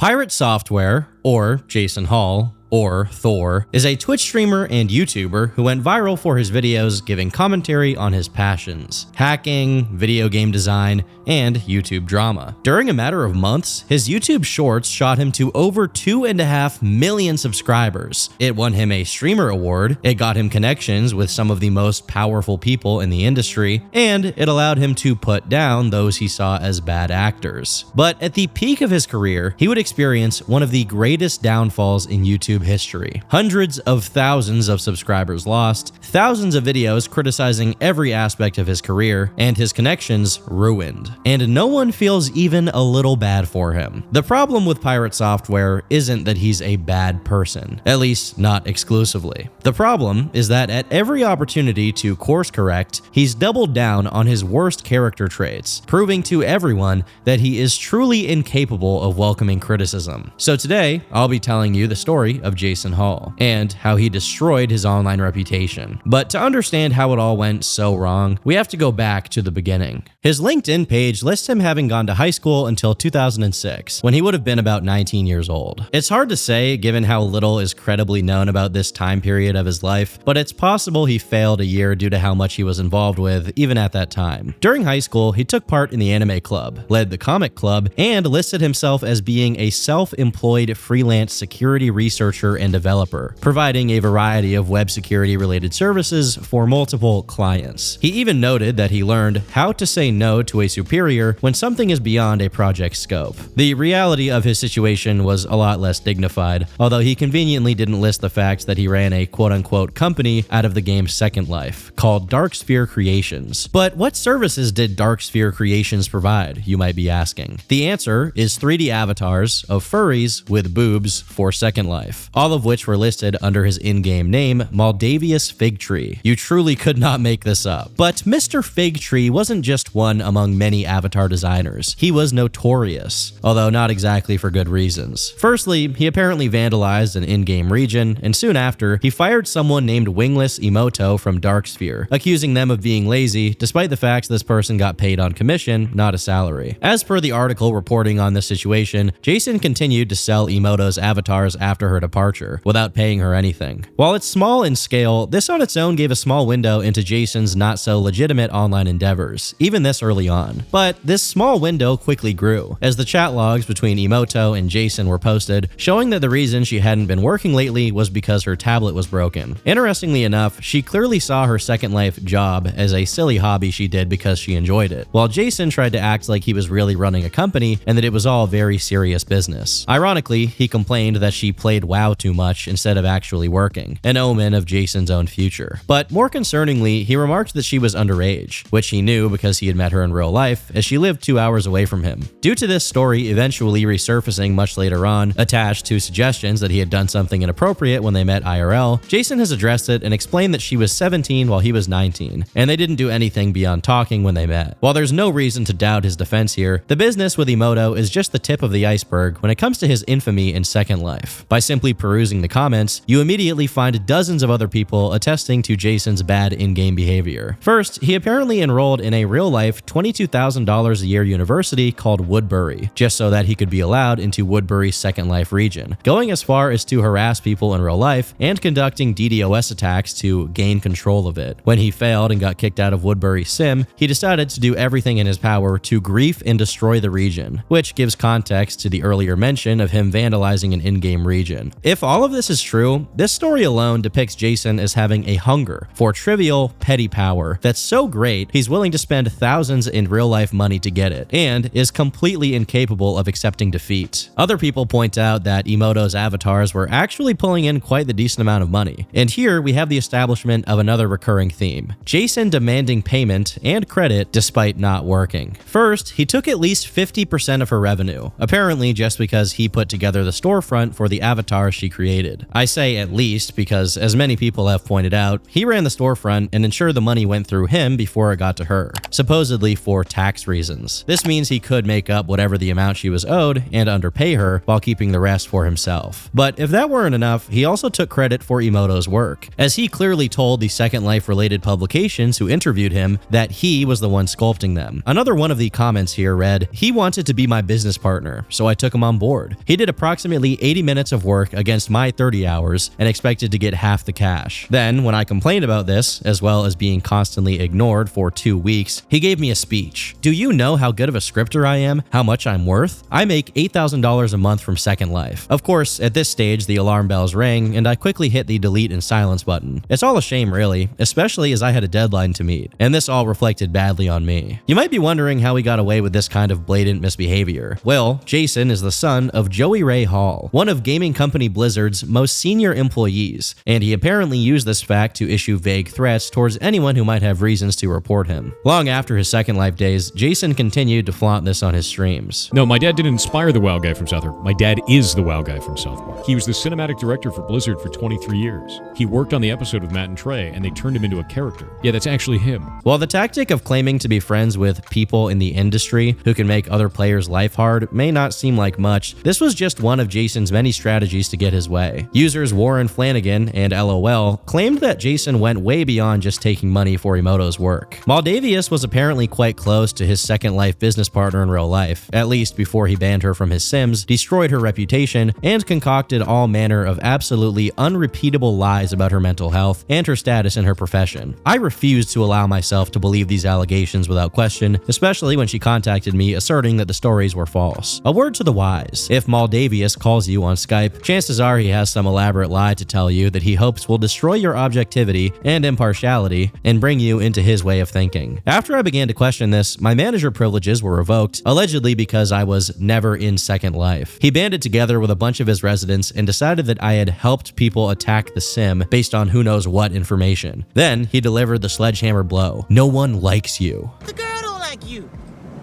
Pirate Software, or Jason Hall, or Thor, is a Twitch streamer and YouTuber who went viral for his videos giving commentary on his passions: hacking, video game design, and YouTube drama. During a matter of months, his YouTube shorts shot him to over 2.5 million subscribers. It won him a streamer award, it got him connections with some of the most powerful people in the industry, and it allowed him to put down those he saw as bad actors. But at the peak of his career, he would experience one of the greatest downfalls in YouTube history. Hundreds of thousands of subscribers lost, thousands of videos criticizing every aspect of his career, and his connections ruined. And no one feels even a little bad for him. The problem with Pirate Software isn't that he's a bad person, at least not exclusively. The problem is that at every opportunity to course correct, he's doubled down on his worst character traits, proving to everyone that he is truly incapable of welcoming criticism. So today, I'll be telling you the story of Jason Hall and how he destroyed his online reputation. But to understand how it all went so wrong, we have to go back to the beginning. His LinkedIn page lists him having gone to high school until 2006, when he would have been about 19 years old. It's hard to say given how little is credibly known about this time period of his life, but it's possible he failed a year due to how much he was involved with even at that time. During high school, he took part in the anime club, led the comic club, and listed himself as being a self-employed freelance security researcher and developer, providing a variety of web security related services for multiple clients. He even noted that he learned how to say no to a superior when something is beyond a project's scope. The reality of his situation was a lot less dignified, although he conveniently didn't list the fact that he ran a quote-unquote company out of the game's Second Life, called Darksphere Creations. But what services did Darksphere Creations provide, you might be asking? The answer is 3D avatars of furries with boobs for Second Life, all of which were listed under his in-game name, Maldavius Figtree. You truly could not make this up. But Mr. Figtree wasn't just one among many avatar designers. He was notorious, although not exactly for good reasons. Firstly, he apparently vandalized an in-game region, and soon after, he fired someone named Wingless Emoto from Darksphere, accusing them of being lazy, despite the fact this person got paid on commission, not a salary. As per the article reporting on this situation, Jason continued to sell Emoto's avatars after her departure, without paying her anything. While it's small in scale, this on its own gave a small window into Jason's not-so-legitimate online endeavors, even this early on. But this small window quickly grew, as the chat logs between Emoto and Jason were posted, showing that the reason she hadn't been working lately was because her tablet was broken. Interestingly enough, she clearly saw her Second Life job as a silly hobby she did because she enjoyed it, while Jason tried to act like he was really running a company and that it was all very serious business. Ironically, he complained that she played WoW too much instead of actually working, an omen of Jason's own future. But more concerningly, he remarked that she was underage, which he knew because he had met her in real life, as she lived 2 hours away from him. Due to this story eventually resurfacing much later on, attached to suggestions that he had done something inappropriate when they met IRL, Jason has addressed it and explained that she was 17 while he was 19, and they didn't do anything beyond talking when they met. While there's no reason to doubt his defense here, the business with Emoto is just the tip of the iceberg when it comes to his infamy in Second Life. By simply perusing the comments, you immediately find dozens of other people attesting to Jason's bad in-game behavior. First, he apparently enrolled in a real-life $22,000 a year university called Woodbury, just so that he could be allowed into Woodbury's Second Life region, going as far as to harass people in real life and conducting DDoS attacks to gain control of it. When he failed and got kicked out of Woodbury Sim, he decided to do everything in his power to grief and destroy the region, which gives context to the earlier mention of him vandalizing an in-game region. If all of this is true, this story alone depicts Jason as having a hunger for trivial, petty power that's so great he's willing to spend thousands in real-life money to get it, and is completely incapable of accepting defeat. Other people point out that Emoto's avatars were actually pulling in quite the decent amount of money, and here we have the establishment of another recurring theme: Jason demanding payment and credit despite not working. First, he took at least 50% of her revenue, apparently just because he put together the storefront for the avatars she created. I say at least because, as many people have pointed out, he ran the storefront and ensured the money went through him before it got to her, supposedly for tax reasons. This means he could make up whatever the amount she was owed and underpay her while keeping the rest for himself. But if that weren't enough, he also took credit for Emoto's work, as he clearly told the Second Life related publications who interviewed him that he was the one sculpting them. Another one of the comments here read, "He wanted to be my business partner, so I took him on board. He did approximately 80 minutes of work against my 30 hours and expected to get half the cash. Then, when I complained about this, as well as being constantly ignored for 2 weeks, he gave me a speech. Do you know how good of a scripter I am? How much I'm worth? I make $8,000 a month from Second Life." Of course, at this stage, the alarm bells rang, and I quickly hit the delete and silence button. It's all a shame, really, especially as I had a deadline to meet, and this all reflected badly on me. You might be wondering how he got away with this kind of blatant misbehavior. Well, Jason is the son of Joey Ray Hall, one of gaming company Blizzard's most senior employees, and he apparently used this fact to issue vague threats towards anyone who might have reasons to report him. Long after his Second Life days, Jason continued to flaunt this on his streams. No, my dad didn't inspire the WoW guy from South Park. My dad is the WoW guy from South Park. He was the cinematic director for Blizzard for 23 years. He worked on the episode with Matt and Trey, and they turned him into a character. Yeah, that's actually him. While the tactic of claiming to be friends with people in the industry who can make other players' life hard may not seem like much, this was just one of Jason's many strategies to get his way. Users Warren Flanagan and LOL claimed that Jason went way beyond just taking money for Emoto's work. Maldavius was apparently quite close to his Second Life business partner in real life, at least before he banned her from his Sims, destroyed her reputation, and concocted all manner of absolutely unrepeatable lies about her mental health and her status in her profession. I refused to allow myself to believe these allegations without question, especially when she contacted me asserting that the stories were false. A word to the wise: if Maldavius calls you on Skype, chances are he has some elaborate lie to tell you that he hopes will destroy your objectivity and impartiality and bring you into his way of thinking. After I began to question this, my manager privileges were revoked, allegedly because I was never in Second Life. He banded together with a bunch of his residents and decided that I had helped people attack the sim based on who knows what information. Then he delivered the sledgehammer blow. No one likes you. The girl don't like you.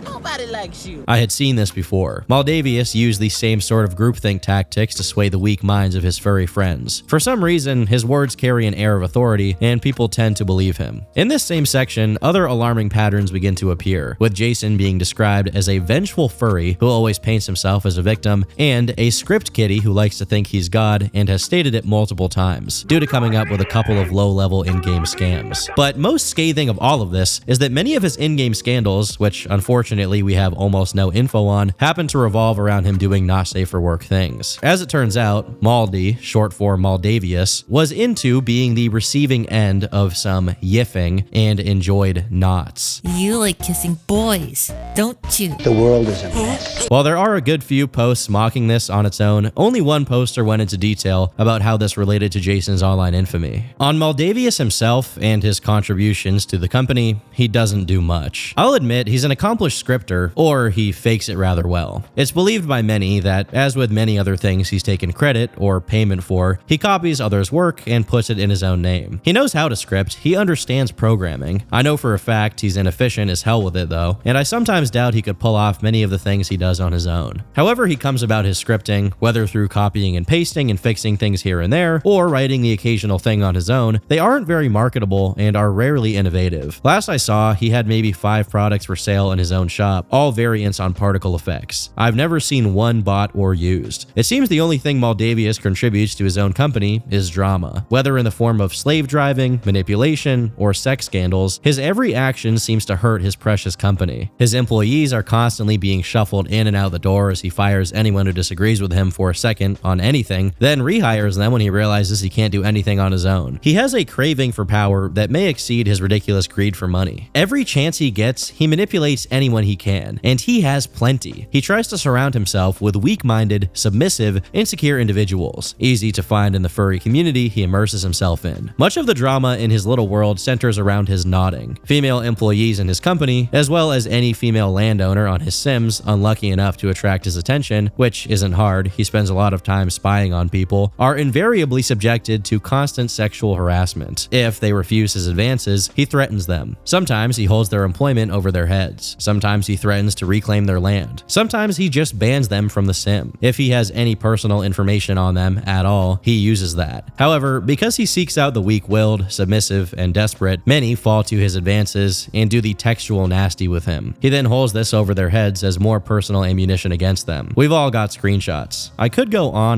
Nobody likes you. I had seen this before. Maldavius used the same sort of groupthink tactics to sway the weak minds of his furry friends. For some reason, his words carry an air of authority, and people tend to believe him. In this same section, other alarming patterns begin to appear, with Jason being described as a vengeful furry who always paints himself as a victim, and a script kiddie who likes to think he's God and has stated it multiple times, due to coming up with a couple of low-level in-game scams. But most scathing of all of this is that many of his in-game scandals, which unfortunately we have almost no info on, happen to revolve around him doing not safe for work things. As it turns out, Maldi, short for Maldavius, was into being the receiving end of some yiffing and enjoyed knots. You like kissing boys, don't you? The world is a mess. While there are a good few posts mocking this on its own, only one poster went into detail about how this related to Jason's online infamy. On Maldavius himself and his contributions to the company, he doesn't do much. I'll admit he's an accomplished scripter, or he fakes it rather well. It's believed by many that, as with many other things he's taken credit or payment for, he copies others' work and puts it in his own name. He knows how to script, he understands programming. I know for a fact he's inefficient as hell with it though, and I sometimes doubt he could pull off many of the things he does on his own. However he comes about his scripting, whether through copying and pasting and fixing things here and there, or writing the occasional thing on his own, they aren't very marketable and are rarely innovative. Last I saw, he had maybe 5 products for sale in his own shop, all variants on particle effects. I've never seen one bought or used. It seems the only thing Maldavius contributes to his own company is drama. Whether in the form of slave driving, manipulation, or sex scandals, his every action seems to hurt his precious company. His employees are constantly being shuffled in and out the door as he fires anyone who disagrees with him for a second on anything, then rehires them when he realizes he can't do anything on his own. He has a craving for power that may exceed his ridiculous greed for money. Every chance he gets, he manipulates anyone he can, and he has plenty. He tries to surround himself with weak-minded, submissive, insecure individuals, easy to find in the furry community he immerses himself in. Much of the drama in his little world centers around his nodding. Female employees in his company, as well as any female landowner on his Sims unlucky enough to attract his attention, which isn't hard, he spends a lot of time spying on people, are invariably subjected to constant sexual harassment. If they refuse his advances, he threatens them. Sometimes he holds their employment over their heads. Sometimes he he threatens to reclaim their land. Sometimes he just bans them from the sim. If he has any personal information on them at all, he uses that. However, because he seeks out the weak-willed, submissive, and desperate, many fall to his advances and do the textual nasty with him. He then holds this over their heads as more personal ammunition against them. We've all got screenshots. I could go on,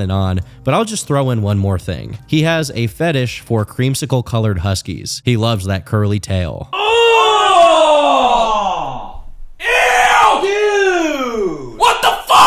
but I'll just throw in one more thing. He has a fetish for creamsicle-colored huskies. He loves that curly tail.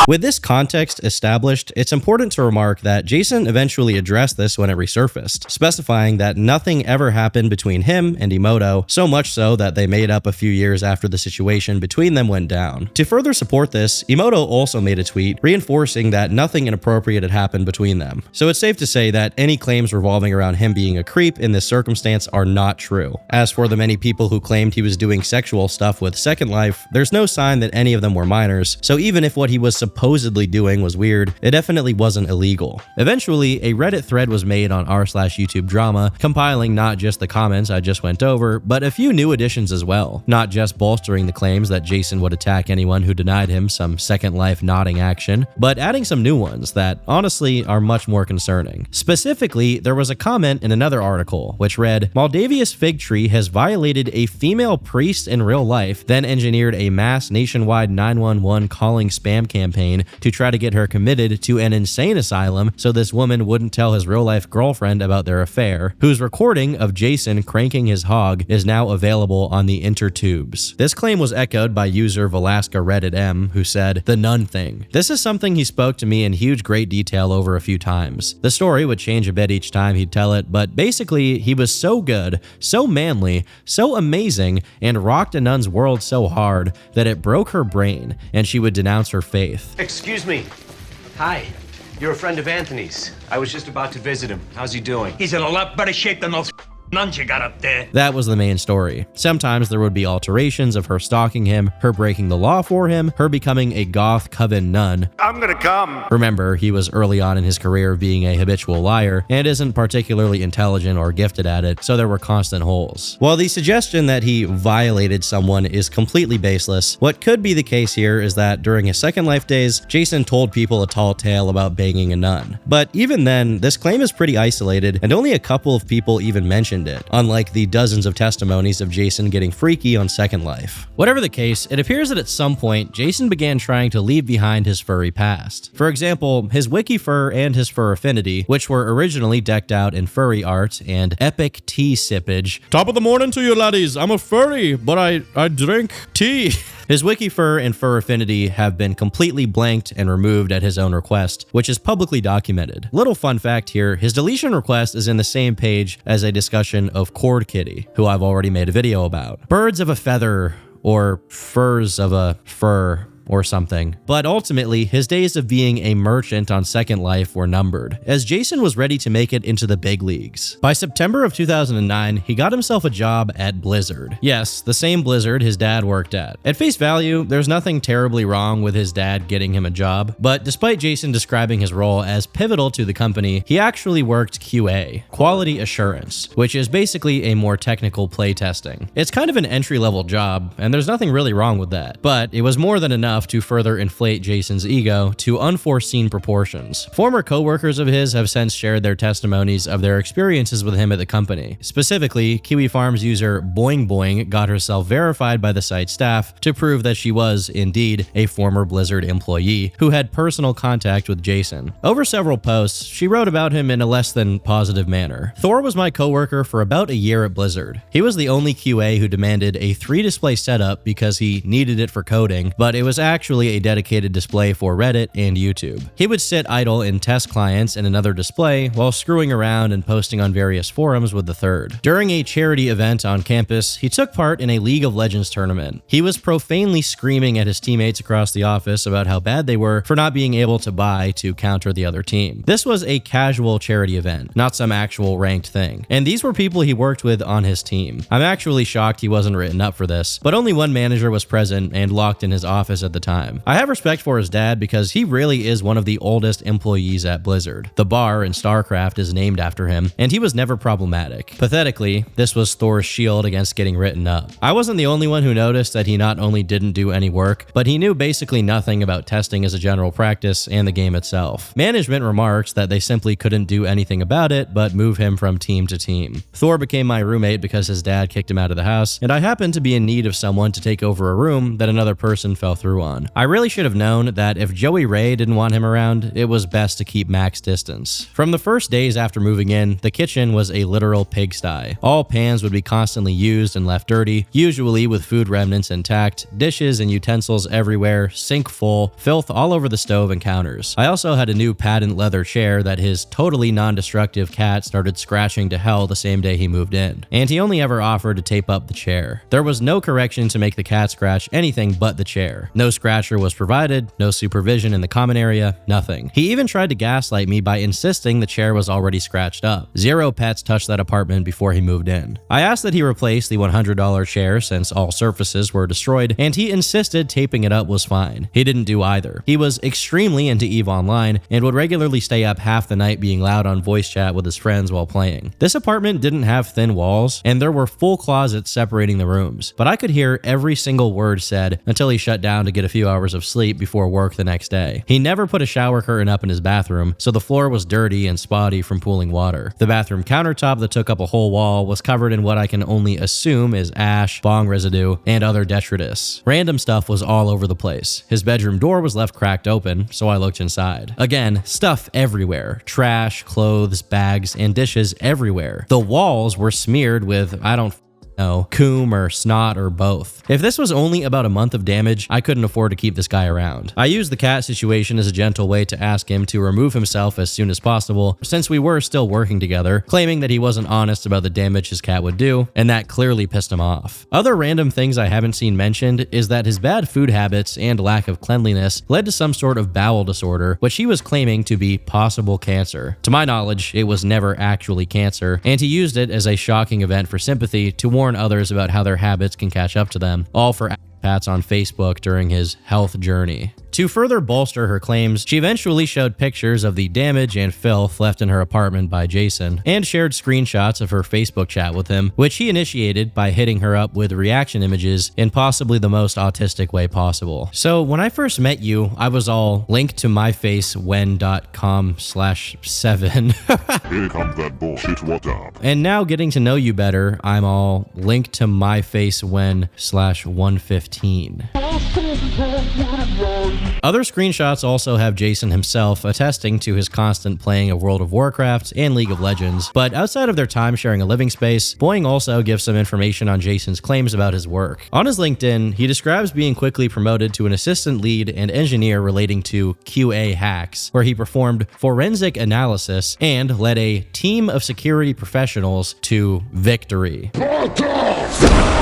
With this context established, it's important to remark that Jason eventually addressed this when it resurfaced, specifying that nothing ever happened between him and Emoto, so much so that they made up a few years after the situation between them went down. To further support this, Emoto also made a tweet reinforcing that nothing inappropriate had happened between them. So it's safe to say that any claims revolving around him being a creep in this circumstance are not true. As for the many people who claimed he was doing sexual stuff with Second Life, there's no sign that any of them were minors, so even if what he was supposedly doing was weird, it definitely wasn't illegal. Eventually, a Reddit thread was made on r/YouTube drama, compiling not just the comments I just went over, but a few new additions as well, not just bolstering the claims that Jason would attack anyone who denied him some Second Life nodding action, but adding some new ones that honestly are much more concerning. Specifically, there was a comment in another article which read, "Moldavia's fig tree has violated a female priest in real life, then engineered a mass nationwide 911 calling spam campaign to try to get her committed to an insane asylum so this woman wouldn't tell his real-life girlfriend about their affair, whose recording of Jason cranking his hog is now available on the intertubes." This claim was echoed by user Velasca Reddit M, who said, "The nun thing. This is something he spoke to me in huge great detail over a few times. The story would change a bit each time he'd tell it, but basically he was so good, so manly, so amazing, and rocked a nun's world so hard that it broke her brain, and she would denounce her faith." Excuse me. Hi. You're a friend of Anthony's. I was just about to visit him. How's he doing? He's in a lot better shape than those nuns you got up there. That was the main story. Sometimes there would be alterations of her stalking him, her breaking the law for him, her becoming a goth coven nun. I'm gonna come. Remember, he was early on in his career being a habitual liar and isn't particularly intelligent or gifted at it, so there were constant holes. While the suggestion that he violated someone is completely baseless, what could be the case here is that during his Second Life days, Jason told people a tall tale about banging a nun. But even then, this claim is pretty isolated, and only a couple of people even mentioned it, unlike the dozens of testimonies of Jason getting freaky on Second Life. Whatever the case, it appears that at some point, Jason began trying to leave behind his furry past. For example, his wiki fur and his fur affinity, which were originally decked out in furry art and epic tea sippage. "Top of the morning to you laddies, I'm a furry, but I drink tea." His wiki fur and fur affinity have been completely blanked and removed at his own request, which is publicly documented. Little fun fact here, his deletion request is in the same page as a discussion of Cord Kitty, who I've already made a video about. Birds of a feather, or furs of a fur, or something. But ultimately, his days of being a merchant on Second Life were numbered, as Jason was ready to make it into the big leagues. By September of 2009, he got himself a job at Blizzard. Yes, the same Blizzard his dad worked at. At face value, there's nothing terribly wrong with his dad getting him a job, but despite Jason describing his role as pivotal to the company, he actually worked QA, quality assurance, which is basically a more technical playtesting. It's kind of an entry-level job, and there's nothing really wrong with that, but it was more than enough to further inflate Jason's ego to unforeseen proportions. Former co-workers of his have since shared their testimonies of their experiences with him at the company. Specifically, Kiwi Farms user Boing Boing got herself verified by the site staff to prove that she was, indeed, a former Blizzard employee who had personal contact with Jason. Over several posts, she wrote about him in a less than positive manner. "Thor was my co-worker for about a year at Blizzard. He was the only QA who demanded a 3-display setup because he needed it for coding, but it was actually a dedicated display for Reddit and YouTube. He would sit idle in test clients in another display while screwing around and posting on various forums with the third. During a charity event on campus, he took part in a League of Legends tournament. He was profanely screaming at his teammates across the office about how bad they were for not being able to buy to counter the other team. This was a casual charity event, not some actual ranked thing. And these were people he worked with on his team. I'm actually shocked he wasn't written up for this, but only one manager was present and locked in his office at the time. I have respect for his dad because he really is one of the oldest employees at Blizzard. The bar in StarCraft is named after him, and he was never problematic. Pathetically, this was Thor's shield against getting written up. I wasn't the only one who noticed that he not only didn't do any work, but he knew basically nothing about testing as a general practice and the game itself. Management remarked that they simply couldn't do anything about it but move him from team to team. Thor became my roommate because his dad kicked him out of the house, and I happened to be in need of someone to take over a room that another person fell through on. I really should have known that if Joey Ray didn't want him around, it was best to keep max distance. From the first days after moving in, the kitchen was a literal pigsty. All pans would be constantly used and left dirty, usually with food remnants intact, dishes and utensils everywhere, sink full, filth all over the stove and counters. I also had a new patent leather chair that his totally non-destructive cat started scratching to hell the same day he moved in, and he only ever offered to tape up the chair. There was no correction to make the cat scratch anything but the chair. No scratcher was provided, no supervision in the common area, nothing. He even tried to gaslight me by insisting the chair was already scratched up. Zero pets touched that apartment before he moved in. I asked that he replace the $100 chair since all surfaces were destroyed, and he insisted taping it up was fine. He didn't do either. He was extremely into EVE Online and would regularly stay up half the night being loud on voice chat with his friends while playing. This apartment didn't have thin walls, and there were full closets separating the rooms, but I could hear every single word said until he shut down to get a few hours of sleep before work the next day. He never put a shower curtain up in his bathroom, so the floor was dirty and spotty from pooling water. The bathroom countertop that took up a whole wall was covered in what I can only assume is ash, bong residue, and other detritus. Random stuff was all over the place. His bedroom door was left cracked open, so I looked inside. Again, stuff everywhere. Trash, clothes, bags, and dishes everywhere. The walls were smeared with, I don't know, coom or snot or both. If this was only about a month of damage, I couldn't afford to keep this guy around. I used the cat situation as a gentle way to ask him to remove himself as soon as possible, since we were still working together, claiming that he wasn't honest about the damage his cat would do, and that clearly pissed him off. Other random things I haven't seen mentioned is that his bad food habits and lack of cleanliness led to some sort of bowel disorder, which he was claiming to be possible cancer. To my knowledge, it was never actually cancer, and he used it as a shocking event for sympathy to warn others about how their habits can catch up to them, all for pats on Facebook during his health journey. To further bolster her claims, she eventually showed pictures of the damage and filth left in her apartment by Jason, and shared screenshots of her Facebook chat with him, which he initiated by hitting her up with reaction images in possibly the most autistic way possible. So when I first met you, I was all linked to myfacewhen.com/7. Here comes that bullshit, what up? And now getting to know you better, I'm all linked to myfacewhen/115. Other screenshots also have Jason himself attesting to his constant playing of World of Warcraft and League of Legends, but outside of their time sharing a living space, Boing also gives some information on Jason's claims about his work. On his LinkedIn, he describes being quickly promoted to an assistant lead and engineer relating to QA hacks, where he performed forensic analysis and led a team of security professionals to victory.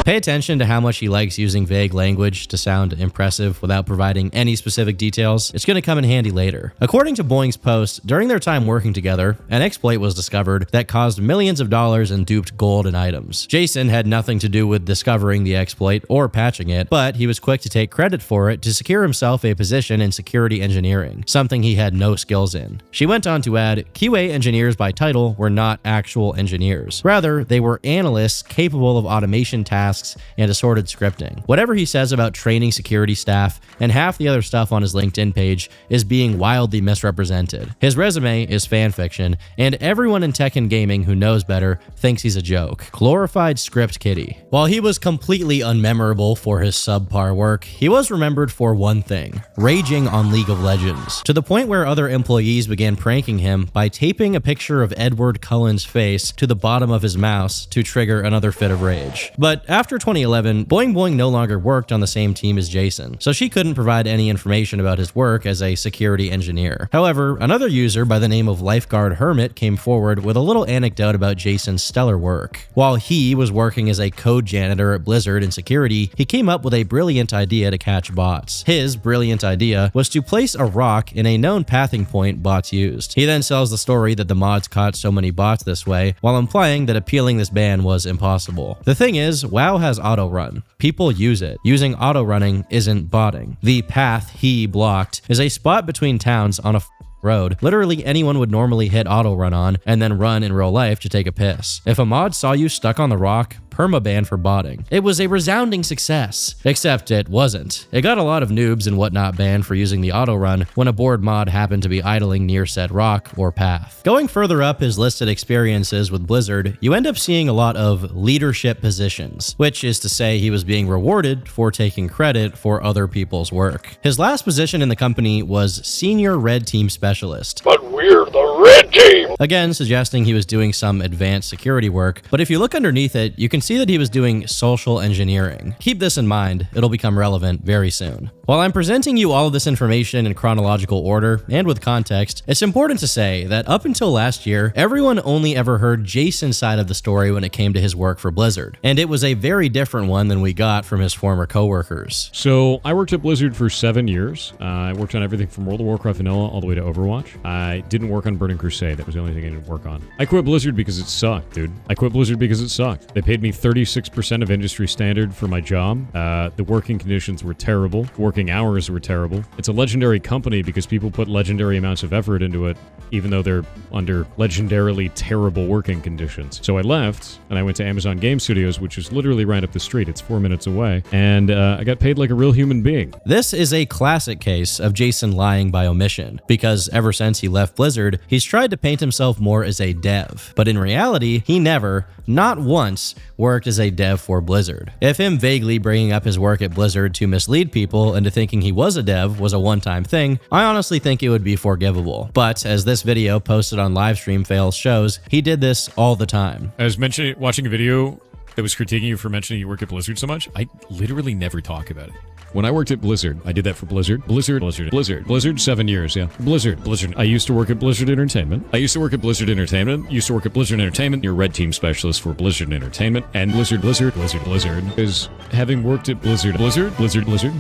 Pay attention to how much he likes using vague language to sound impressive without providing any specific details. It's going to come in handy later. According to Boing's post, during their time working together, an exploit was discovered that caused millions of dollars in duped gold and items. Jason had nothing to do with discovering the exploit or patching it, but he was quick to take credit for it to secure himself a position in security engineering, something he had no skills in. She went on to add, QA engineers by title were not actual engineers. Rather, they were analysts capable of automation tasks and assorted scripting. Whatever he says about training security staff and half the other stuff on his LinkedIn page is being wildly misrepresented. His resume is fan fiction, and everyone in tech and gaming who knows better thinks he's a joke. Glorified script kiddie. While he was completely unmemorable for his subpar work, he was remembered for one thing: raging on League of Legends, to the point where other employees began pranking him by taping a picture of Edward Cullen's face to the bottom of his mouse to trigger another fit of rage. But after 2011, Boing no longer worked on the same team as Jason, so she couldn't provide any information about his work as a security engineer. However, another user by the name of Lifeguard Hermit came forward with a little anecdote about Jason's stellar work. While he was working as a code janitor at Blizzard in security, he came up with a brilliant idea to catch bots. His brilliant idea was to place a rock in a known pathing point bots used. He then sells the story that the mods caught so many bots this way, while implying that appealing this ban was impossible. The thing thing is, WoW has auto-run. People use it. Using auto-running isn't botting. The path he blocked is a spot between towns on a road literally anyone would normally hit auto-run on and then run in real life to take a piss. If a mod saw you stuck on the rock, permaban for botting. It was a resounding success, except it wasn't. It got a lot of noobs and whatnot banned for using the auto run when a bored mod happened to be idling near said rock or path. Going further up his listed experiences with Blizzard, you end up seeing a lot of leadership positions, which is to say he was being rewarded for taking credit for other people's work. His last position in the company was Senior Red Team Specialist. But we're the Red Team! Again, suggesting he was doing some advanced security work, but if you look underneath it, you can see that he was doing social engineering. Keep this in mind, it'll become relevant very soon. While I'm presenting you all of this information in chronological order and with context, it's important to say that up until last year, everyone only ever heard Jason's side of the story when it came to his work for Blizzard, and it was a very different one than we got from his former coworkers. So I worked at Blizzard for 7 years. I worked on everything from World of Warcraft Vanilla all the way to Overwatch. I didn't work on Burning Crusade. That was the only thing I didn't work on. I quit Blizzard because it sucked, dude. I quit Blizzard because it sucked. They paid me 36% of industry standard for my job. The working conditions were terrible. Working hours were terrible. It's a legendary company because people put legendary amounts of effort into it, even though they're under legendarily terrible working conditions. So I left and I went to Amazon Game Studios, which is literally right up the street. It's 4 minutes away. And I got paid like a real human being. This is a classic case of Jason lying by omission, because ever since he left Blizzard, he's tried to paint himself more as a dev. But in reality, he never, not once, worked as a dev for Blizzard. If him vaguely bringing up his work at Blizzard to mislead people into thinking he was a dev was a one-time thing, I honestly think it would be forgivable. But as this video posted on Livestream Fails shows, he did this all the time. I was watching a video that was critiquing you for mentioning you work at Blizzard so much. I literally never talk about it. When I worked at Blizzard, I did that for Blizzard. Blizzard, 7 years, yeah. Blizzard. I used to work at Blizzard Entertainment. Used to work at Blizzard Entertainment. You're Red Team Specialist for Blizzard Entertainment. And Blizzard. Because having worked at Blizzard,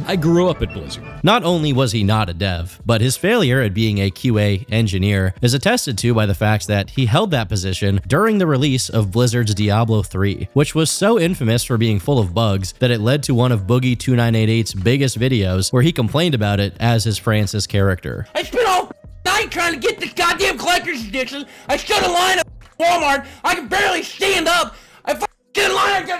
I grew up at Blizzard. Not only was he not a dev, but his failure at being a QA engineer is attested to by the fact that he held that position during the release of Blizzard's Diablo 3, which was so infamous for being full of bugs that it led to one of Boogie298's biggest videos where he complained about it as his Francis character. I spent all night trying to get this goddamn collector's edition. I stood in line at Walmart. I can barely stand up. I stood in line.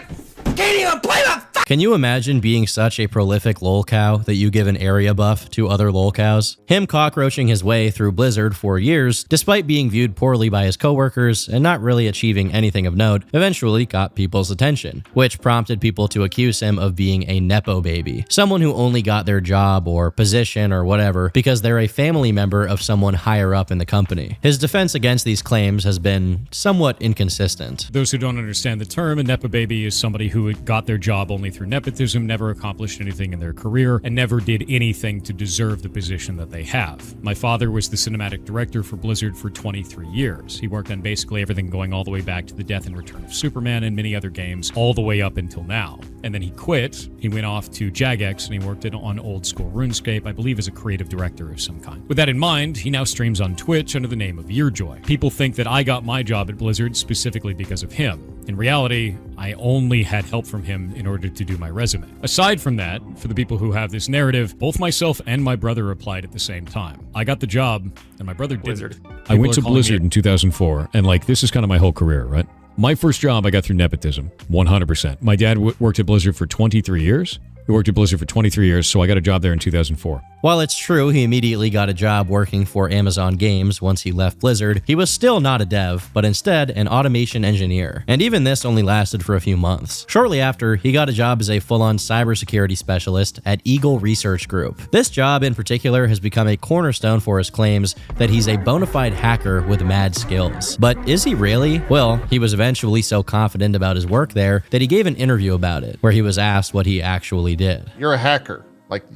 I can't even play my Can you imagine being such a prolific lol cow that you give an area buff to other lol cows? Him cockroaching his way through Blizzard for years, despite being viewed poorly by his coworkers and not really achieving anything of note, eventually got people's attention, which prompted people to accuse him of being a nepo baby, someone who only got their job or position or whatever because they're a family member of someone higher up in the company. His defense against these claims has been somewhat inconsistent. Those who don't understand the term, a nepo baby is somebody who got their job only through nepotism, never accomplished anything in their career, and never did anything to deserve the position that they have. My father was the cinematic director for Blizzard for 23 years. He worked on basically everything going all the way back to the death and return of Superman and many other games, all the way up until now. And then he quit. He went off to Jagex and he worked on old school RuneScape, I believe as a creative director of some kind. With that in mind, he now streams on Twitch under the name of Yearjoy. People think that I got my job at Blizzard specifically because of him. In reality, I only had help from him in order to do my resume. Aside from that, for the people who have this narrative, both myself and my brother applied at the same time. I got the job, and my brother didn't. I went to Blizzard in 2004, and this is kind of my whole career, right? My first job I got through nepotism, 100%. My dad worked at Blizzard for 23 years. He worked at Blizzard for 23 years, so I got a job there in 2004. While it's true he immediately got a job working for Amazon Games once he left Blizzard, he was still not a dev, but instead an automation engineer. And even this only lasted for a few months. Shortly after, he got a job as a full-on cybersecurity specialist at Eagle Research Group. This job in particular has become a cornerstone for his claims that he's a bona fide hacker with mad skills. But is he really? Well, he was eventually so confident about his work there that he gave an interview about it, where he was asked what he actually did. You're a hacker.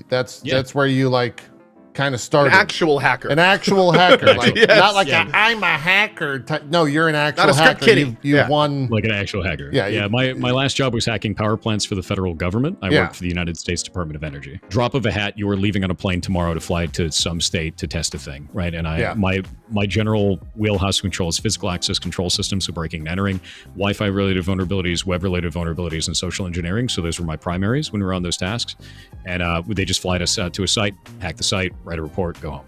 That's where you kind of started. An actual hacker. An actual hacker. Like, Yes. Not like I'm a hacker type. No, you're an actual Not a script hacker. kiddie. You've won. Like an actual hacker. Yeah. My last job was hacking power plants for the federal government. I worked for the United States Department of Energy. Drop of a hat, you are leaving on a plane tomorrow to fly to some state to test a thing, right? And my general wheelhouse control is physical access control systems, so breaking and entering, Wi-Fi related vulnerabilities, web related vulnerabilities, and social engineering. So those were my primaries when we were on those tasks. And they just fly us to a site, hack the site, write a report, go home.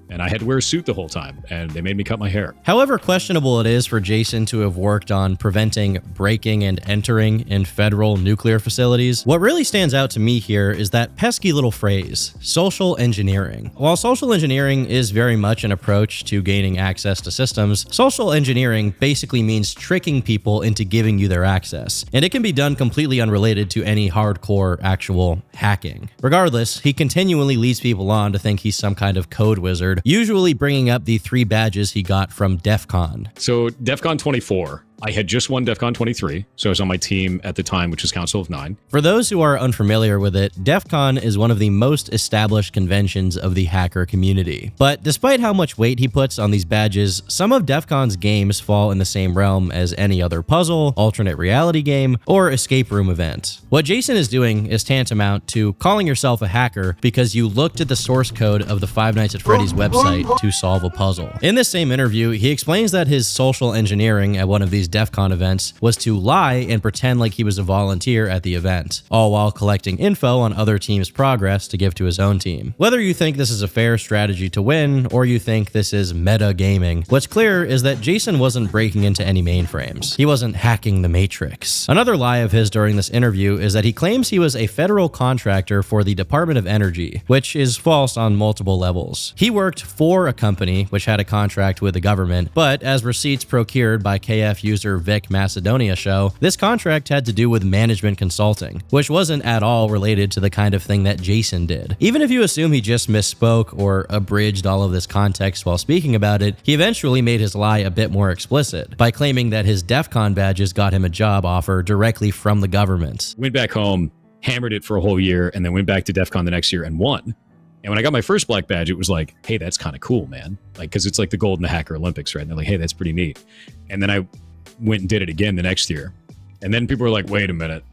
And I had to wear a suit the whole time, and they made me cut my hair. However questionable it is for Jason to have worked on preventing breaking and entering in federal nuclear facilities, what really stands out to me here is that pesky little phrase, social engineering. While social engineering is very much an approach to gaining access to systems, social engineering basically means tricking people into giving you their access, and it can be done completely unrelated to any hardcore actual hacking. Regardless, he continually leads people on to think he's some kind of code wizard, usually bringing up the 3 badges he got from DEF CON. So DEF CON 24, I had just won DEF CON 23, so I was on my team at the time, which was Council of 9. For those who are unfamiliar with it, DEF CON is one of the most established conventions of the hacker community. But despite how much weight he puts on these badges, some of DEF CON's games fall in the same realm as any other puzzle, alternate reality game, or escape room event. What Jason is doing is tantamount to calling yourself a hacker because you looked at the source code of the Five Nights at Freddy's website to solve a puzzle. In this same interview, he explains that his social engineering at one of these DEF CON events was to lie and pretend like he was a volunteer at the event, all while collecting info on other teams' progress to give to his own team. Whether you think this is a fair strategy to win, or you think this is meta gaming, what's clear is that Jason wasn't breaking into any mainframes. He wasn't hacking the Matrix. Another lie of his during this interview is that he claims he was a federal contractor for the Department of Energy, which is false on multiple levels. He worked for a company which had a contract with the government, but as receipts procured by KF user Vic Macedonia show, this contract had to do with management consulting, which wasn't at all related to the kind of thing that Jason did. Even if you assume he just misspoke or abridged all of this context while speaking about it, he eventually made his lie a bit more explicit by claiming that his DEF CON badges got him a job offer directly from the government. Went back home, hammered it for a whole year, and then went back to DEF CON the next year and won. And when I got my first black badge, it was like, hey, that's kind of cool, man. Like, because it's like the gold in the Hacker Olympics, right? And they're like, hey, that's pretty neat. And then I went and did it again the next year. And then people were like, wait a minute.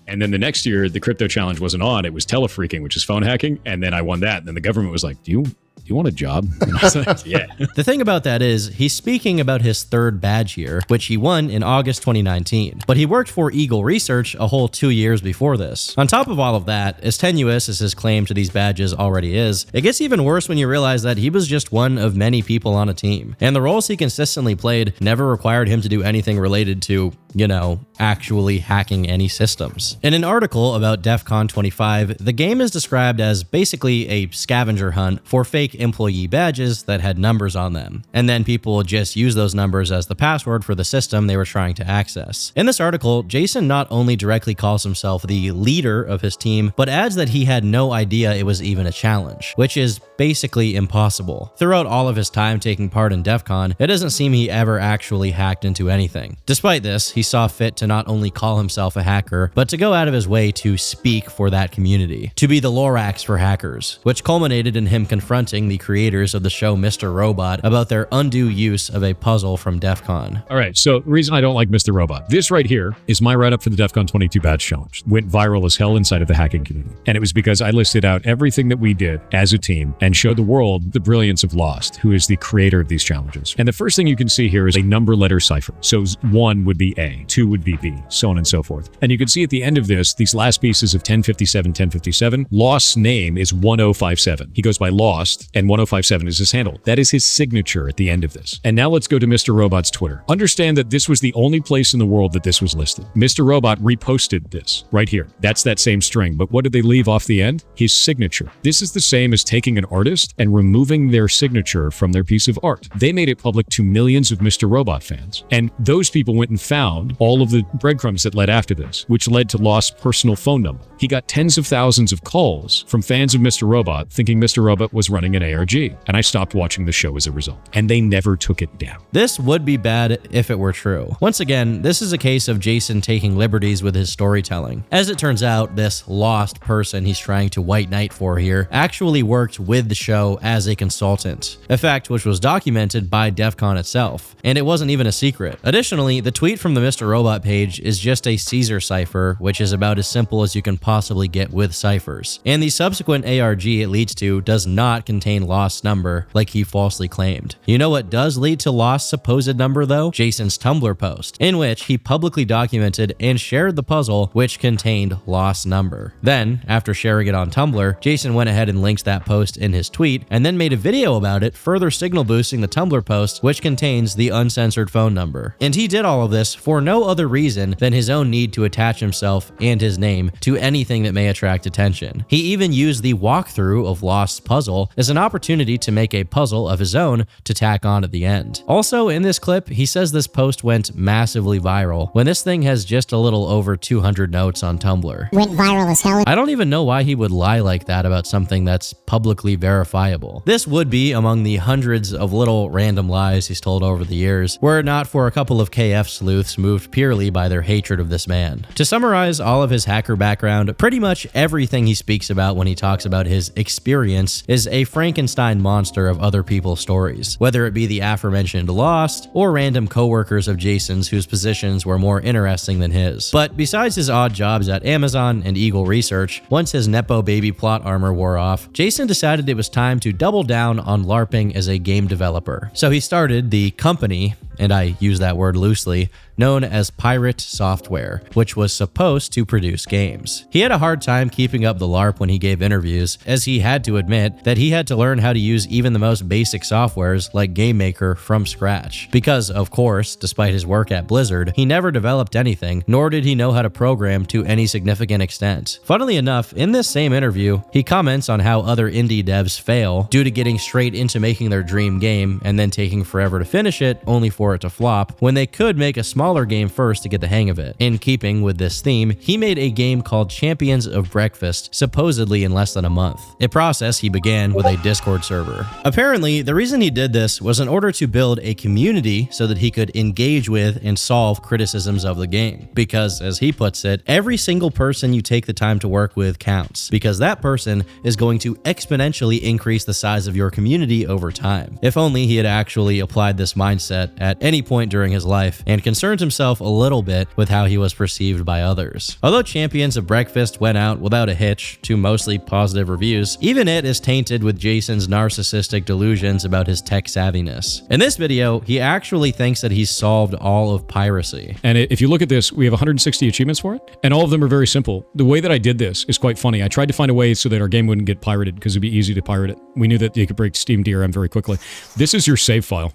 And then the next year, the crypto challenge wasn't on. It was telefreaking, which is phone hacking. And then I won that. And then the government was like, do you want a job? And I was like, yeah. The thing about that is, he's speaking about his 3rd badge here, which he won in August 2019. But he worked for Eagle Research a whole 2 years before this. On top of all of that, as tenuous as his claim to these badges already is, it gets even worse when you realize that he was just one of many people on a team. And the roles he consistently played never required him to do anything related to, you know, actually hacking any systems. In an article about DEF CON 25, the game is described as basically a scavenger hunt for fake employee badges that had numbers on them, and then people would just use those numbers as the password for the system they were trying to access. In this article, Jason not only directly calls himself the leader of his team, but adds that he had no idea it was even a challenge, which is basically impossible. Throughout all of his time taking part in DEF CON, it doesn't seem he ever actually hacked into anything. Despite this, he saw fit to not only call himself a hacker, but to go out of his way to speak for that community, to be the Lorax for hackers, which culminated in him confronting the creators of the show Mr. Robot about their undue use of a puzzle from DEF CON. All right, so the reason I don't like Mr. Robot, this right here is my write-up for the DEF CON 22 badge challenge. Went viral as hell inside of the hacking community. And it was because I listed out everything that we did as a team and showed the world the brilliance of Lost, who is the creator of these challenges. And the first thing you can see here is a number-letter cipher. So 1 would be A, 2 would be B, so on and so forth. And you can see at the end of this, these last pieces of 1057, 1057, Lost's name is 1057. He goes by Lost, and 1057 is his handle. That is his signature at the end of this. And now let's go to Mr. Robot's Twitter. Understand that this was the only place in the world that this was listed. Mr. Robot reposted this right here. That's that same string, but what did they leave off the end? His signature. This is the same as taking an artist and removing their signature from their piece of art. They made it public to millions of Mr. Robot fans. And those people went and found all of the breadcrumbs that led after this, which led to Lost's personal phone number. He got tens of thousands of calls from fans of Mr. Robot thinking Mr. Robot was running running an ARG, and I stopped watching the show as a result. And they never took it down. This would be bad if it were true. Once again, this is a case of Jason taking liberties with his storytelling. As it turns out, this lost person he's trying to white knight for here actually worked with the show as a consultant, a fact which was documented by DEF CON itself, and it wasn't even a secret. Additionally, the tweet from the Mr. Robot page is just a Caesar cipher, which is about as simple as you can possibly get with ciphers. And the subsequent ARG it leads to does not contain lost number like he falsely claimed. You know what does lead to lost supposed number though? Jason's Tumblr post, in which he publicly documented and shared the puzzle which contained lost number. Then, after sharing it on Tumblr, Jason went ahead and linked that post in his tweet and then made a video about it, further signal boosting the Tumblr post which contains the uncensored phone number. And he did all of this for no other reason than his own need to attach himself and his name to anything that may attract attention. He even used the walkthrough of Lost's puzzle as an opportunity to make a puzzle of his own to tack on at the end. Also, in this clip, he says this post went massively viral when this thing has just a little over 200 notes on Tumblr. Went viral as hell. I don't even know why he would lie like that about something that's publicly verifiable. This would be among the hundreds of little random lies he's told over the years, were it not for a couple of KF sleuths moved purely by their hatred of this man. To summarize all of his hacker background, pretty much everything he speaks about when he talks about his experience is a Frankenstein monster of other people's stories, whether it be the aforementioned Lost or random coworkers of Jason's whose positions were more interesting than his. But besides his odd jobs at Amazon and Eagle Research, once his Nepo baby plot armor wore off, Jason decided it was time to double down on LARPing as a game developer. So he started the company, and I use that word loosely, known as Pirate Software, which was supposed to produce games. He had a hard time keeping up the LARP when he gave interviews, as he had to admit that he had to learn how to use even the most basic softwares like GameMaker from scratch. Because, of course, despite his work at Blizzard, he never developed anything, nor did he know how to program to any significant extent. Funnily enough, in this same interview, he comments on how other indie devs fail due to getting straight into making their dream game and then taking forever to finish it, only for it to flop, when they could make a smaller game first to get the hang of it. In keeping with this theme, he made a game called Champions of Breakfast, supposedly in less than a month, a process he began with a Discord server. Apparently, the reason he did this was in order to build a community so that he could engage with and solve criticisms of the game. Because, as he puts it, every single person you take the time to work with counts, because that person is going to exponentially increase the size of your community over time. If only he had actually applied this mindset at any point during his life and concerned himself a little bit with how he was perceived by others. Although Champions of Breakfast went out without a hitch to mostly positive reviews, even it is tainted with Jason's narcissistic delusions about his tech savviness. In this video, he actually thinks that he's solved all of piracy. And if you look at this, we have 160 achievements for it, and all of them are very simple. The way that I did this is quite funny. I tried to find a way so that our game wouldn't get pirated, because it'd be easy to pirate it. We knew that you could break Steam DRM very quickly. This is your save file.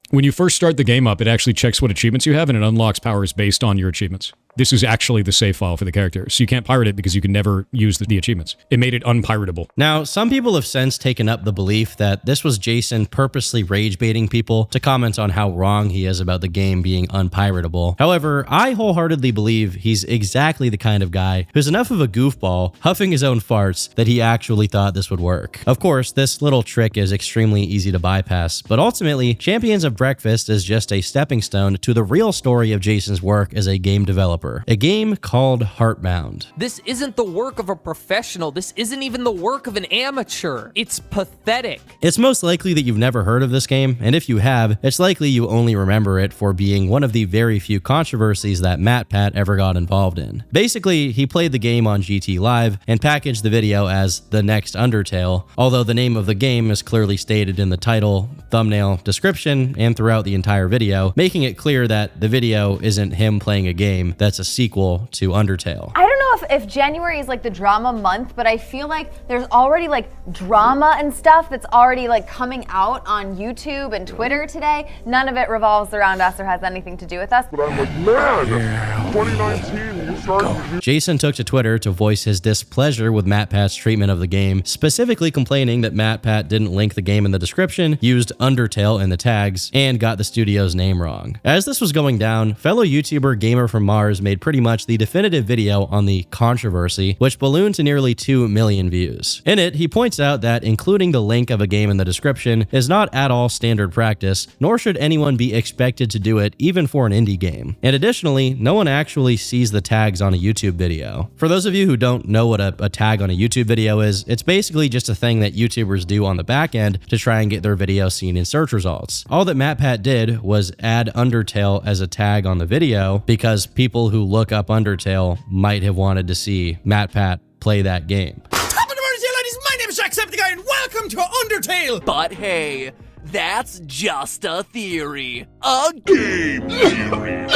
When you first start the game up, it actually checks what achievements you have, and it unlocks powers based on your achievements. This is actually the save file for the character, so you can't pirate it because you can never use the achievements. It made it unpiratable. Now, some people have since taken up the belief that this was Jason purposely rage baiting people to comment on how wrong he is about the game being unpiratable. However, I wholeheartedly believe he's exactly the kind of guy who's enough of a goofball, huffing his own farts, that he actually thought this would work. Of course, this little trick is extremely easy to bypass, but ultimately, Champions of Breakfast is just a stepping stone to the real story of Jason's work as a game developer. A game called Heartbound. This isn't the work of a professional. This isn't even the work of an amateur. It's pathetic. It's most likely that you've never heard of this game, and if you have, it's likely you only remember it for being one of the very few controversies that MatPat ever got involved in. Basically, he played the game on GT Live and packaged the video as the next Undertale, although the name of the game is clearly stated in the title, thumbnail, description, and throughout the entire video, making it clear that the video isn't him playing a game that's a sequel to Undertale. I don't know if January is like the drama month, but I feel like there's already like drama and stuff that's already like coming out on YouTube and Twitter today. None of it revolves around us or has anything to do with us. But I'm like, man, 2019, you started. Jason took to Twitter to voice his displeasure with MatPat's treatment of the game, specifically complaining that MatPat didn't link the game in the description, used Undertale in the tags, and got the studio's name wrong. As this was going down, fellow YouTuber Gamer from Mars made pretty much the definitive video on the controversy, which ballooned to nearly 2 million views. In it, he points out that including the link of a game in the description is not at all standard practice, nor should anyone be expected to do it even for an indie game. And additionally, no one actually sees the tags on a YouTube video. For those of you who don't know what a tag on a YouTube video is, it's basically just a thing that YouTubers do on the back end to try and get their video seen in search results. All that MatPat did was add Undertale as a tag on the video because people who look up Undertale might have wanted to see MatPat play that game. Top of the morning, ladies. My name is Jacksepticeye, and welcome to Undertale. But hey, that's just a theory. A game theory.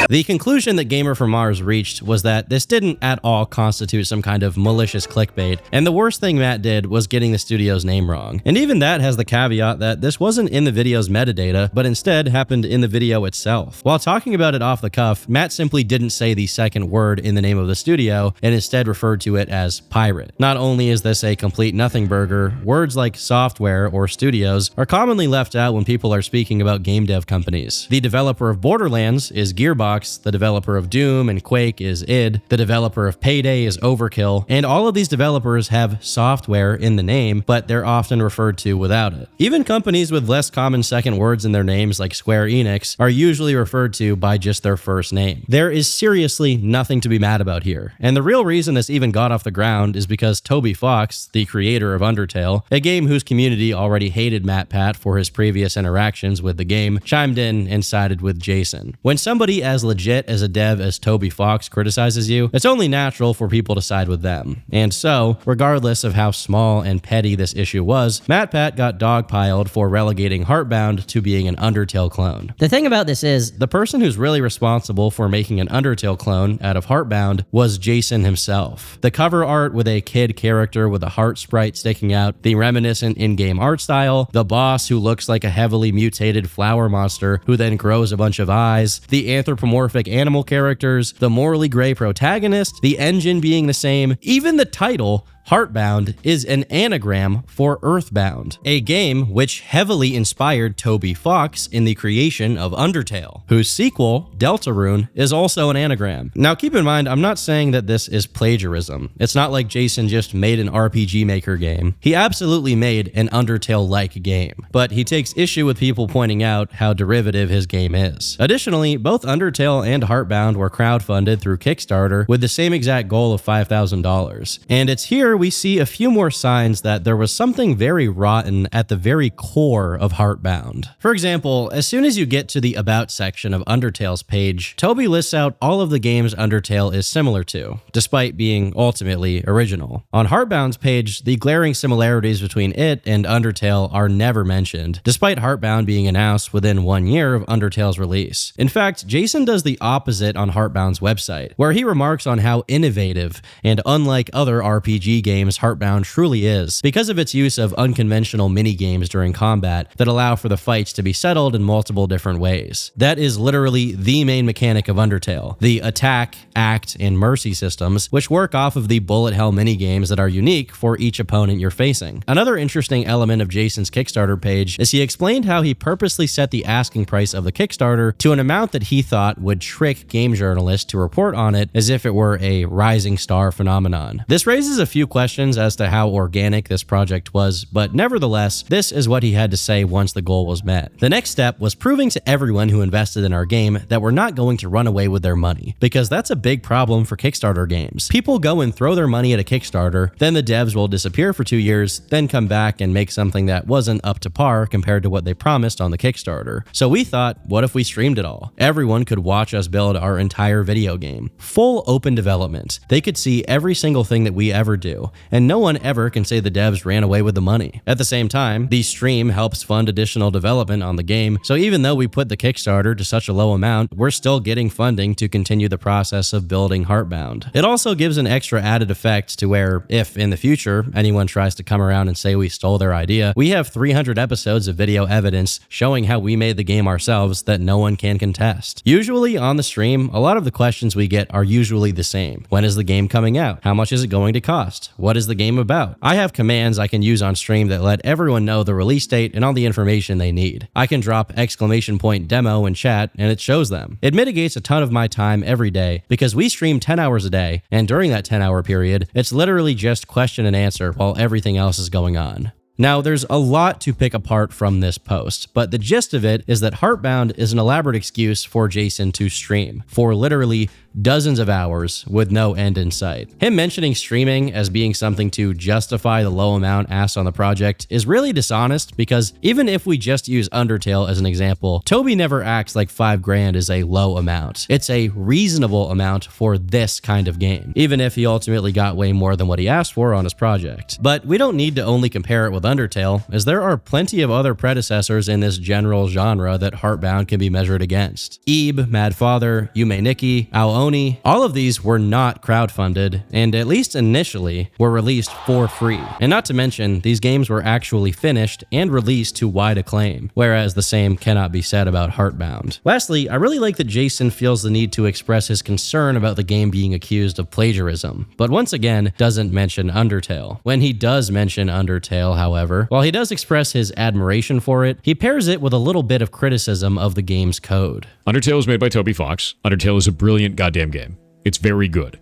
The conclusion that Gamer from Mars reached was that this didn't at all constitute some kind of malicious clickbait, and the worst thing Matt did was getting the studio's name wrong. And even that has the caveat that this wasn't in the video's metadata, but instead happened in the video itself. While talking about it off the cuff, Matt simply didn't say the second word in the name of the studio, and instead referred to it as Pirate. Not only is this a complete nothing burger, words like software or studios are commonly left out when people are speaking about game dev companies. The developer of Borderlands is Gearbox, the developer of Doom and Quake is id, the developer of Payday is Overkill, and all of these developers have software in the name, but they're often referred to without it. Even companies with less common second words in their names like Square Enix are usually referred to by just their first name. There is seriously nothing to be mad about here, and the real reason this even got off the ground is because Toby Fox, the creator of Undertale, a game whose community already hated MatPat for his previous interactions with the game, chimed in and sided with Jason. When somebody as legit as a dev as Toby Fox criticizes you, it's only natural for people to side with them. And so, regardless of how small and petty this issue was, MatPat got dogpiled for relegating Heartbound to being an Undertale clone. The thing about this is, the person who's really responsible for making an Undertale clone out of Heartbound was Jason himself. The cover art with a kid character with a heart sprite sticking out, the reminiscent in-game art style, the boss who looks like a heavily mutated flower monster who then grows a bunch of eyes, the anthropomorphic animal characters, the morally gray protagonist, the engine being the same, even the title, Heartbound, is an anagram for Earthbound, a game which heavily inspired Toby Fox in the creation of Undertale, whose sequel, Deltarune, is also an anagram. Now keep in mind, I'm not saying that this is plagiarism. It's not like Jason just made an RPG Maker game. He absolutely made an Undertale-like game, but he takes issue with people pointing out how derivative his game is. Additionally, both Undertale and Heartbound were crowdfunded through Kickstarter with the same exact goal of $5,000, and it's here we see a few more signs that there was something very rotten at the very core of Heartbound. For example, as soon as you get to the About section of Undertale's page, Toby lists out all of the games Undertale is similar to, despite being ultimately original. On Heartbound's page, the glaring similarities between it and Undertale are never mentioned, despite Heartbound being announced within 1 year of Undertale's release. In fact, Jason does the opposite on Heartbound's website, where he remarks on how innovative and unlike other RPG games Heartbound truly is, because of its use of unconventional mini-games during combat that allow for the fights to be settled in multiple different ways. That is literally the main mechanic of Undertale, the attack, act, and mercy systems, which work off of the bullet hell mini-games that are unique for each opponent you're facing. Another interesting element of Jason's Kickstarter page is he explained how he purposely set the asking price of the Kickstarter to an amount that he thought would trick game journalists to report on it as if it were a rising star phenomenon. This raises a few questions as to how organic this project was, but nevertheless, this is what he had to say once the goal was met. The next step was proving to everyone who invested in our game that we're not going to run away with their money, because that's a big problem for Kickstarter games. People go and throw their money at a Kickstarter, then the devs will disappear for 2 years, then come back and make something that wasn't up to par compared to what they promised on the Kickstarter. So we thought, what if we streamed it all? Everyone could watch us build our entire video game. Full open development. They could see every single thing that we ever do, and no one ever can say the devs ran away with the money. At the same time, the stream helps fund additional development on the game, so even though we put the Kickstarter to such a low amount, we're still getting funding to continue the process of building Heartbound. It also gives an extra added effect to where, if in the future anyone tries to come around and say we stole their idea, we have 300 episodes of video evidence showing how we made the game ourselves that no one can contest. Usually on the stream, a lot of the questions we get are usually the same. When is the game coming out? How much is it going to cost? what is the game about? I have commands I can use on stream that let everyone know the release date and all the information they need. I can drop !demo in chat and it shows them. It mitigates a ton of my time every day because we stream 10 hours a day, and during that 10-hour period, it's literally just question and answer while everything else is going on. Now, there's a lot to pick apart from this post, but the gist of it is that Heartbound is an elaborate excuse for Jason to stream for literally dozens of hours with no end in sight. Him mentioning streaming as being something to justify the low amount asked on the project is really dishonest, because even if we just use Undertale as an example, Toby never acts like $5,000 is a low amount. It's a reasonable amount for this kind of game, even if he ultimately got way more than what he asked for on his project. But we don't need to only compare it with Undertale, as there are plenty of other predecessors in this general genre that Heartbound can be measured against. Ebe, Mad Father, Yume Nikki, Ao Oni, all of these were not crowdfunded, and at least initially were released for free. And not to mention, these games were actually finished and released to wide acclaim, whereas the same cannot be said about Heartbound. Lastly, I really like that Jason feels the need to express his concern about the game being accused of plagiarism, but once again, doesn't mention Undertale. When he does mention Undertale, however, while he does express his admiration for it, he pairs it with a little bit of criticism of the game's code. Undertale is made by Toby Fox. Undertale is a brilliant goddamn game. It's very good.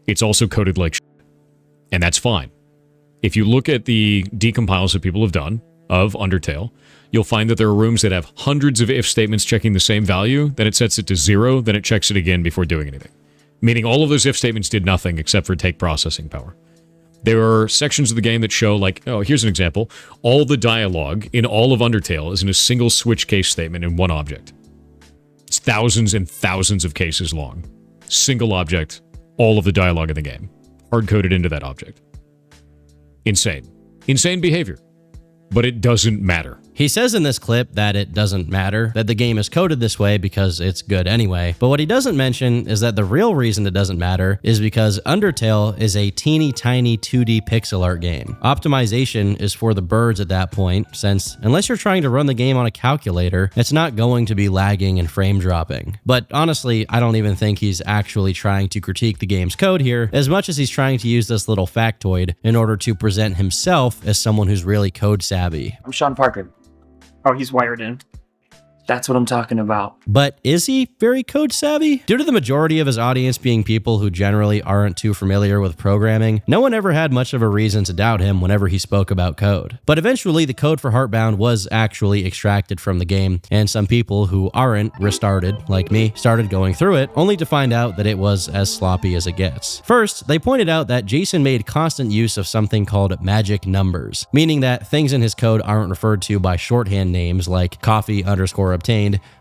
It's also coded like shit, and that's fine. If you look at the decompiles that people have done of Undertale, you'll find that there are rooms that have hundreds of if statements checking the same value, then it sets it to 0, then it checks it again before doing anything. Meaning all of those if statements did nothing except for take processing power. There are sections of the game that show, like, oh, here's an example. All the dialogue in all of Undertale is in a single switch case statement in one object. It's thousands and thousands of cases long. Single object, all of the dialogue in the game. Hard-coded into that object. Insane. Insane behavior. But it doesn't matter. He says in this clip that it doesn't matter, that the game is coded this way because it's good anyway, but what he doesn't mention is that the real reason it doesn't matter is because Undertale is a teeny tiny 2D pixel art game. Optimization is for the birds at that point, since unless you're trying to run the game on a calculator, it's not going to be lagging and frame dropping. But honestly, I don't even think he's actually trying to critique the game's code here, as much as he's trying to use this little factoid in order to present himself as someone who's really code savvy. I'm Sean Parker. Oh, he's wired in. That's what I'm talking about. But is he very code savvy? Due to the majority of his audience being people who generally aren't too familiar with programming, no one ever had much of a reason to doubt him whenever he spoke about code. But eventually, the code for Heartbound was actually extracted from the game, and some people who aren't restarted, like me, started going through it, only to find out that it was as sloppy as it gets. First, they pointed out that Jason made constant use of something called magic numbers, meaning that things in his code aren't referred to by shorthand names like coffee_obtained,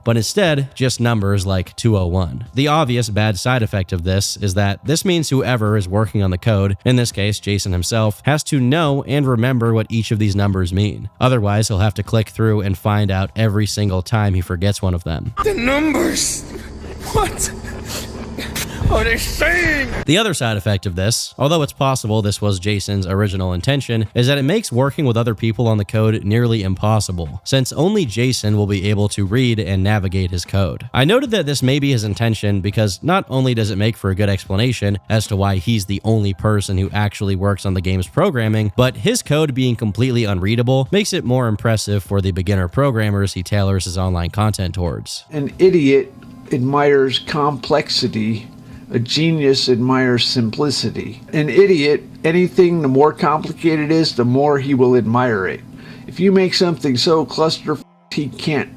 but instead just numbers like 201. The obvious bad side effect of this is that this means whoever is working on the code, in this case Jason himself, has to know and remember what each of these numbers mean. Otherwise, he'll have to click through and find out every single time he forgets one of them. The numbers! What are they saying? The other side effect of this, although it's possible this was Jason's original intention, is that it makes working with other people on the code nearly impossible, since only Jason will be able to read and navigate his code. I noted that this may be his intention because not only does it make for a good explanation as to why he's the only person who actually works on the game's programming, but his code being completely unreadable makes it more impressive for the beginner programmers he tailors his online content towards. An idiot admires complexity. A genius admires simplicity. An idiot, anything the more complicated it is, the more he will admire it. If you make something so cluster he can't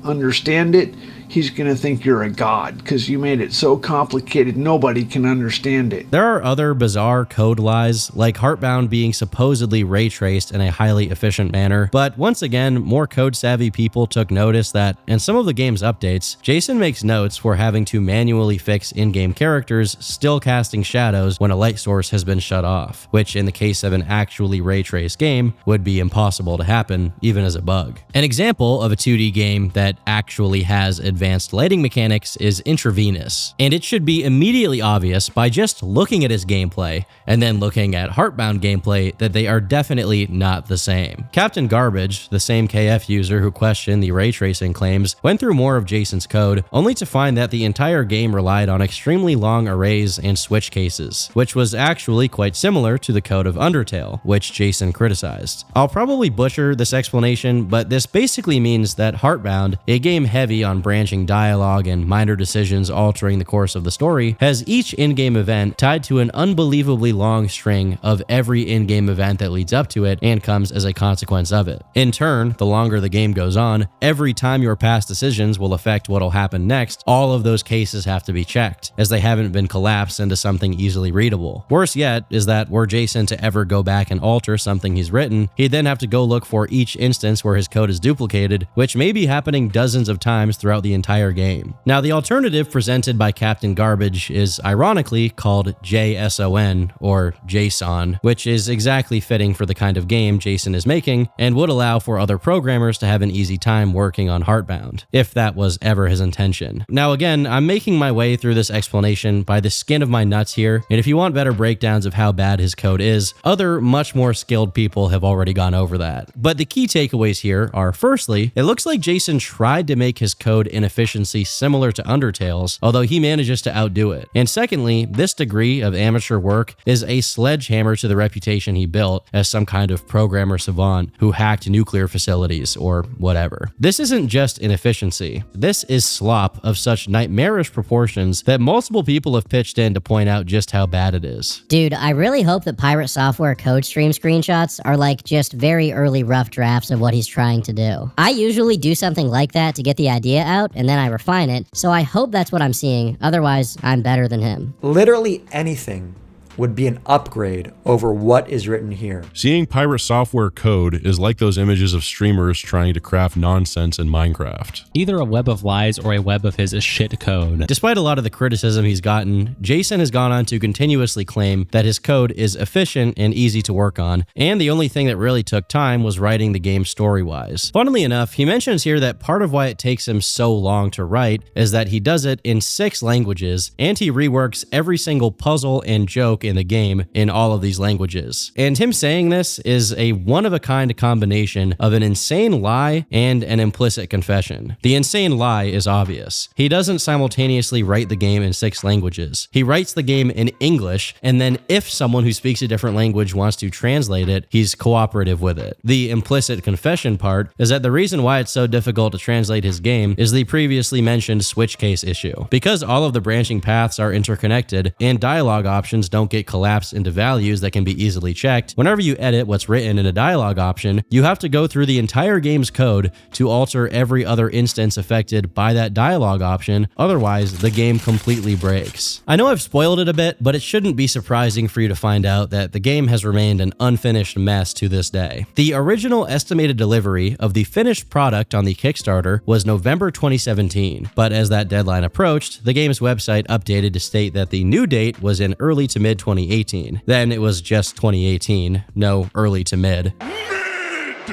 understand it, he's gonna think you're a god because you made it so complicated nobody can understand it. There are other bizarre code lies, like Heartbound being supposedly ray traced in a highly efficient manner, but once again, more code savvy people took notice that in some of the game's updates, Jason makes notes for having to manually fix in-game characters still casting shadows when a light source has been shut off, which in the case of an actually ray traced game would be impossible to happen even as a bug. An example of a 2D game that actually has advanced advanced lighting mechanics is intravenous, and it should be immediately obvious by just looking at his gameplay and then looking at Heartbound gameplay that they are definitely not the same. Captain Garbage, the same KF user who questioned the ray tracing claims, went through more of Jason's code only to find that the entire game relied on extremely long arrays and switch cases, which was actually quite similar to the code of Undertale, which Jason criticized. I'll probably butcher this explanation, but this basically means that Heartbound, a game heavy on branching dialogue and minor decisions altering the course of the story, has each in-game event tied to an unbelievably long string of every in-game event that leads up to it and comes as a consequence of it. In turn, the longer the game goes on, every time your past decisions will affect what'll happen next, all of those cases have to be checked, as they haven't been collapsed into something easily readable. Worse yet is that were Jason to ever go back and alter something he's written, he'd then have to go look for each instance where his code is duplicated, which may be happening dozens of times throughout the entire game. Now, the alternative presented by Captain Garbage is ironically called JSON, or JSON, which is exactly fitting for the kind of game Jason is making and would allow for other programmers to have an easy time working on Heartbound, if that was ever his intention. Now again, I'm making my way through this explanation by the skin of my nuts here, and if you want better breakdowns of how bad his code is, other much more skilled people have already gone over that. But the key takeaways here are, firstly, it looks like Jason tried to make his code inefficiency similar to Undertale's, although he manages to outdo it. And secondly, this degree of amateur work is a sledgehammer to the reputation he built as some kind of programmer savant who hacked nuclear facilities or whatever. This isn't just inefficiency. This is slop of such nightmarish proportions that multiple people have pitched in to point out just how bad it is. Dude, I really hope that Pirate Software code stream screenshots are like just very early rough drafts of what he's trying to do. I usually do something like that to get the idea out and then I refine it, so I hope that's what I'm seeing, otherwise I'm better than him. Literally anything would be an upgrade over what is written here. Seeing Pirate Software code is like those images of streamers trying to craft nonsense in Minecraft. Either a web of lies or a web of his shit code. Despite a lot of the criticism he's gotten, Jason has gone on to continuously claim that his code is efficient and easy to work on, and the only thing that really took time was writing the game story-wise. Funnily enough, he mentions here that part of why it takes him so long to write is that he does it in 6 languages, and he reworks every single puzzle and joke in the game in all of these languages. And him saying this is a one-of-a-kind combination of an insane lie and an implicit confession. The insane lie is obvious. He doesn't simultaneously write the game in 6 languages. He writes the game in English, and then if someone who speaks a different language wants to translate it, he's cooperative with it. The implicit confession part is that the reason why it's so difficult to translate his game is the previously mentioned switch case issue. Because all of the branching paths are interconnected and dialogue options don't get collapsed into values that can be easily checked, whenever you edit what's written in a dialogue option, you have to go through the entire game's code to alter every other instance affected by that dialogue option, otherwise the game completely breaks. I know I've spoiled it a bit, but it shouldn't be surprising for you to find out that the game has remained an unfinished mess to this day. The original estimated delivery of the finished product on the Kickstarter was November 2017, but as that deadline approached, the game's website updated to state that the new date was in early to mid 2018. Then it was just 2018, no early to mid.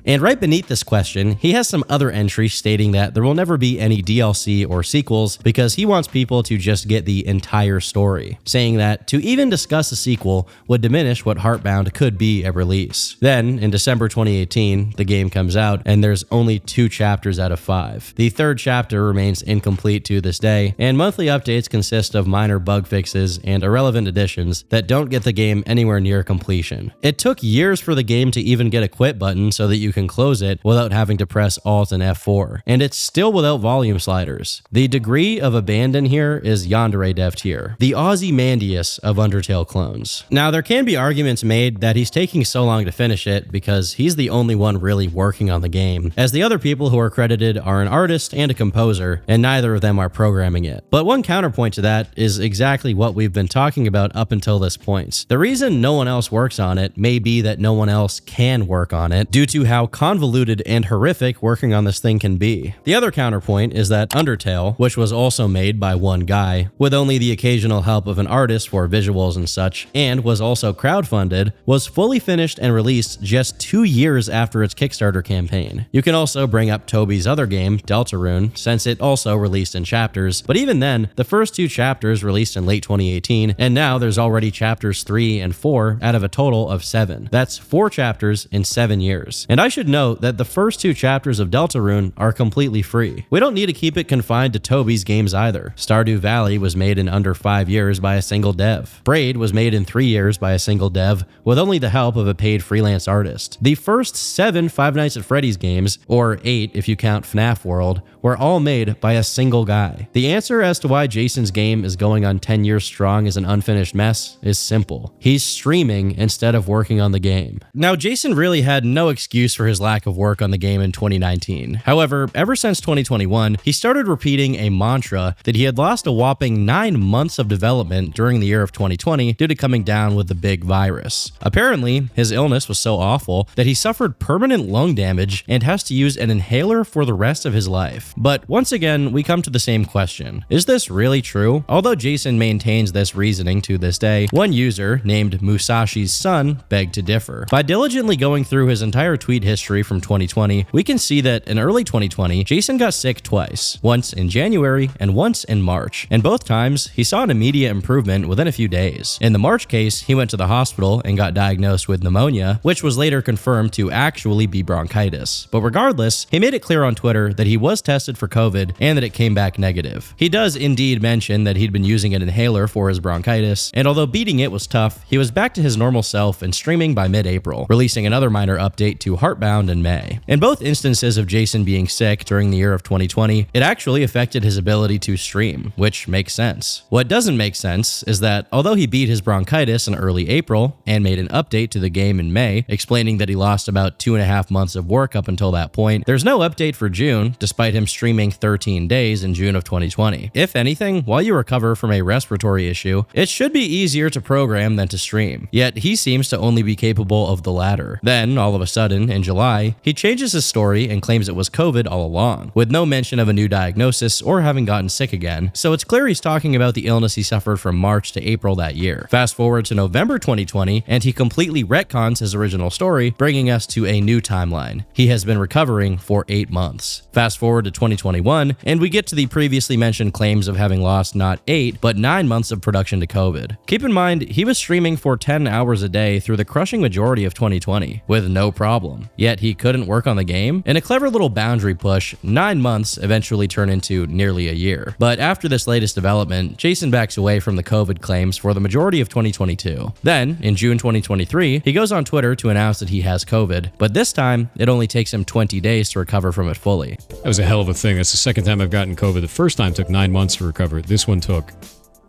And right beneath this question, he has some other entries stating that there will never be any DLC or sequels because he wants people to just get the entire story, saying that to even discuss a sequel would diminish what Heartbound could be at release. Then, in December 2018, the game comes out, and there's only 2 chapters out of 5. The 3rd chapter remains incomplete to this day, and monthly updates consist of minor bug fixes and irrelevant additions that don't get the game anywhere near completion. It took years for the game to even get a quit button so that you can close it without having to press Alt and F4, and it's still without volume sliders. The degree of abandon here is yandere dev tier, the Ozymandias of Undertale clones. Now, there can be arguments made that he's taking so long to finish it because he's the only one really working on the game, as the other people who are credited are an artist and a composer, and neither of them are programming it. But one counterpoint to that is exactly what we've been talking about up until this point. The reason no one else works on it may be that no one else can work on it due to how convoluted and horrific working on this thing can be. The other counterpoint is that Undertale, which was also made by one guy, with only the occasional help of an artist for visuals and such, and was also crowdfunded, was fully finished and released just 2 years after its Kickstarter campaign. You can also bring up Toby's other game, Deltarune, since it also released in chapters, but even then, the first 2 chapters released in late 2018, and now there's already chapters 3 and 4 out of a total of 7. That's 4 chapters in 7 years. And I should note that the first 2 chapters of Deltarune are completely free. We don't need to keep it confined to Toby's games either. Stardew Valley was made in under 5 years by a single dev. Braid was made in 3 years by a single dev, with only the help of a paid freelance artist. The first 7 Five Nights at Freddy's games, or 8 if you count FNAF World, were all made by a single guy. The answer as to why Jason's game is going on 10 years strong as an unfinished mess is simple. He's streaming instead of working on the game. Now, Jason really had no excuse for his lack of work on the game in 2019. However, ever since 2021, he started repeating a mantra that he had lost a whopping 9 months of development during the year of 2020 due to coming down with the big virus. Apparently, his illness was so awful that he suffered permanent lung damage and has to use an inhaler for the rest of his life. But once again, we come to the same question. Is this really true? Although Jason maintains this reasoning to this day, one user, named Musashi's son, begged to differ. By diligently going through his entire tweet history from 2020, we can see that in early 2020, Jason got sick twice, once in January and once in March, and both times he saw an immediate improvement within a few days. In the March case, he went to the hospital and got diagnosed with pneumonia, which was later confirmed to actually be bronchitis. But regardless, he made it clear on Twitter that he was tested for COVID and that it came back negative. He does indeed mention that he'd been using an inhaler for his bronchitis, and although beating it was tough, he was back to his normal self and streaming by mid-April, releasing another minor update to Heartbound in May. In both instances of Jason being sick during the year of 2020, it actually affected his ability to stream, which makes sense. What doesn't make sense is that although he beat his bronchitis in early April and made an update to the game in May, explaining that he lost about 2.5 months of work up until that point, there's no update for June, despite him streaming 13 days in June of 2020. If anything, while you recover from a respiratory issue, it should be easier to program than to stream. Yet he seems to only be capable of the latter. Then, all of a sudden, in July, he changes his story and claims it was COVID all along, with no mention of a new diagnosis or having gotten sick again, so it's clear he's talking about the illness he suffered from March to April that year. Fast forward to November 2020, and he completely retcons his original story, bringing us to a new timeline. He has been recovering for 8 months. Fast forward to 2021, and we get to the previously mentioned claims of having lost not 8, but 9 months of production to COVID. Keep in mind, he was streaming for 10 hours a day through the crushing majority of 2020, with no problem. Yet he couldn't work on the game? In a clever little boundary push, 9 months eventually turn into nearly a year. But after this latest development, Jason backs away from the COVID claims for the majority of 2022. Then, in June 2023, he goes on Twitter to announce that he has COVID, but this time, it only takes him 20 days to recover from it fully. That was a hell of a thing. That's the second time I've gotten COVID. The first time took 9 months to recover. This one took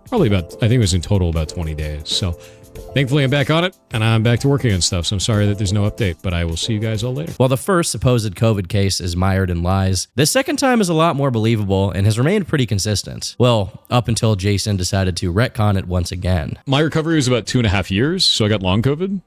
probably about, I think it was in total about 20 days. So thankfully I'm back on it and I'm back to working on stuff. So I'm sorry that there's no update, but I will see you guys all later. While the first supposed COVID case is mired in lies, this second time is a lot more believable and has remained pretty consistent. Well, up until Jason decided to retcon it once again. My recovery was about 2.5 years. So I got long COVID.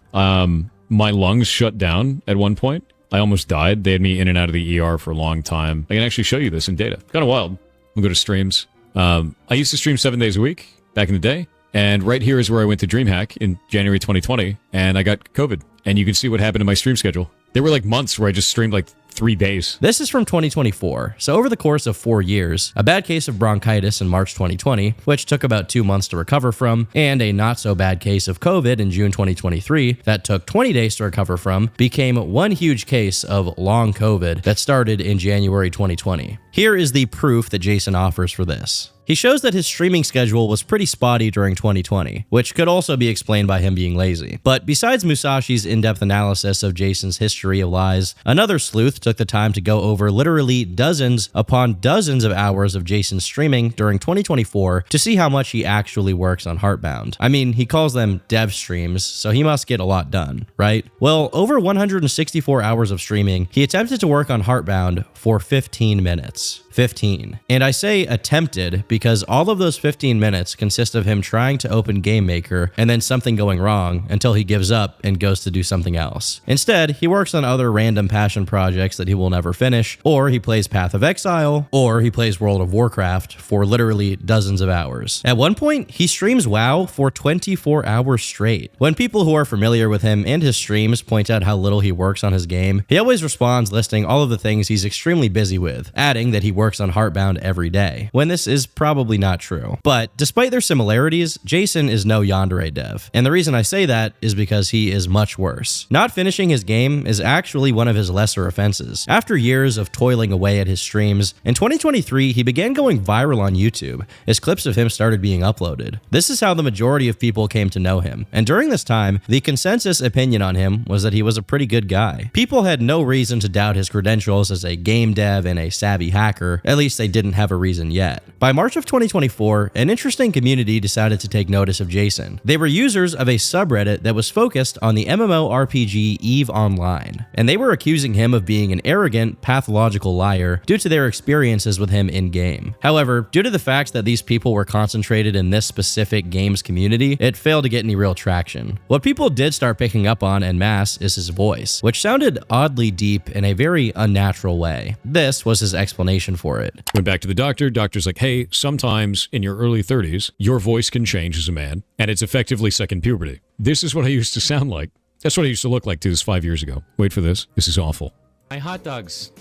My lungs shut down at one point. I almost died. They had me in and out of the ER for a long time. I can actually show you this in data. Kind of wild. We'll go to streams. I used to stream 7 days a week back in the day. And right here is where I went to DreamHack in January 2020. And I got COVID. And you can see what happened to my stream schedule. There were like months where I just streamed like 3 days. This is from 2024, so over the course of 4 years, a bad case of bronchitis in March 2020, which took about 2 months to recover from, and a not so bad case of COVID in June 2023 that took 20 days to recover from, became one huge case of long COVID that started in January 2020. Here is the proof that Jason offers for this. He shows that his streaming schedule was pretty spotty during 2020, which could also be explained by him being lazy. But besides Musashi's in-depth analysis of Jason's history of lies, another sleuth took the time to go over literally dozens upon dozens of hours of Jason's streaming during 2024 to see how much he actually works on Heartbound. I mean, he calls them dev streams, so he must get a lot done, right? Well, over 164 hours of streaming, he attempted to work on Heartbound for 15 minutes. minutes. 15. And I say attempted because all of those 15 minutes consist of him trying to open Game Maker and then something going wrong until he gives up and goes to do something else. Instead, he works on other random passion projects that he will never finish, or he plays Path of Exile, or he plays World of Warcraft for literally dozens of hours. At one point, he streams WoW for 24 hours straight. When people who are familiar with him and his streams point out how little he works on his game, he always responds listing all of the things he's extremely busy with, adding that he works on Heartbound every day, when this is probably not true. But despite their similarities, Jason is no yandere dev, and the reason I say that is because he is much worse. Not finishing his game is actually one of his lesser offenses. After years of toiling away at his streams, in 2023 he began going viral on YouTube as clips of him started being uploaded. This is how the majority of people came to know him, and during this time, the consensus opinion on him was that he was a pretty good guy. People had no reason to doubt his credentials as a game dev and a savvy hacker, at least they didn't have a reason yet. By March of 2024, an interesting community decided to take notice of Jason. They were users of a subreddit that was focused on the MMORPG EVE Online, and they were accusing him of being an arrogant, pathological liar due to their experiences with him in-game. However, due to the fact that these people were concentrated in this specific games community, it failed to get any real traction. What people did start picking up on en masse is his voice, which sounded oddly deep in a very unnatural way. This was his explanation for it. Went back to the doctor. Doctor's like, hey, sometimes in your early 30s, your voice can change as a man, and it's effectively second puberty. This is what I used to sound like. That's what I used to look like to this 5 years ago. Wait for this. This is awful. My hot dogs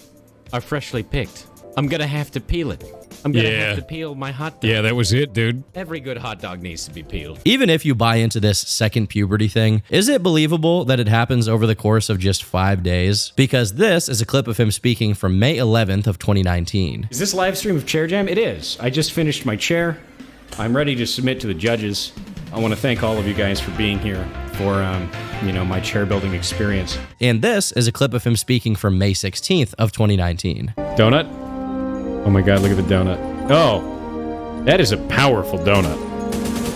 are freshly picked. I'm gonna have to peel it. I'm gonna have to peel my hot dog. Yeah, that was it, dude. Every good hot dog needs to be peeled. Even if you buy into this second puberty thing, is it believable that it happens over the course of just 5 days? Because this is a clip of him speaking from May 11th of 2019. Is this live stream of Chair Jam? It is. I just finished my chair. I'm ready to submit to the judges. I want to thank all of you guys for being here for, my chair building experience. And this is a clip of him speaking from May 16th of 2019. Donut? Oh my god, look at the donut. Oh, that is a powerful donut.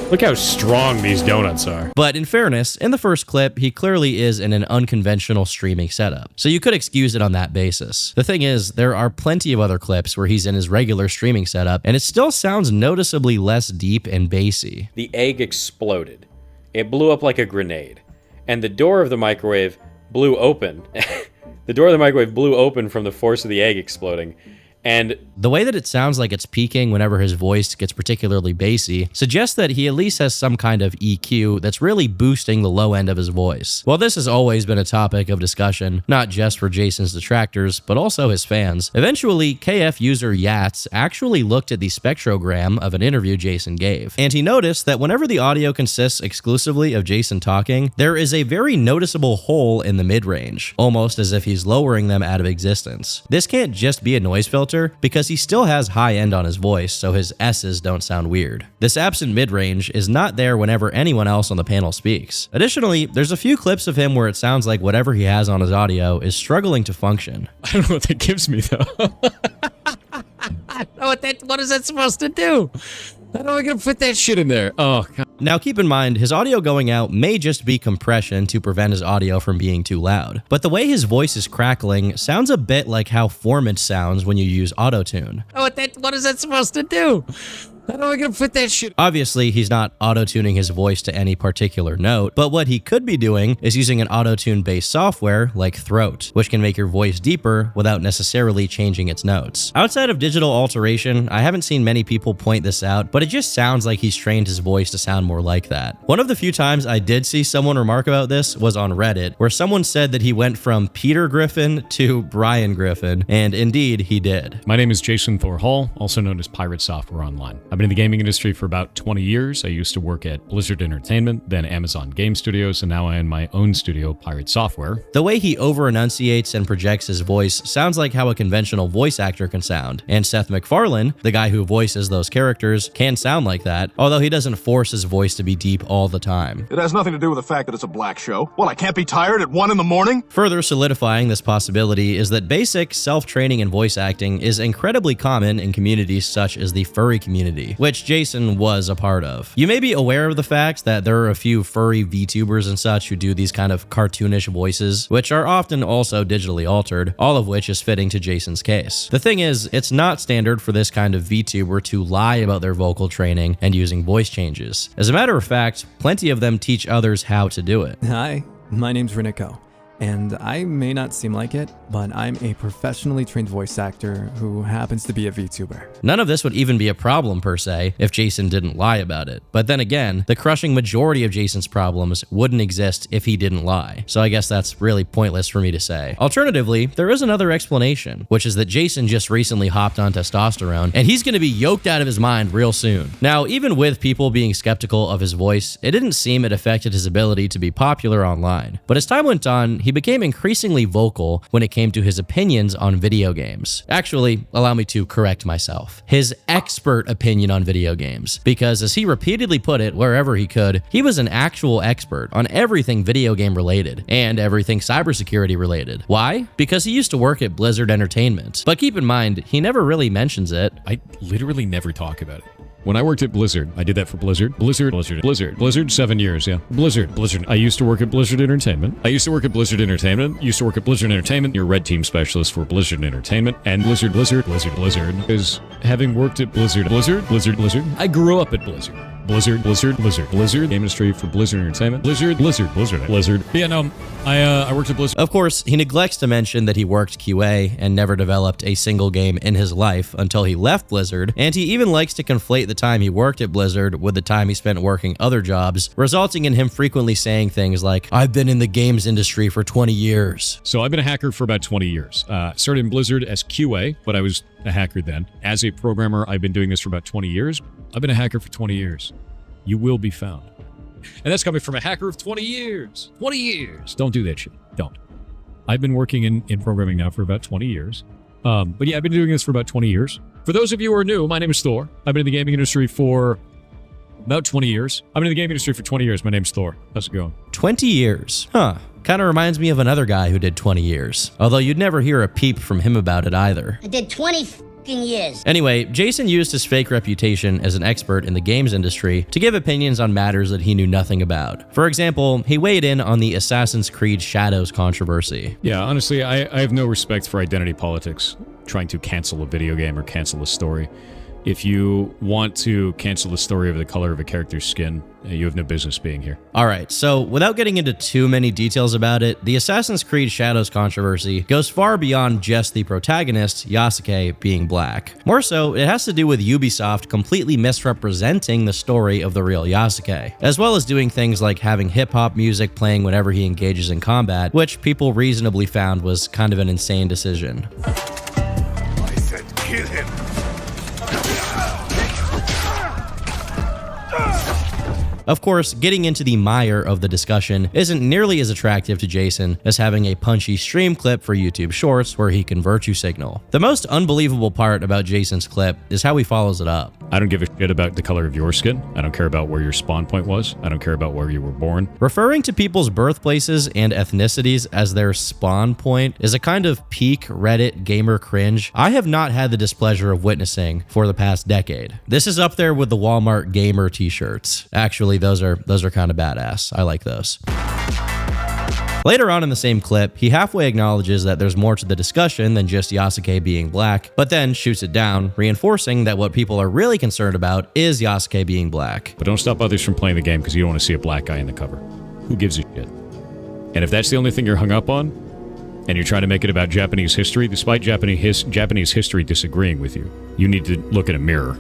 Look how strong these donuts are. But in fairness, in the first clip, he clearly is in an unconventional streaming setup, so you could excuse it on that basis. The thing is, there are plenty of other clips where he's in his regular streaming setup, and it still sounds noticeably less deep and bassy. The egg exploded. It blew up like a grenade, and the door of the microwave blew open. The door of the microwave blew open from the force of the egg exploding. And the way that it sounds like it's peaking whenever his voice gets particularly bassy suggests that he at least has some kind of EQ that's really boosting the low end of his voice. While this has always been a topic of discussion, not just for Jason's detractors, but also his fans, eventually KF user Yats actually looked at the spectrogram of an interview Jason gave, and he noticed that whenever the audio consists exclusively of Jason talking, there is a very noticeable hole in the mid-range, almost as if he's lowering them out of existence. This can't just be a noise filter, because he still has high end on his voice, so his S's don't sound weird. This absent mid-range is not there whenever anyone else on the panel speaks. Additionally, there's a few clips of him where it sounds like whatever he has on his audio is struggling to function. I don't know what that gives me, though. I don't know what is that supposed to do? How am I gonna put that shit in there? Oh, God. Now keep in mind, his audio going out may just be compression to prevent his audio from being too loud, but the way his voice is crackling sounds a bit like how Formant sounds when you use autotune. Oh, what is that supposed to do? How am I gonna put that shit? Obviously, he's not auto-tuning his voice to any particular note, but what he could be doing is using an auto-tune-based software like Throat, which can make your voice deeper without necessarily changing its notes. Outside of digital alteration, I haven't seen many people point this out, but it just sounds like he's trained his voice to sound more like that. One of the few times I did see someone remark about this was on Reddit, where someone said that he went from Peter Griffin to Brian Griffin, and indeed, he did. My name is Jason Thor Hall, also known as Pirate Software Online. I've been in the gaming industry for about 20 years. I used to work at Blizzard Entertainment, then Amazon Game Studios, and now I own my own studio, Pirate Software. The way he over-enunciates and projects his voice sounds like how a conventional voice actor can sound, and Seth MacFarlane, the guy who voices those characters, can sound like that, although he doesn't force his voice to be deep all the time. It has nothing to do with the fact that it's a black show. Well, I can't be tired at 1 in the morning? Further solidifying this possibility is that basic self-training in voice acting is incredibly common in communities such as the furry community. community, which Jason was a part of. You may be aware of the fact that there are a few furry VTubers and such who do these kind of cartoonish voices, which are often also digitally altered, all of which is fitting to Jason's case. The thing is, it's not standard for this kind of VTuber to lie about their vocal training and using voice changes. As a matter of fact, plenty of them teach others how to do it. Hi, my name's Reniko. And I may not seem like it, but I'm a professionally trained voice actor who happens to be a VTuber. None of this would even be a problem per se if Jason didn't lie about it. But then again, the crushing majority of Jason's problems wouldn't exist if he didn't lie. So I guess that's really pointless for me to say. Alternatively, there is another explanation, which is that Jason just recently hopped on testosterone and he's going to be yoked out of his mind real soon. Now, even with people being skeptical of his voice, it didn't seem it affected his ability to be popular online. But as time went on, he became increasingly vocal when it came to his opinions on video games. Actually, allow me to correct myself. His expert opinion on video games, because as he repeatedly put it wherever he could, he was an actual expert on everything video game related and everything cybersecurity related. Why? Because he used to work at Blizzard Entertainment. But keep in mind, he never really mentions it. I literally never talk about it. When I worked at Blizzard, I did that for Blizzard. Blizzard, 7 years, yeah. Blizzard. I used to work at Blizzard Entertainment. Used to work at Blizzard Entertainment. You're red team specialist for Blizzard Entertainment. And Blizzard is having worked at Blizzard. I grew up at Blizzard. Blizzard, game industry for Blizzard Entertainment. Blizzard. Yeah, no, I worked at Blizzard. Of course, he neglects to mention that he worked QA and never developed a single game in his life until he left Blizzard, and he even likes to conflate the time he worked at Blizzard with the time he spent working other jobs, resulting in him frequently saying things like, "I've been in the games industry for 20 years. So I've been a hacker for about 20 years. Started in Blizzard as QA, but I was a hacker then. As a programmer, I've been doing this for about 20 years. I've been a hacker for 20 years. You will be found." And that's coming from a hacker of 20 years. 20 years. Don't do that shit. Don't. I've been working in programming now for about 20 years. But yeah, I've been doing this for about 20 years. For those of you who are new, my name is Thor. I've been in the gaming industry for about 20 years. I've been in the gaming industry for 20 years. My name's Thor. How's it going? 20 years. Huh. Kind of reminds me of another guy who did 20 years. Although you'd never hear a peep from him about it either. I did 20 years. Anyway, Jason used his fake reputation as an expert in the games industry to give opinions on matters that he knew nothing about. For example, he weighed in on the Assassin's Creed Shadows controversy. Yeah, honestly, I have no respect for identity politics, trying to cancel a video game or cancel a story. If you want to cancel the story over the color of a character's skin, you have no business being here. Alright, so without getting into too many details about it, the Assassin's Creed Shadows controversy goes far beyond just the protagonist, Yasuke, being black. More so, it has to do with Ubisoft completely misrepresenting the story of the real Yasuke, as well as doing things like having hip-hop music playing whenever he engages in combat, which people reasonably found was kind of an insane decision. I said kill him. Of course, getting into the mire of the discussion isn't nearly as attractive to Jason as having a punchy stream clip for YouTube Shorts where he can virtue signal. The most unbelievable part about Jason's clip is how he follows it up. I don't give a shit about the color of your skin. I don't care about where your spawn point was. I don't care about where you were born. Referring to people's birthplaces and ethnicities as their spawn point is a kind of peak Reddit gamer cringe I have not had the displeasure of witnessing for the past decade. This is up there with the Walmart gamer t-shirts. Actually, those are kind of badass. I like those. Later on in the same clip, he halfway acknowledges that there's more to the discussion than just Yasuke being black, but then shoots it down, reinforcing that what people are really concerned about is Yasuke being black. But don't stop others from playing the game because you don't want to see a black guy in the cover. Who gives a shit? And if that's the only thing you're hung up on, and you're trying to make it about Japanese history, despite Japanese history disagreeing with you, you need to look in a mirror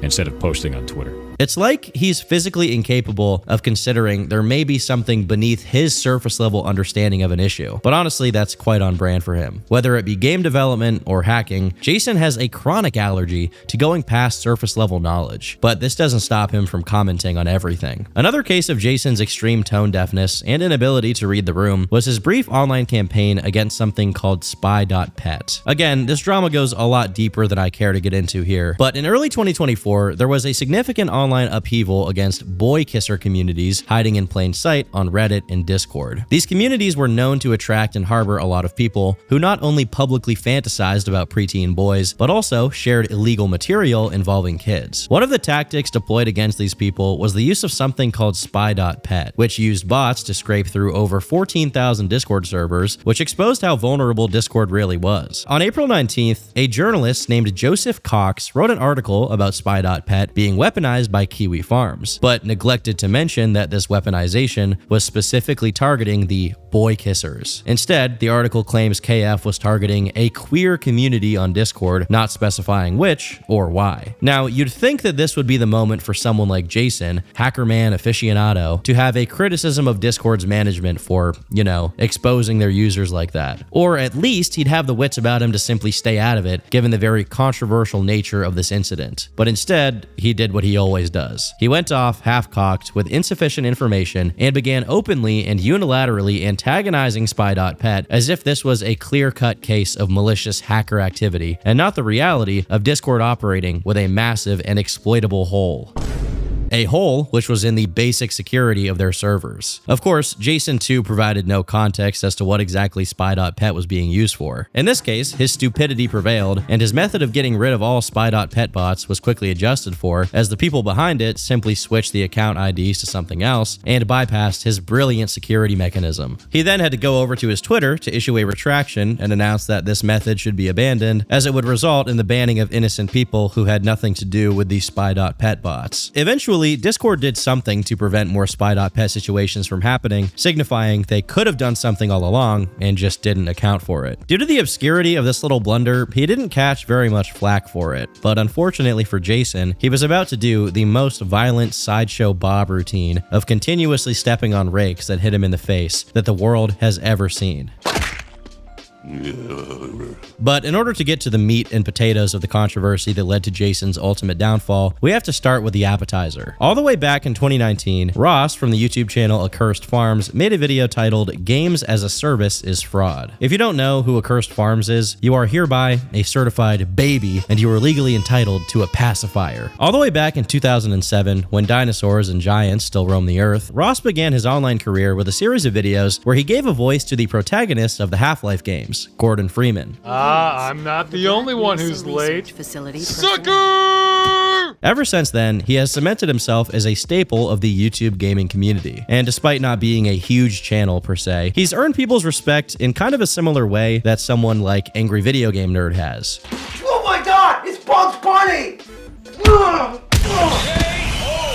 instead of posting on Twitter. It's like he's physically incapable of considering there may be something beneath his surface level understanding of an issue. But honestly, that's quite on brand for him. Whether it be game development or hacking, Jason has a chronic allergy to going past surface level knowledge. But this doesn't stop him from commenting on everything. Another case of Jason's extreme tone deafness and inability to read the room was his brief online campaign against something called spy.pet. Again, this drama goes a lot deeper than I care to get into here, but in early 2024, there was a significant online online upheaval against boy kisser communities hiding in plain sight on Reddit and Discord. These communities were known to attract and harbor a lot of people who not only publicly fantasized about preteen boys, but also shared illegal material involving kids. One of the tactics deployed against these people was the use of something called spy.pet, which used bots to scrape through over 14,000 Discord servers, which exposed how vulnerable Discord really was. On April 19th, a journalist named Joseph Cox wrote an article about spy.pet being weaponized by Kiwi Farms, but neglected to mention that this weaponization was specifically targeting the boy kissers. Instead, the article claims KF was targeting a queer community on Discord, not specifying which or why. Now, you'd think that this would be the moment for someone like Jason, hackerman aficionado, to have a criticism of Discord's management for, exposing their users like that. Or at least he'd have the wits about him to simply stay out of it, given the very controversial nature of this incident. But instead, he did what he always does. He went off half-cocked with insufficient information and began openly and unilaterally antagonizing spy.pet as if this was a clear-cut case of malicious hacker activity and not the reality of Discord operating with a massive and exploitable hole. A hole which was in the basic security of their servers. Of course, Jason too provided no context as to what exactly spy.pet was being used for. In this case, his stupidity prevailed, and his method of getting rid of all spy.pet bots was quickly adjusted for, as the people behind it simply switched the account IDs to something else and bypassed his brilliant security mechanism. He then had to go over to his Twitter to issue a retraction and announce that this method should be abandoned, as it would result in the banning of innocent people who had nothing to do with the spy.pet bots. Eventually, Discord did something to prevent more spy.pet situations from happening, signifying they could have done something all along and just didn't account for it. Due to the obscurity of this little blunder, he didn't catch very much flack for it, but unfortunately for Jason, he was about to do the most violent Sideshow Bob routine of continuously stepping on rakes that hit him in the face that the world has ever seen. But in order to get to the meat and potatoes of the controversy that led to Jason's ultimate downfall, we have to start with the appetizer. All the way back in 2019, Ross from the YouTube channel Accursed Farms made a video titled "Games as a Service is Fraud." If you don't know who Accursed Farms is, you are hereby a certified baby and you are legally entitled to a pacifier. All the way back in 2007, when dinosaurs and giants still roamed the earth, Ross began his online career with a series of videos where he gave a voice to the protagonist of the Half-Life games, Gordon Freeman. I'm not the only one who's late. Sucker! Ever since then, he has cemented himself as a staple of the YouTube gaming community. And despite not being a huge channel per se, he's earned people's respect in kind of a similar way that someone like Angry Video Game Nerd has. Oh my god, it's Bugs Bunny!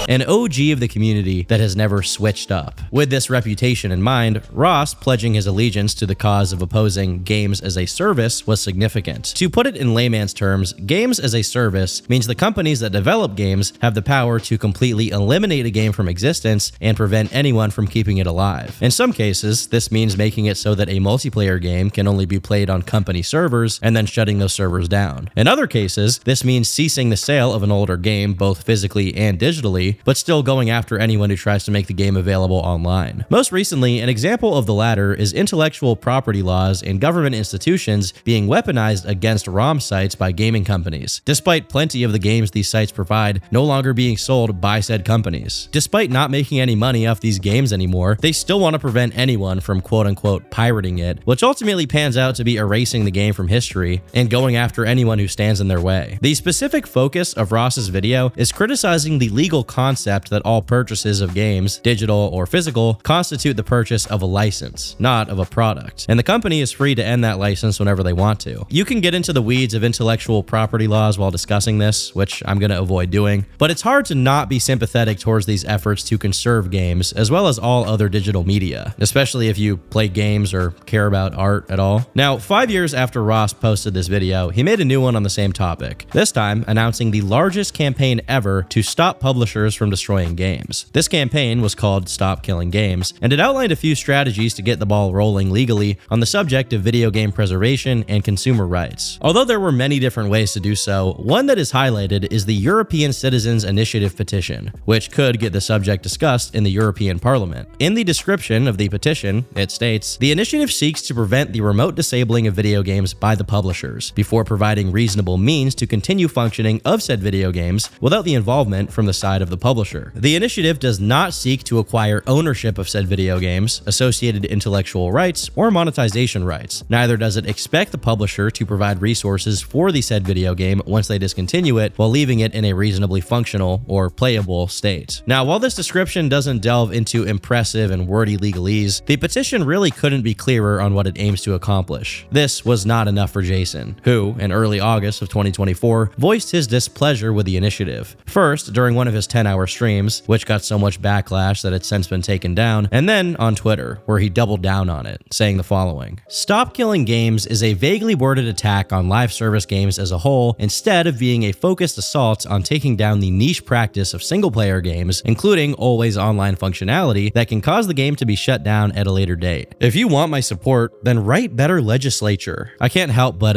An OG of the community that has never switched up. With this reputation in mind, Ross pledging his allegiance to the cause of opposing games as a service was significant. To put it in layman's terms, games as a service means the companies that develop games have the power to completely eliminate a game from existence and prevent anyone from keeping it alive. In some cases, this means making it so that a multiplayer game can only be played on company servers and then shutting those servers down. In other cases, this means ceasing the sale of an older game both physically and digitally, but still going after anyone who tries to make the game available online. Most recently, an example of the latter is intellectual property laws and government institutions being weaponized against ROM sites by gaming companies, despite plenty of the games these sites provide no longer being sold by said companies. Despite not making any money off these games anymore, they still want to prevent anyone from quote-unquote pirating it, which ultimately pans out to be erasing the game from history and going after anyone who stands in their way. The specific focus of Ross's video is criticizing the legal concept that all purchases of games, digital or physical, constitute the purchase of a license, not of a product. And the company is free to end that license whenever they want to. You can get into the weeds of intellectual property laws while discussing this, which I'm going to avoid doing, but it's hard to not be sympathetic towards these efforts to conserve games, as well as all other digital media, especially if you play games or care about art at all. Now, 5 years after Ross posted this video, he made a new one on the same topic, this time announcing the largest campaign ever to stop publishers from destroying games. This campaign was called Stop Killing Games, and it outlined a few strategies to get the ball rolling legally on the subject of video game preservation and consumer rights. Although there were many different ways to do so, one that is highlighted is the European Citizens Initiative petition, which could get the subject discussed in the European Parliament. In the description of the petition, it states, "The initiative seeks to prevent the remote disabling of video games by the publishers, before providing reasonable means to continue functioning of said video games without the involvement from the side of the publisher. The initiative does not seek to acquire ownership of said video games, associated intellectual rights, or monetization rights. Neither does it expect the publisher to provide resources for the said video game once they discontinue it, while leaving it in a reasonably functional or playable state. Now, while this description doesn't delve into impressive and wordy legalese, the petition really couldn't be clearer on what it aims to accomplish. This was not enough for Jason, who, in early August of 2024, voiced his displeasure with the initiative. First, during one of his 10-hour streams, which got so much backlash that it's since been taken down, and then on Twitter, where he doubled down on it, saying the following: "Stop Killing Games is a vaguely worded attack on live service games as a whole, instead of being a focused assault on taking down the niche practice of single-player games, including always online functionality that can cause the game to be shut down at a later date. If you want my support, then write better legislature." I can't help but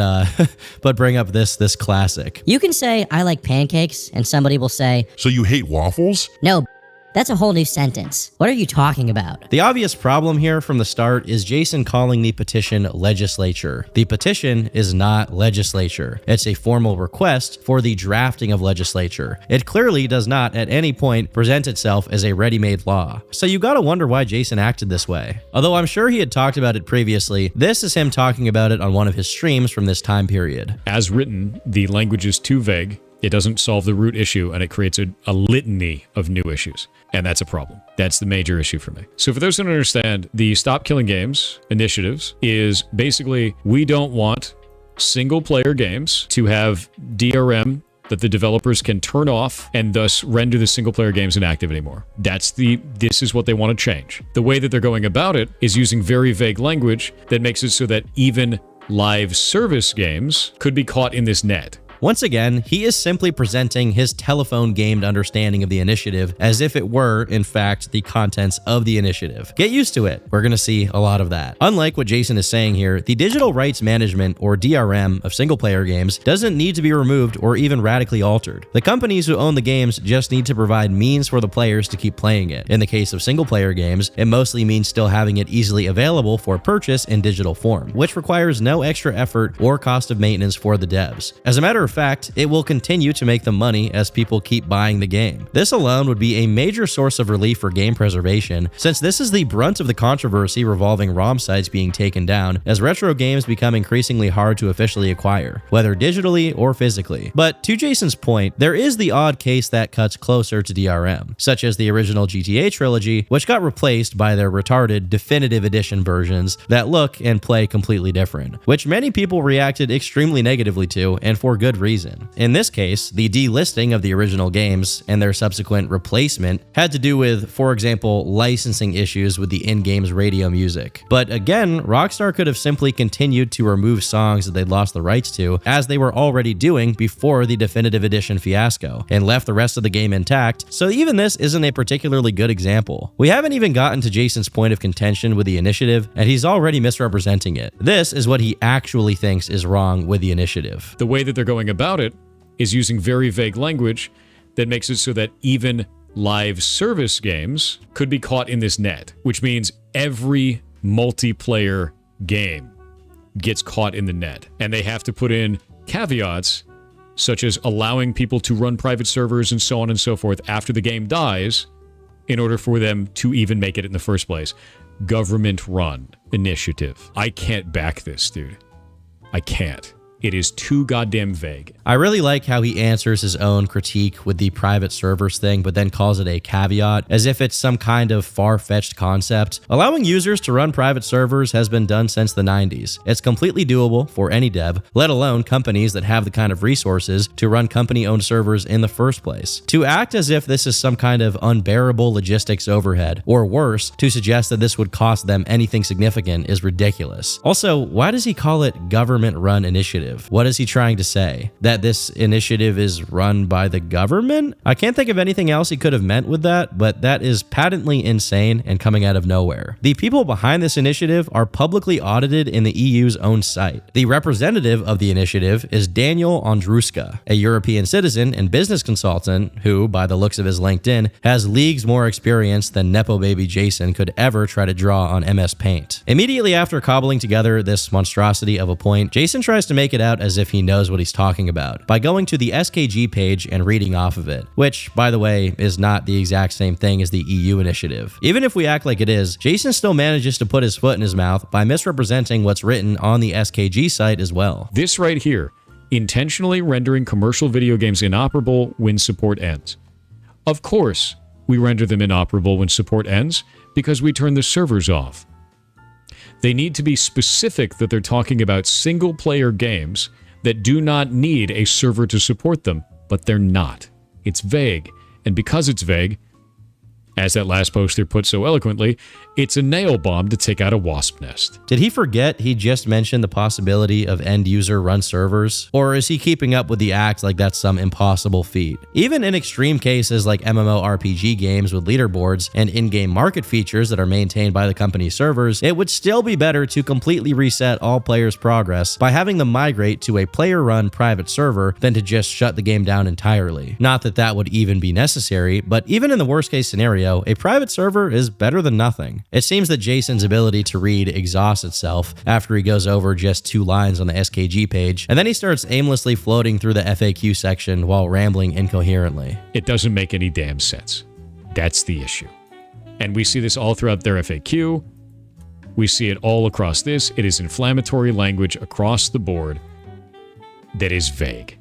but bring up this classic. You can say, "I like pancakes," and somebody will say, "So you hate waffles?" No, that's a whole new sentence. What are you talking about? The obvious problem here from the start is Jason calling the petition legislature. The petition is not legislature. It's a formal request for the drafting of legislature. It clearly does not at any point present itself as a ready-made law. So you gotta wonder why Jason acted this way. Although I'm sure he had talked about it previously, this is him talking about it on one of his streams from this time period. As written, the language is too vague. It doesn't solve the root issue, and it creates a litany of new issues. And that's a problem. That's the major issue for me. So for those who don't understand, the Stop Killing Games initiatives is basically, we don't want single-player games to have DRM that the developers can turn off and thus render the single-player games inactive anymore. This is what they want to change. The way that they're going about it is using very vague language that makes it so that even live service games could be caught in this net. Once again, he is simply presenting his telephone-gamed understanding of the initiative as if it were, in fact, the contents of the initiative. Get used to it. We're going to see a lot of that. Unlike what Jason is saying here, the digital rights management, or DRM, of single-player games doesn't need to be removed or even radically altered. The companies who own the games just need to provide means for the players to keep playing it. In the case of single-player games, it mostly means still having it easily available for purchase in digital form, which requires no extra effort or cost of maintenance for the devs. As a matter of fact, it will continue to make them money as people keep buying the game. This alone would be a major source of relief for game preservation, since this is the brunt of the controversy revolving ROM sites being taken down, as retro games become increasingly hard to officially acquire, whether digitally or physically. But to Jason's point, there is the odd case that cuts closer to DRM, such as the original GTA trilogy, which got replaced by their retarded definitive edition versions that look and play completely different, which many people reacted extremely negatively to, and for good reason. In this case, the delisting of the original games and their subsequent replacement had to do with, for example, licensing issues with the in-game's radio music. But again, Rockstar could have simply continued to remove songs that they'd lost the rights to, as they were already doing before the definitive edition fiasco, and left the rest of the game intact, so even this isn't a particularly good example. We haven't even gotten to Jason's point of contention with the initiative, and he's already misrepresenting it. This is what he actually thinks is wrong with the initiative. The way that they're going about it is using very vague language that makes it so that even live service games could be caught in this net, which means every multiplayer game gets caught in the net. And they have to put in caveats such as allowing people to run private servers and so on and so forth after the game dies in order for them to even make it in the first place. Government-run initiative. I can't back this, dude. I can't. It is too goddamn vague. I really like how he answers his own critique with the private servers thing, but then calls it a caveat, as if it's some kind of far-fetched concept. Allowing users to run private servers has been done since the 90s. It's completely doable for any dev, let alone companies that have the kind of resources to run company-owned servers in the first place. To act as if this is some kind of unbearable logistics overhead, or worse, to suggest that this would cost them anything significant is ridiculous. Also, why does he call it government-run initiative? What is he trying to say? That this initiative is run by the government? I can't think of anything else he could have meant with that, but that is patently insane and coming out of nowhere. The people behind this initiative are publicly audited in the EU's own site. The representative of the initiative is Daniel Ondruska, a European citizen and business consultant who, by the looks of his LinkedIn, has leagues more experience than Nepo Baby Jason could ever try to draw on MS Paint. Immediately after cobbling together this monstrosity of a point, Jason tries to make it it out as if he knows what he's talking about by going to the SKG page and reading off of it, which, by the way, is not the exact same thing as the EU initiative. Even if we act like it is, Jason still manages to put his foot in his mouth by misrepresenting what's written on the SKG site as well. This right here, intentionally rendering commercial video games inoperable when support ends. Of course, we render them inoperable when support ends because we turn the servers off. They need to be specific that they're talking about single-player games that do not need a server to support them, but they're not. It's vague, and because it's vague, as that last poster put so eloquently, it's a nail bomb to take out a wasp nest. Did he forget he just mentioned the possibility of end-user run servers? Or is he keeping up with the act like that's some impossible feat? Even in extreme cases like MMORPG games with leaderboards and in-game market features that are maintained by the company's servers, it would still be better to completely reset all players' progress by having them migrate to a player-run private server than to just shut the game down entirely. Not that that would even be necessary, but even in the worst-case scenario, a private server is better than nothing. It seems that Jason's ability to read exhausts itself after he goes over just 2 lines on the SKG page, and then he starts aimlessly floating through the FAQ section while rambling incoherently. It doesn't make any damn sense. That's the issue. And we see this all throughout their FAQ. We see it all across this. It is inflammatory language across the board that is vague.